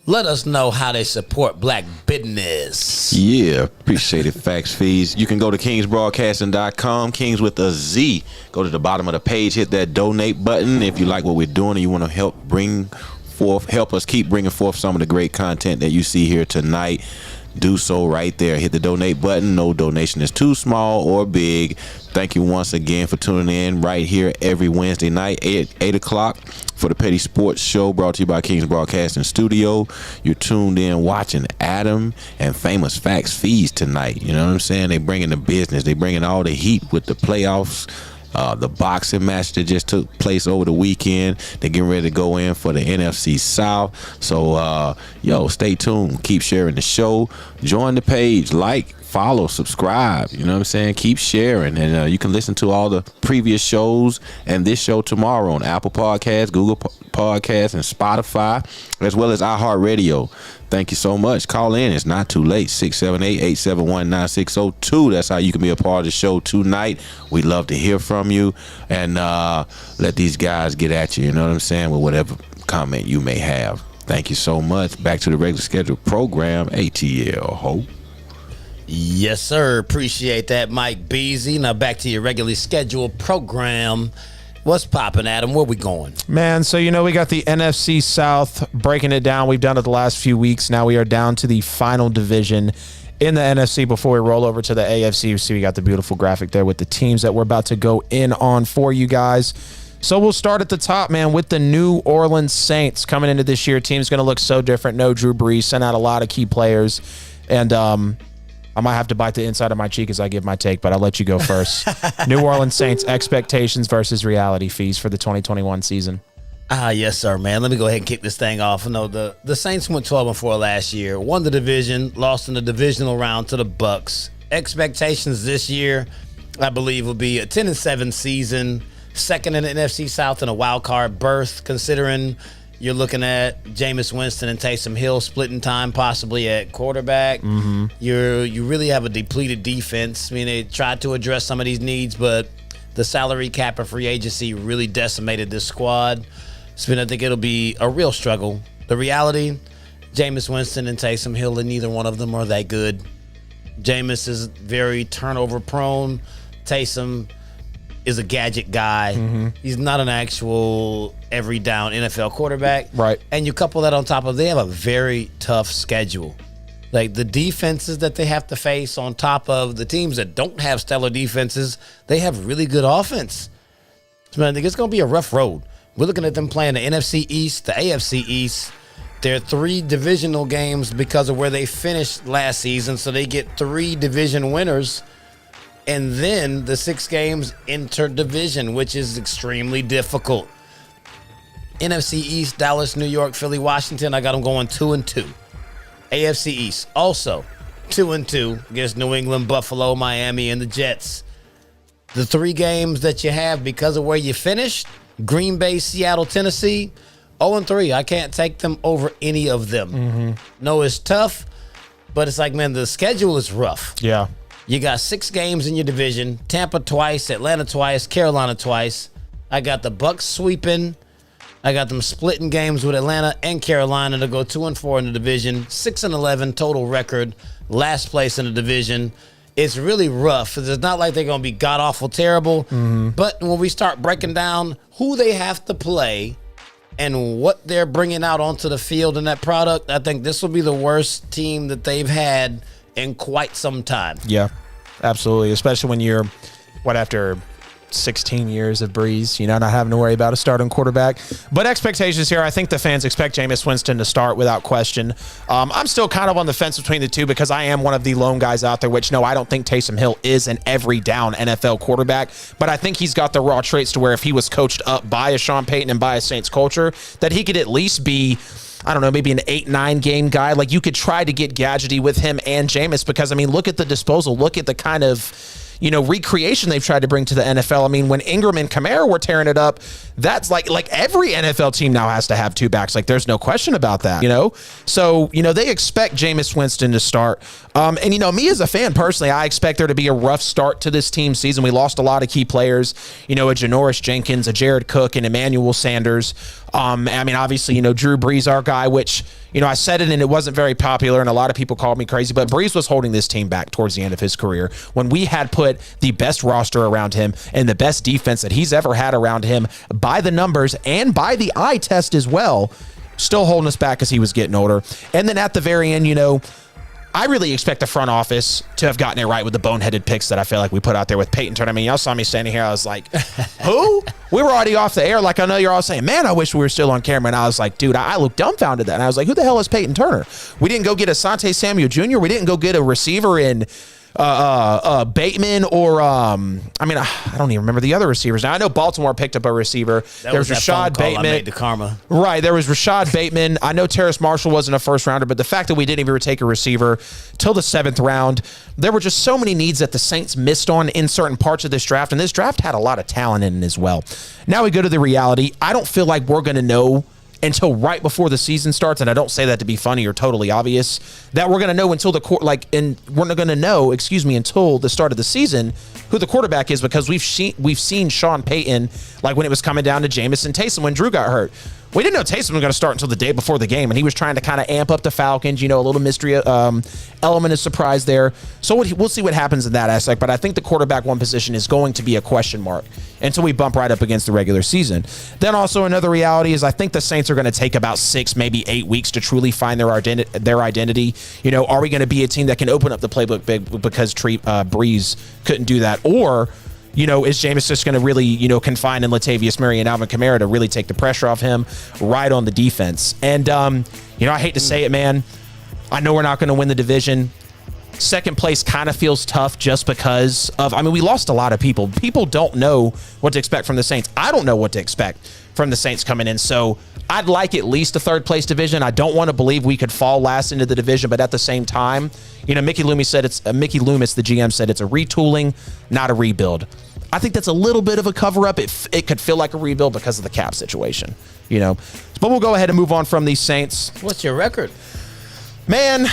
Speaker 1: Let us know how they support black business.
Speaker 3: Yeah, appreciate it. Facts, fees. You can go to kingsbroadcasting.com, Kings with a Z. Go to the bottom of the page, hit that donate button if you like what we're doing and you want to help us keep bringing forth some of the great content that you see here tonight. Do so right there. Hit the donate button. No donation is too small or big. Thank you once again for tuning in right here every Wednesday night, 8 o'clock for the Petty Sports Show, brought to you by Kings Broadcasting Studio. You're tuned in watching Adam and Famous Facts Fees tonight. You know what I'm saying? They bringing the business. They bringing all the heat with the playoffs. The boxing match that just took place over the weekend. They're getting ready to go in for the NFC South. So, stay tuned. Keep sharing the show. Join the page. Like, follow, subscribe. You know what I'm saying? Keep sharing. And you can listen to all the previous shows and this show tomorrow on Apple Podcasts, Google Podcasts, and Spotify, as well as iHeartRadio. Thank you so much. Call in. It's not too late. 678-871-9602. That's how you can be a part of the show tonight. We'd love to hear from you. And let these guys get at you, you know what I'm saying, with whatever comment you may have. Thank you so much. Back to the regular scheduled program. ATL. Hope.
Speaker 1: Yes, sir. Appreciate that, Mike Beasley. Now back to your regularly scheduled program. What's popping, Adam? Where we going?
Speaker 2: Man, so we got the NFC South, breaking it down. We've done it the last few weeks. Now we are down to the final division in the NFC before we roll over to the AFC. You see we got the beautiful graphic there with the teams that we're about to go in on for you guys. So we'll start at the top, man, with the New Orleans Saints coming into this year. Team's going to look so different. No Drew Brees, sent out a lot of key players. And I might have to bite the inside of my cheek as I give my take, but I'll let you go first. New Orleans Saints, expectations versus reality fees for the 2021 season.
Speaker 1: Yes, sir, man. Let me go ahead and kick this thing off. No, the Saints went 12-4 last year, won the division, lost in the divisional round to the Bucks. Expectations this year, I believe, will be a 10-7 season, second in the NFC South and a wild card berth, considering you're looking at Jameis Winston and Taysom Hill splitting time possibly at quarterback. Mm-hmm. You really have a depleted defense. I mean, they tried to address some of these needs, but the salary cap and free agency really decimated this squad. So I think it'll be a real struggle. The reality, Jameis Winston and Taysom Hill, and neither one of them are that good. Jameis is very turnover prone. Taysom is a gadget guy. Mm-hmm. He's not an actual every down NFL quarterback.
Speaker 2: Right.
Speaker 1: And you couple that on top of, they have a very tough schedule. Like the defenses that they have to face on top of the teams that don't have stellar defenses, they have really good offense. So I think it's going to be a rough road. We're looking at them playing the NFC East, the AFC East. There are 3 divisional games because of where they finished last season, so they get 3 division winners. And then the 6 games inter-division, which is extremely difficult. NFC East, Dallas, New York, Philly, Washington, I got them going 2-2. AFC East, also 2-2 against New England, Buffalo, Miami, and the Jets. The 3 games that you have because of where you finished, Green Bay, Seattle, Tennessee, 0-3. I can't take them over any of them. Mm-hmm. No, it's tough, but it's like, man, the schedule is rough.
Speaker 2: Yeah.
Speaker 1: You got 6 games in your division, Tampa twice, Atlanta twice, Carolina twice. I got the Bucks sweeping. I got them splitting games with Atlanta and Carolina to go 2-4 in the division, 6-11 total record, last place in the division. It's really rough. It's not like they're going to be god-awful terrible, but when we start breaking down who they have to play and what they're bringing out onto the field in that product, I think this will be the worst team that they've had in quite some time.
Speaker 2: Yeah, absolutely. Especially when you're, after 16 years of Breeze, not having to worry about a starting quarterback. But expectations here, I think the fans expect Jameis Winston to start without question. I'm still kind of on the fence between the two because I am one of the lone guys out there, which, no, I don't think Taysom Hill is an every down NFL quarterback, but I think he's got the raw traits to where if he was coached up by a Sean Payton and by a Saints culture, that he could at least be, I don't know, maybe an 8-9 game guy. Like, you could try to get gadgety with him and Jameis because, look at the disposal. Look at the kind of, recreation they've tried to bring to the NFL. When Ingram and Kamara were tearing it up, that's like every NFL team now has to have 2 backs. Like, there's no question about that, So, they expect Jameis Winston to start. And, me as a fan personally, I expect there to be a rough start to this team season. We lost a lot of key players, a Janoris Jenkins, a Jared Cook, and Emmanuel Sanders. Obviously, Drew Brees, our guy, which, I said it and it wasn't very popular and a lot of people called me crazy, but Brees was holding this team back towards the end of his career when we had put the best roster around him and the best defense that he's ever had around him by the numbers and by the eye test as well, still holding us back as he was getting older. And then at the very end, I really expect the front office to have gotten it right with the boneheaded picks that I feel like we put out there with Peyton Turner. Y'all saw me standing here. I was like, who? We were already off the air. Like, I know you're all saying, man, I wish we were still on camera. And I was like, dude, I looked dumbfounded that. And I was like, who the hell is Peyton Turner? We didn't go get Asante Samuel Jr. We didn't go get a receiver in Bateman or I don't even remember the other receivers. Now I know Baltimore picked up a receiver. There was Rashad Bateman.
Speaker 1: I made to Karma.
Speaker 2: Right, there was Rashad Bateman. I know Terrace Marshall wasn't a first rounder, but the fact that we didn't even take a receiver till the 7th round, there were just so many needs that the Saints missed on in certain parts of this draft, and this draft had a lot of talent in it as well. Now we go to the reality. I don't feel like we're going to know until right before the season starts, and I don't say that to be funny or totally obvious, that we're going to know until we're not going to know, until the start of the season who the quarterback is, because we've seen Sean Payton, like when it was coming down to Jameis and Taysom when Drew got hurt. We didn't know Taysom was going to start until the day before the game, and he was trying to kind of amp up the Falcons, a little mystery element of surprise there. So we'll see what happens in that aspect, but I think the quarterback one position is going to be a question mark until we bump right up against the regular season. Then also another reality is I think the Saints are going to take about 6, maybe 8 weeks to truly find their identity. Are we going to be a team that can open up the playbook big because Breeze couldn't do that? Or is Jameis just going to really, confine in Latavius Murray and Alvin Kamara to really take the pressure off him right on the defense? And, I hate to say it, man. I know we're not going to win the division. Second place kind of feels tough just because of, we lost a lot of people. People don't know what to expect from the Saints. I don't know what to expect from the Saints coming in. So I'd like at least a third place division. I don't want to believe we could fall last into the division, but at the same time, Mickey Loomis, the GM, said it's a retooling, not a rebuild. I think that's a little bit of a cover-up. It could feel like a rebuild because of the cap situation, But we'll go ahead and move on from these Saints.
Speaker 1: What's your record?
Speaker 2: Man,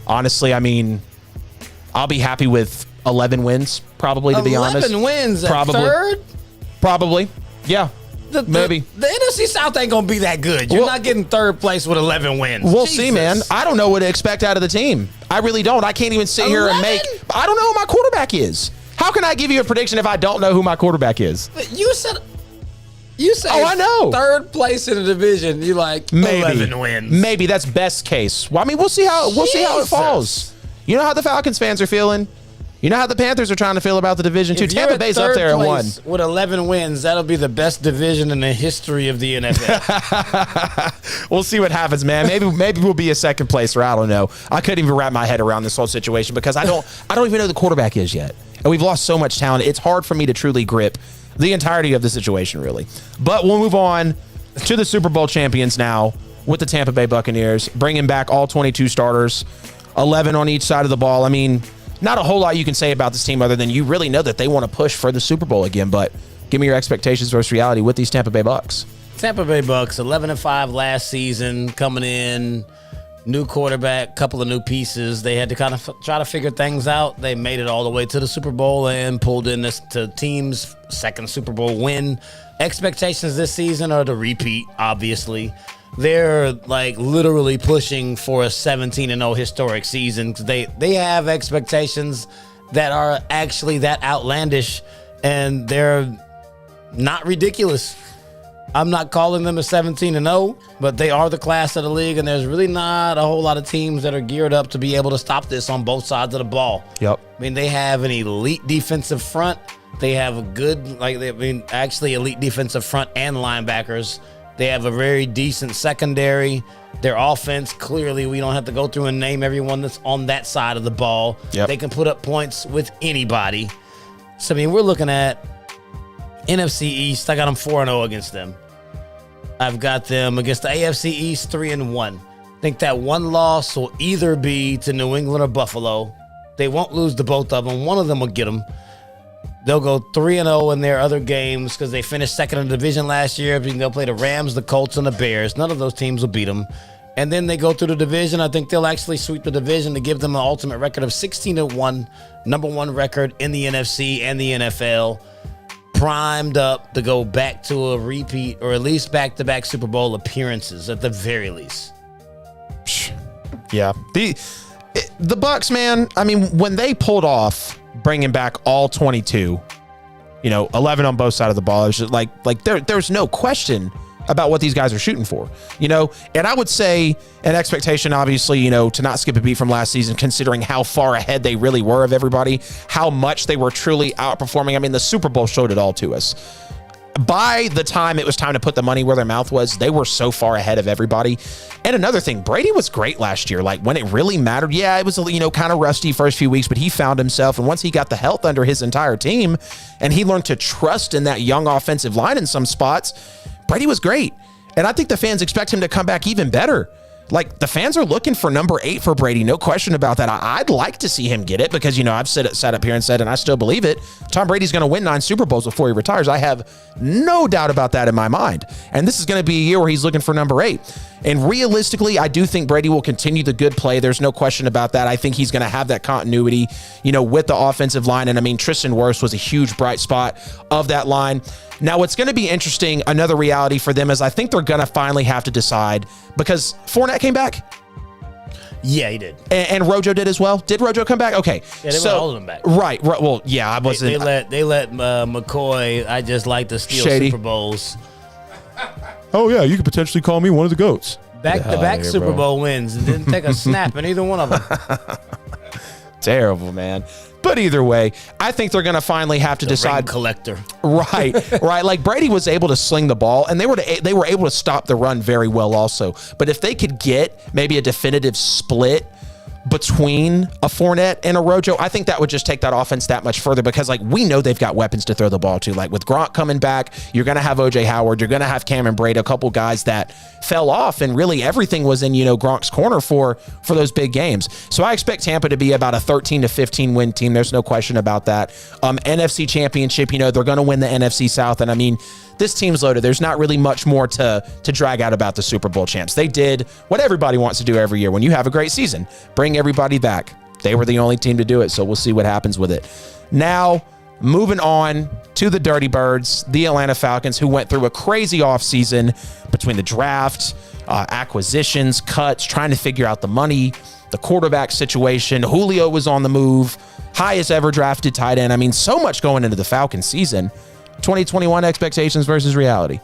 Speaker 2: honestly, I'll be happy with 11 wins, probably, to be honest.
Speaker 1: 11 wins at
Speaker 2: probably.
Speaker 1: Third?
Speaker 2: Probably, yeah. Maybe.
Speaker 1: The NFC South ain't going to be that good. You're not getting third place with 11 wins.
Speaker 2: We'll see, man. I don't know what to expect out of the team. I really don't. I can't even sit here and I don't know who my quarterback is. How can I give you a prediction if I don't know who my quarterback is?
Speaker 1: You said
Speaker 2: oh, I know.
Speaker 1: Third place in the division. You maybe 11 wins.
Speaker 2: Maybe that's best case. Well, we'll see how it falls. You know how the Falcons fans are feeling. You know how the Panthers are trying to feel about the division, too. Tampa Bay's up there at 1.
Speaker 1: With 11 wins, that'll be the best division in the history of the NFL.
Speaker 2: We'll see what happens, man. Maybe we'll be a second place, or I don't know. I couldn't even wrap my head around this whole situation because I don't even know who the quarterback is yet. And we've lost so much talent. It's hard for me to truly grip the entirety of the situation, really. But we'll move on to the Super Bowl champions now with the Tampa Bay Buccaneers, bringing back all 22 starters, 11 on each side of the ball. Not a whole lot you can say about this team other than you really know that they want to push for the Super Bowl again. But give me your expectations versus reality with these Tampa Bay Bucks.
Speaker 1: Tampa Bay Bucks, 11-5 last season, coming in, new quarterback, couple of new pieces. They had to kind of try to figure things out. They made it all the way to the Super Bowl and pulled in to team's second Super Bowl win. Expectations this season are to repeat, obviously. They're literally pushing for a 17-0 historic season because they have expectations that are actually that outlandish, and they're not ridiculous. I'm not calling them a 17-0, but they are the class of the league, and there's really not a whole lot of teams that are geared up to be able to stop this on both sides of the ball.
Speaker 2: Yep.
Speaker 1: They have an elite defensive front. They have a good, actually elite defensive front and linebackers. They have a very decent secondary. Their offense, clearly, we don't have to go through and name everyone that's on that side of the ball.
Speaker 2: Yep.
Speaker 1: They can put up points with anybody. So, we're looking at NFC East. I got them 4-0 against them. I've got them against the AFC East 3-1. I think that one loss will either be to New England or Buffalo. They won't lose to both of them. One of them will get them. They'll go 3-0 in their other games because they finished second in the division last year. They'll play the Rams, the Colts, and the Bears. None of those teams will beat them. And then they go through the division. I think they'll actually sweep the division to give them an ultimate record of 16-1, number one record in the NFC and the NFL. Primed up to go back to a repeat or at least back-to-back Super Bowl appearances at the very least.
Speaker 2: Yeah. The Bucks, man, when they pulled off bringing back all 22, 11 on both sides of the ball, it was just there's no question about what these guys are shooting for, and I would say an expectation, obviously, to not skip a beat from last season, considering how far ahead they really were of everybody, how much they were truly outperforming. The Super Bowl showed it all to us. By the time it was time to put the money where their mouth was, they were so far ahead of everybody. And another thing, Brady was great last year. When it really mattered, yeah, it was, kind of rusty first few weeks, but he found himself. And once he got the health under his entire team and he learned to trust in that young offensive line in some spots, Brady was great. And I think the fans expect him to come back even better. The fans are looking for number 8 for Brady. No question about that. I'd like to see him get it because, I've sat up here and said, and I still believe it, Tom Brady's going to win 9 Super Bowls before he retires. I have no doubt about that in my mind. And this is going to be a year where he's looking for number 8. And realistically, I do think Brady will continue the good play. There's no question about that. I think he's going to have that continuity, with the offensive line. And I mean, Tristan Wirfs was a huge bright spot of that line. Now, what's going to be interesting, another reality for them is I think they're going to finally have to decide, because Fournette came back.
Speaker 1: Yeah, he did.
Speaker 2: And Rojo did as well. Did Rojo come back? Okay.
Speaker 1: Yeah, they went all of them back.
Speaker 2: Right. Well, yeah, I wasn't.
Speaker 1: They let McCoy. I just like to steal
Speaker 2: Shady.
Speaker 1: Super Bowls.
Speaker 2: Oh yeah, you could potentially call me one of the GOATs.
Speaker 1: Back-to-back Super Bowl wins and didn't take a snap in either one of them.
Speaker 2: Terrible, man. But either way, I think they're going to finally have to decide.
Speaker 1: Ring collector.
Speaker 2: Right. Like Brady was able to sling the ball, and they were able to stop the run very well also. But if they could get maybe a definitive split between a Fournette and a Rojo, I think that would just take that offense that much further, because we know they've got weapons to throw the ball to. Like with Gronk coming back, you're going to have OJ Howard, you're going to have Cameron Brate, a couple guys that fell off, and really everything was in, Gronk's corner for those big games. So I expect Tampa to be about a 13 to 15 win team. There's no question about that. NFC Championship, they're going to win the NFC South. And I mean, this team's loaded. There's not really much more to drag out about the Super Bowl champs. They did what everybody wants to do every year. When you have a great season, bring everybody back. They were the only team to do it, so we'll see what happens with it. Now, moving on to the Dirty Birds, the Atlanta Falcons, who went through a crazy offseason between the draft, acquisitions, cuts, trying to figure out the money, the quarterback situation. Julio was on the move, highest ever drafted tight end. I mean, so much going into the Falcons season. 2021 expectations versus reality.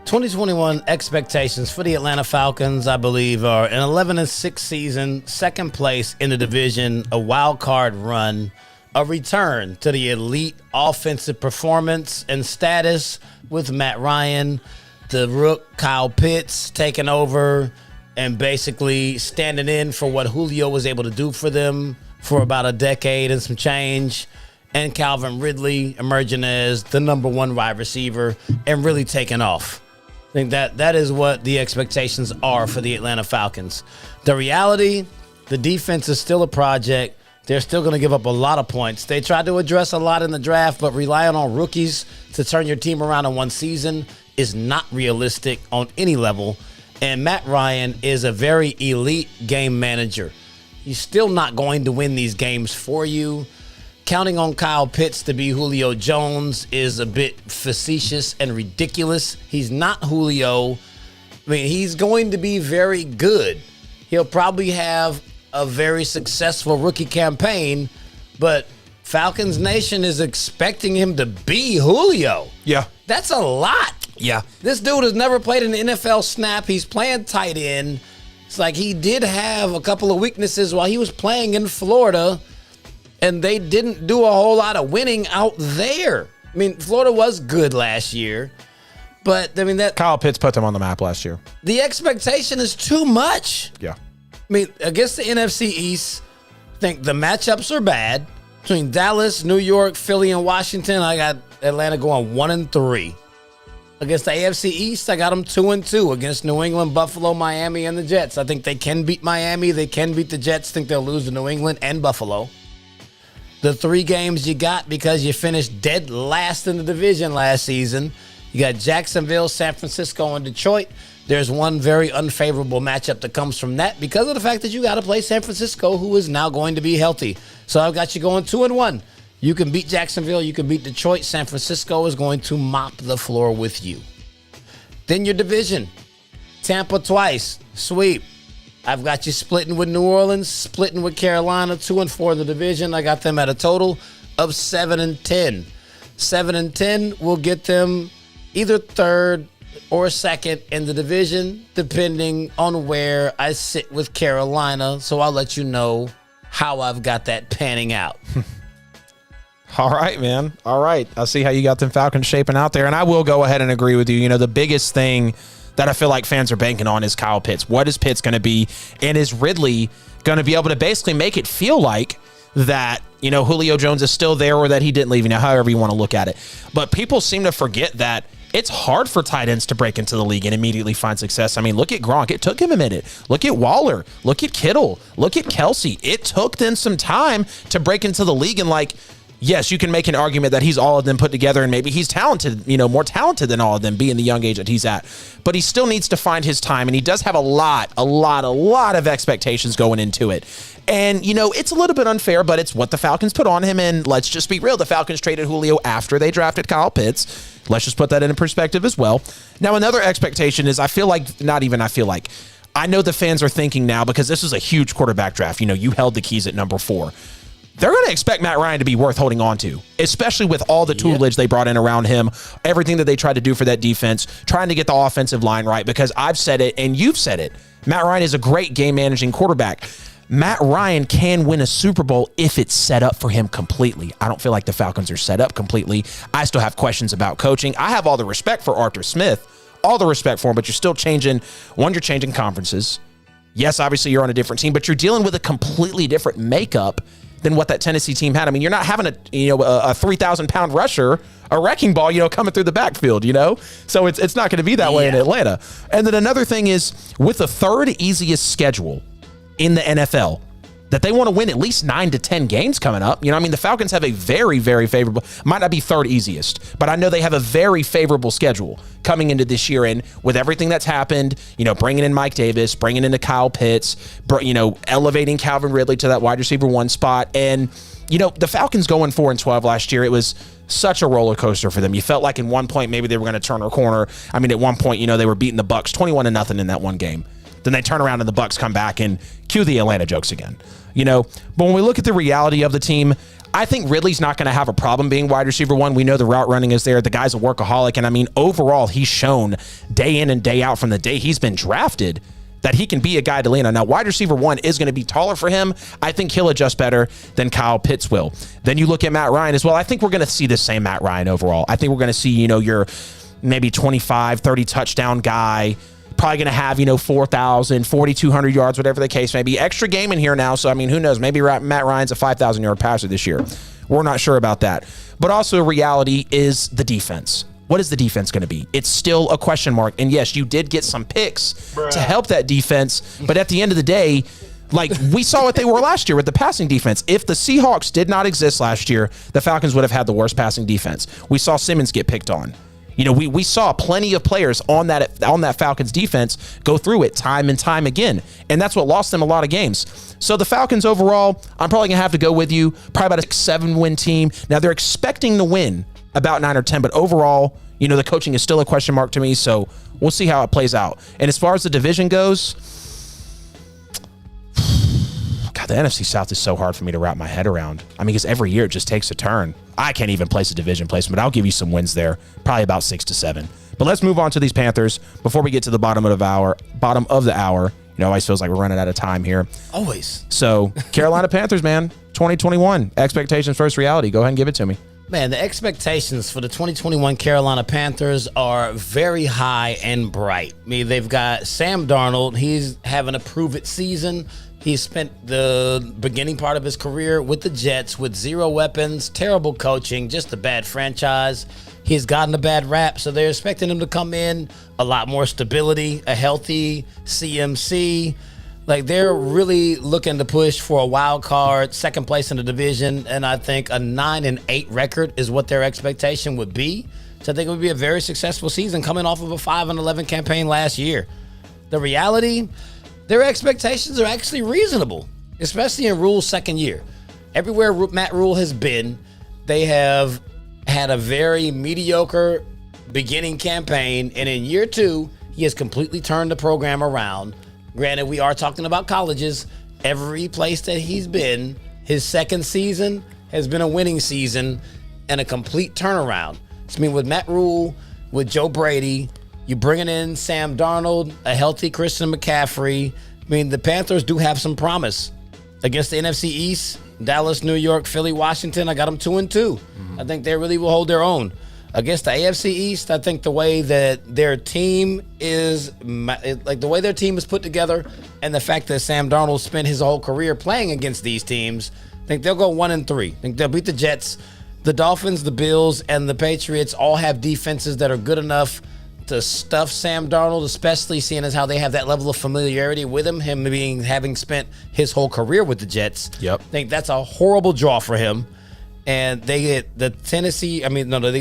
Speaker 1: 2021 expectations for the Atlanta Falcons, I believe, are an 11-6 season, second place in the division, a wild card run, a return to the elite offensive performance and status with Matt Ryan, the rook Kyle Pitts taking over and basically standing in for what Julio was able to do for them for about a decade and some change. And Calvin Ridley emerging as the number one wide receiver and really taking off. I think that is what the expectations are for the Atlanta Falcons. The reality, the defense is still a project. They're still going to give up a lot of points. They tried to address a lot in the draft, but relying on rookies to turn your team around in one season is not realistic on any level. And Matt Ryan is a very elite game manager. He's still not going to win these games for you. Counting on Kyle Pitts to be Julio Jones is a bit facetious and ridiculous. He's not Julio. I mean, he's going to be very good. He'll probably have a very successful rookie campaign, but Falcons Nation is expecting him to be Julio.
Speaker 2: Yeah.
Speaker 1: That's a lot.
Speaker 2: Yeah.
Speaker 1: This dude has never played an NFL snap. He's playing tight end. It's like he did have a couple of weaknesses while he was playing in Florida, and they didn't do a whole lot of winning out there. I mean, Florida was good last year, but I mean that
Speaker 2: Kyle Pitts put them on the map last year.
Speaker 1: the expectation is too much.
Speaker 2: Yeah.
Speaker 1: I mean, against the NFC East, I think the matchups are bad. Between Dallas, New York, Philly, and Washington, I got Atlanta going 1-3. Against the AFC East, I got them 2-2. Against New England, Buffalo, Miami, and the Jets. I think they can beat Miami. They can beat the Jets. I think they'll lose to New England and Buffalo. The 3 games you got because you finished dead last in the division last season. You got Jacksonville, San Francisco, and Detroit. There's one very unfavorable matchup that comes from that because of the fact that you got to play San Francisco, who is now going to be healthy. So I've got you going 2-1. You can beat Jacksonville. You can beat Detroit. San Francisco is going to mop the floor with you. Then your division. Tampa twice. Sweep. I've got you splitting with New Orleans, splitting with Carolina, 2-4 in the division. I got them at a total of 7-10. 7-10 will get them either third or second in the division, depending on where I sit with Carolina. So I'll let you know how I've got that panning out.
Speaker 2: All right, man. All right. I see how you got them Falcons shaping out there. And I will go ahead and agree with you. You know, the biggest thing that I feel like fans are banking on is Kyle Pitts. What is Pitts going to be? And is Ridley going to be able to basically make it feel like that, you know, Julio Jones is still there or that he didn't leave, you know, however you want to look at it. But people seem to forget that it's hard for tight ends to break into the league and immediately find success. I mean, look at Gronk. It took him a minute. Look at Waller. Look at Kittle. Look at Kelsey. It took them some time to break into the league. And like, yes, you can make an argument that he's all of them put together and maybe he's talented, more talented than all of them being the young age that he's at. But he still needs to find his time, and he does have a lot of expectations going into it. And, it's a little bit unfair, but it's what the Falcons put on him. And let's just be real. The Falcons traded Julio after they drafted Kyle Pitts. Let's just put that into perspective as well. Now, another expectation is I know the fans are thinking now, because this is a huge quarterback draft. You held the keys at number 4. They're going to expect Matt Ryan to be worth holding on to, especially with all the tutelage they brought in around him, everything that they tried to do for that defense, trying to get the offensive line right, because I've said it and you've said it. Matt Ryan is a great game-managing quarterback. Matt Ryan can win a Super Bowl if it's set up for him completely. I don't feel like the Falcons are set up completely. I still have questions about coaching. I have all the respect for Arthur Smith, all the respect for him, but you're still changing. One, you're changing conferences. Yes, obviously you're on a different team, but you're dealing with a completely different makeup than what that Tennessee team had. I mean, you're not having a 3,000-pound rusher, a wrecking ball, coming through the backfield, So it's not going to be that way in Atlanta. And then another thing is, with the third easiest schedule in the NFL, that they want to win at least 9 to 10 games coming up. The Falcons have a very, very favorable, might not be third easiest, but I know they have a very favorable schedule coming into this year. And with everything that's happened, bringing in Mike Davis, bringing in Kyle Pitts, elevating Calvin Ridley to that wide receiver 1 spot. And, the Falcons going 4-12 last year, it was such a roller coaster for them. You felt like in one point, maybe they were going to turn a corner. I mean, at one point, they were beating the Bucks 21-0 in that one game. Then they turn around and the Bucks come back and cue the Atlanta jokes again. But when we look at the reality of the team, I think Ridley's not going to have a problem being wide receiver 1. We know the route running is there. The guy's a workaholic. And overall, he's shown day in and day out from the day he's been drafted that he can be a guy to lean on. Now, wide receiver 1 is going to be taller for him. I think he'll adjust better than Kyle Pitts will. Then you look at Matt Ryan as well. I think we're going to see the same Matt Ryan overall. I think we're going to see, your maybe 25, 30 touchdown guy, probably going to have, 4,000, 4,200 yards, whatever the case may be. Extra game in here now, so, who knows? Maybe Matt Ryan's a 5,000-yard passer this year. We're not sure about that. But also, reality is the defense. What is the defense going to be? It's still a question mark. And, yes, you did get some picks to help that defense, but at the end of the day, we saw what they were last year with the passing defense. If the Seahawks did not exist last year, the Falcons would have had the worst passing defense. We saw Simmons get picked on. We saw plenty of players on that Falcons defense go through it time and time again, and that's what lost them a lot of games. So the Falcons overall, I'm probably going to have to go with you, probably about a 7-win team. Now, they're expecting to win about 9 or 10, but overall, the coaching is still a question mark to me, so we'll see how it plays out. And as far as the division goes, God, the NFC South is so hard for me to wrap my head around. Because every year it just takes a turn. I can't even place a division placement. I'll give you some wins there, probably about 6 to 7. But let's move on to these Panthers before we get to the bottom of the hour. It always feels like we're running out of time here.
Speaker 1: Always.
Speaker 2: So, Carolina Panthers, man, 2021 expectations versus reality. Go ahead and give it to me.
Speaker 1: Man, the expectations for the 2021 Carolina Panthers are very high and bright. They've got Sam Darnold. He's having a prove-it season. He spent the beginning part of his career with the Jets with 0 weapons, terrible coaching, just a bad franchise. He's gotten a bad rap, so they're expecting him to come in, a lot more stability, a healthy CMC. They're really looking to push for a wild card, second place in the division, and I think a 9-8 record is what their expectation would be. So I think it would be a very successful season coming off of a 5-11 campaign last year. The reality, their expectations are actually reasonable, especially in Rule's second year. Everywhere Matt Rule has been, they have had a very mediocre beginning campaign, and in year 2, he has completely turned the program around. Granted, we are talking about colleges. Every place that he's been, his second season has been a winning season and a complete turnaround. With Matt Rule, with Joe Brady, you bringing in Sam Darnold, a healthy Christian McCaffrey. The Panthers do have some promise. Against the NFC East, Dallas, New York, Philly, Washington, I got them 2-2. I think they really will hold their own. Against the AFC East, I think the way that their team is, the way their team is put together and the fact that Sam Darnold spent his whole career playing against these teams, I think they'll go 1-3. I think they'll beat the Jets. The Dolphins, the Bills, and the Patriots all have defenses that are good enough to stuff Sam Darnold, especially seeing as how they have that level of familiarity with him having spent his whole career with the Jets.
Speaker 2: Yep.
Speaker 1: I think that's a horrible draw for him. and they get the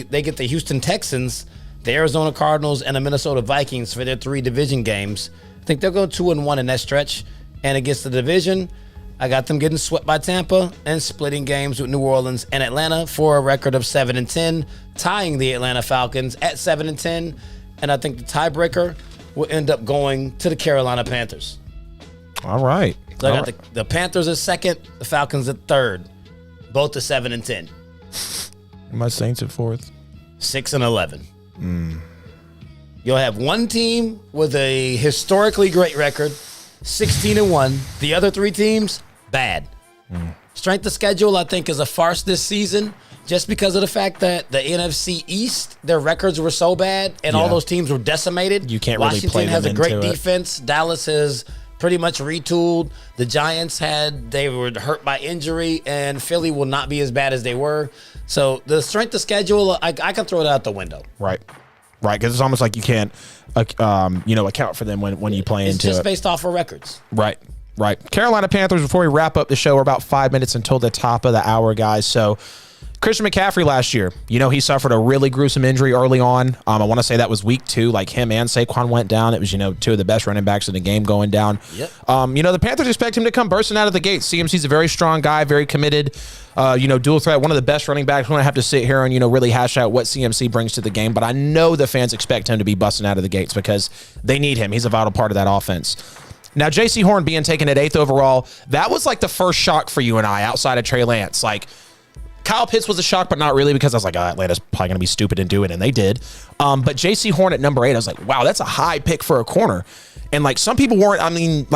Speaker 1: they get the Houston Texans, the Arizona Cardinals, and the Minnesota Vikings for their 3 division games. I think they'll go 2-1 in that stretch. And against the division, I got them getting swept by Tampa and splitting games with New Orleans and Atlanta for a record of 7-10, tying the Atlanta Falcons at 7-10. And I think the tiebreaker will end up going to the Carolina Panthers.
Speaker 2: All right.
Speaker 1: So I got the Panthers at second, the Falcons at third, both at 7-10.
Speaker 2: My Saints at fourth.
Speaker 1: 6-11. You'll have one team with a historically great record, 16-1. The other 3 teams, bad. Strength of schedule, I think, is a farce this season, just because of the fact that the NFC East, their records were so bad, and all those teams were decimated.
Speaker 2: You can't really play them
Speaker 1: Washington has a great
Speaker 2: into it.
Speaker 1: defense. Dallas has pretty much retooled. The Giants they were hurt by injury, and Philly will not be as bad as they were. So the strength of schedule, I can throw it out the window.
Speaker 2: Right, because it's almost like you can't, account for them when you play into it.
Speaker 1: It's just based off of records.
Speaker 2: Right. Carolina Panthers, before we wrap up the show, we're about 5 minutes until the top of the hour, guys. So Christian McCaffrey last year, he suffered a really gruesome injury early on. I want to say that was week 2, like him and Saquon went down. It was, 2 of the best running backs in the game going down.
Speaker 1: Yep.
Speaker 2: The Panthers expect him to come bursting out of the gate. CMC's a very strong guy, very committed, dual threat, one of the best running backs. We don't have to sit here and, really hash out what CMC brings to the game, but I know the fans expect him to be busting out of the gates because they need him. He's a vital part of that offense. Now, J.C. Horn being taken at 8th overall, that was like the first shock for you and I outside of Trey Lance. Like, Kyle Pitts was a shock, but not really, because I was like, Atlanta's probably going to be stupid and do it, and they did. But J.C. Horn at number 8, I was like, wow, that's a high pick for a corner. And like some people weren't,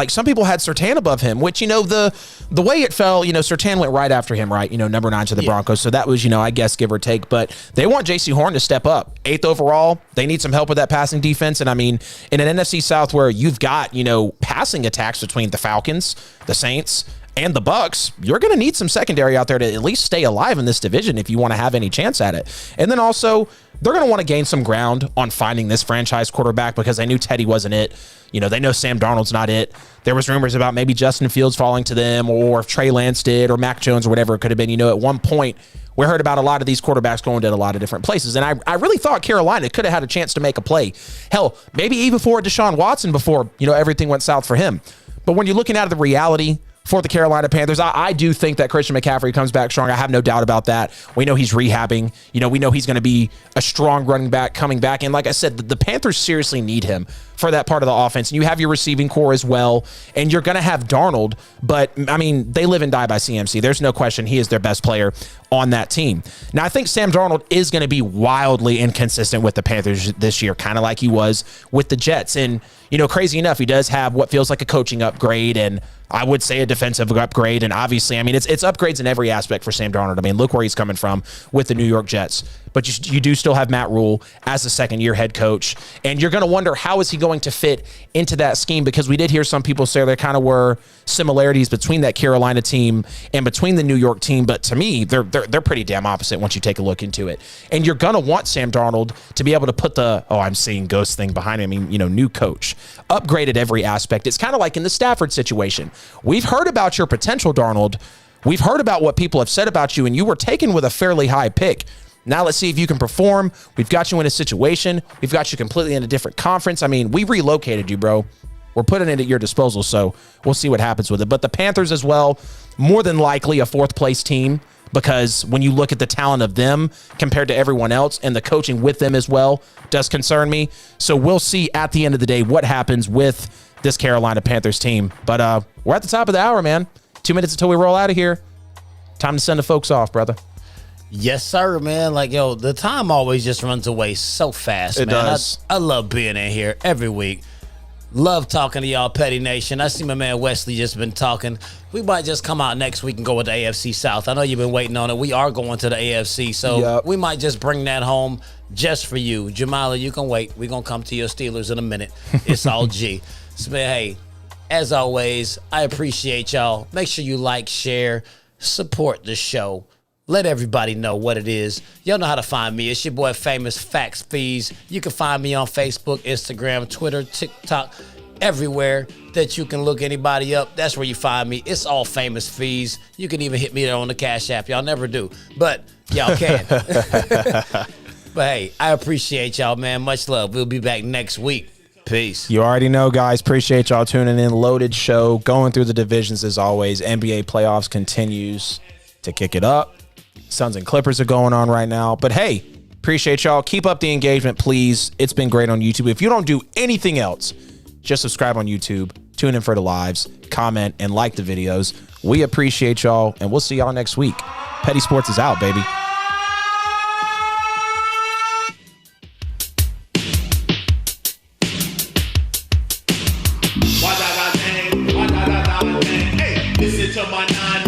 Speaker 2: some people had Surtain above him, which, the way it fell, Surtain went right after him, right? Number 9 to the Broncos. So that was, I guess, give or take. But they want J.C. Horn to step up. 8th overall, they need some help with that passing defense. And in an NFC South where you've got, passing attacks between the Falcons, the Saints, and the Bucks, you're going to need some secondary out there to at least stay alive in this division if you want to have any chance at it. And then also, they're going to want to gain some ground on finding this franchise quarterback because they knew Teddy wasn't it. They know Sam Darnold's not it. There was rumors about maybe Justin Fields falling to them, or if Trey Lance did, or Mac Jones, or whatever it could have been. At one point, we heard about a lot of these quarterbacks going to a lot of different places. And I really thought Carolina could have had a chance to make a play. Hell, maybe even for Deshaun Watson before, everything went south for him. But when you're looking at the reality for the Carolina Panthers, I do think that Christian McCaffrey comes back strong. I have no doubt about that. We know he's rehabbing. We know he's going to be a strong running back coming back. And like I said, the Panthers seriously need him for that part of the offense. And you have your receiving core as well. And you're going to have Darnold. But, they live and die by CMC. There's no question he is their best player on that team. Now, I think Sam Darnold is going to be wildly inconsistent with the Panthers this year, kind of like he was with the Jets. And, crazy enough, he does have what feels like a coaching upgrade, and I would say a defensive upgrade. And obviously, it's upgrades in every aspect for Sam Darnold. Look where he's coming from with the New York Jets. But you do still have Matt Rule as a second-year head coach. And you're going to wonder, how is he going to fit into that scheme? Because we did hear some people say there kind of were similarities between that Carolina team and between the New York team. But to me, they're pretty damn opposite once you take a look into it. And you're going to want Sam Darnold to be able to put I'm seeing ghost thing behind him. New coach. Upgraded every aspect. It's kind of like in the Stafford situation. We've heard about your potential, Darnold. We've heard about what people have said about you, and you were taken with a fairly high pick. Now let's see if you can perform. We've got you in a situation. We've got you completely in a different conference. We relocated you, bro. We're putting it at your disposal, so we'll see what happens with it. But the Panthers as well, more than likely a 4th-place team, because when you look at the talent of them compared to everyone else, and the coaching with them as well does concern me. So we'll see at the end of the day what happens with this Carolina Panthers team. But we're at the top of the hour, man. 2 minutes until we roll out of here. Time to send the folks off, brother.
Speaker 1: Yes, sir, man. The time always just runs away so fast,
Speaker 2: it
Speaker 1: man.
Speaker 2: Does.
Speaker 1: I love being in here every week. Love talking to y'all, Petty Nation. I see my man Wesley just been talking. We might just come out next week and go with the AFC South. I know you've been waiting on it. We are going to the AFC, so we might just bring that home just for you. Jamila, you can wait. We're going to come to your Steelers in a minute. It's all G. So, hey, as always, I appreciate y'all. Make sure you like, share, support the show. Let everybody know what it is. Y'all know how to find me. It's your boy Famous Facts Fees. You can find me on Facebook, Instagram, Twitter, TikTok, everywhere that you can look anybody up. That's where you find me. It's all famous fees. You can even hit me there on the Cash App. Y'all never do, but y'all can. But hey, I appreciate y'all, man. Much love. We'll be back next week. Peace.
Speaker 2: You already know, guys. Appreciate y'all tuning in. Loaded show. Going through the divisions as always. NBA playoffs continues to kick it up. Suns and Clippers are going on right now. But hey, appreciate y'all. Keep up the engagement, please. It's been great on YouTube. If you don't do anything else, just subscribe on YouTube. Tune in for the lives. Comment and like the videos. We appreciate y'all, and we'll see y'all next week. Petty Sports is out, baby.
Speaker 4: Listen to my 9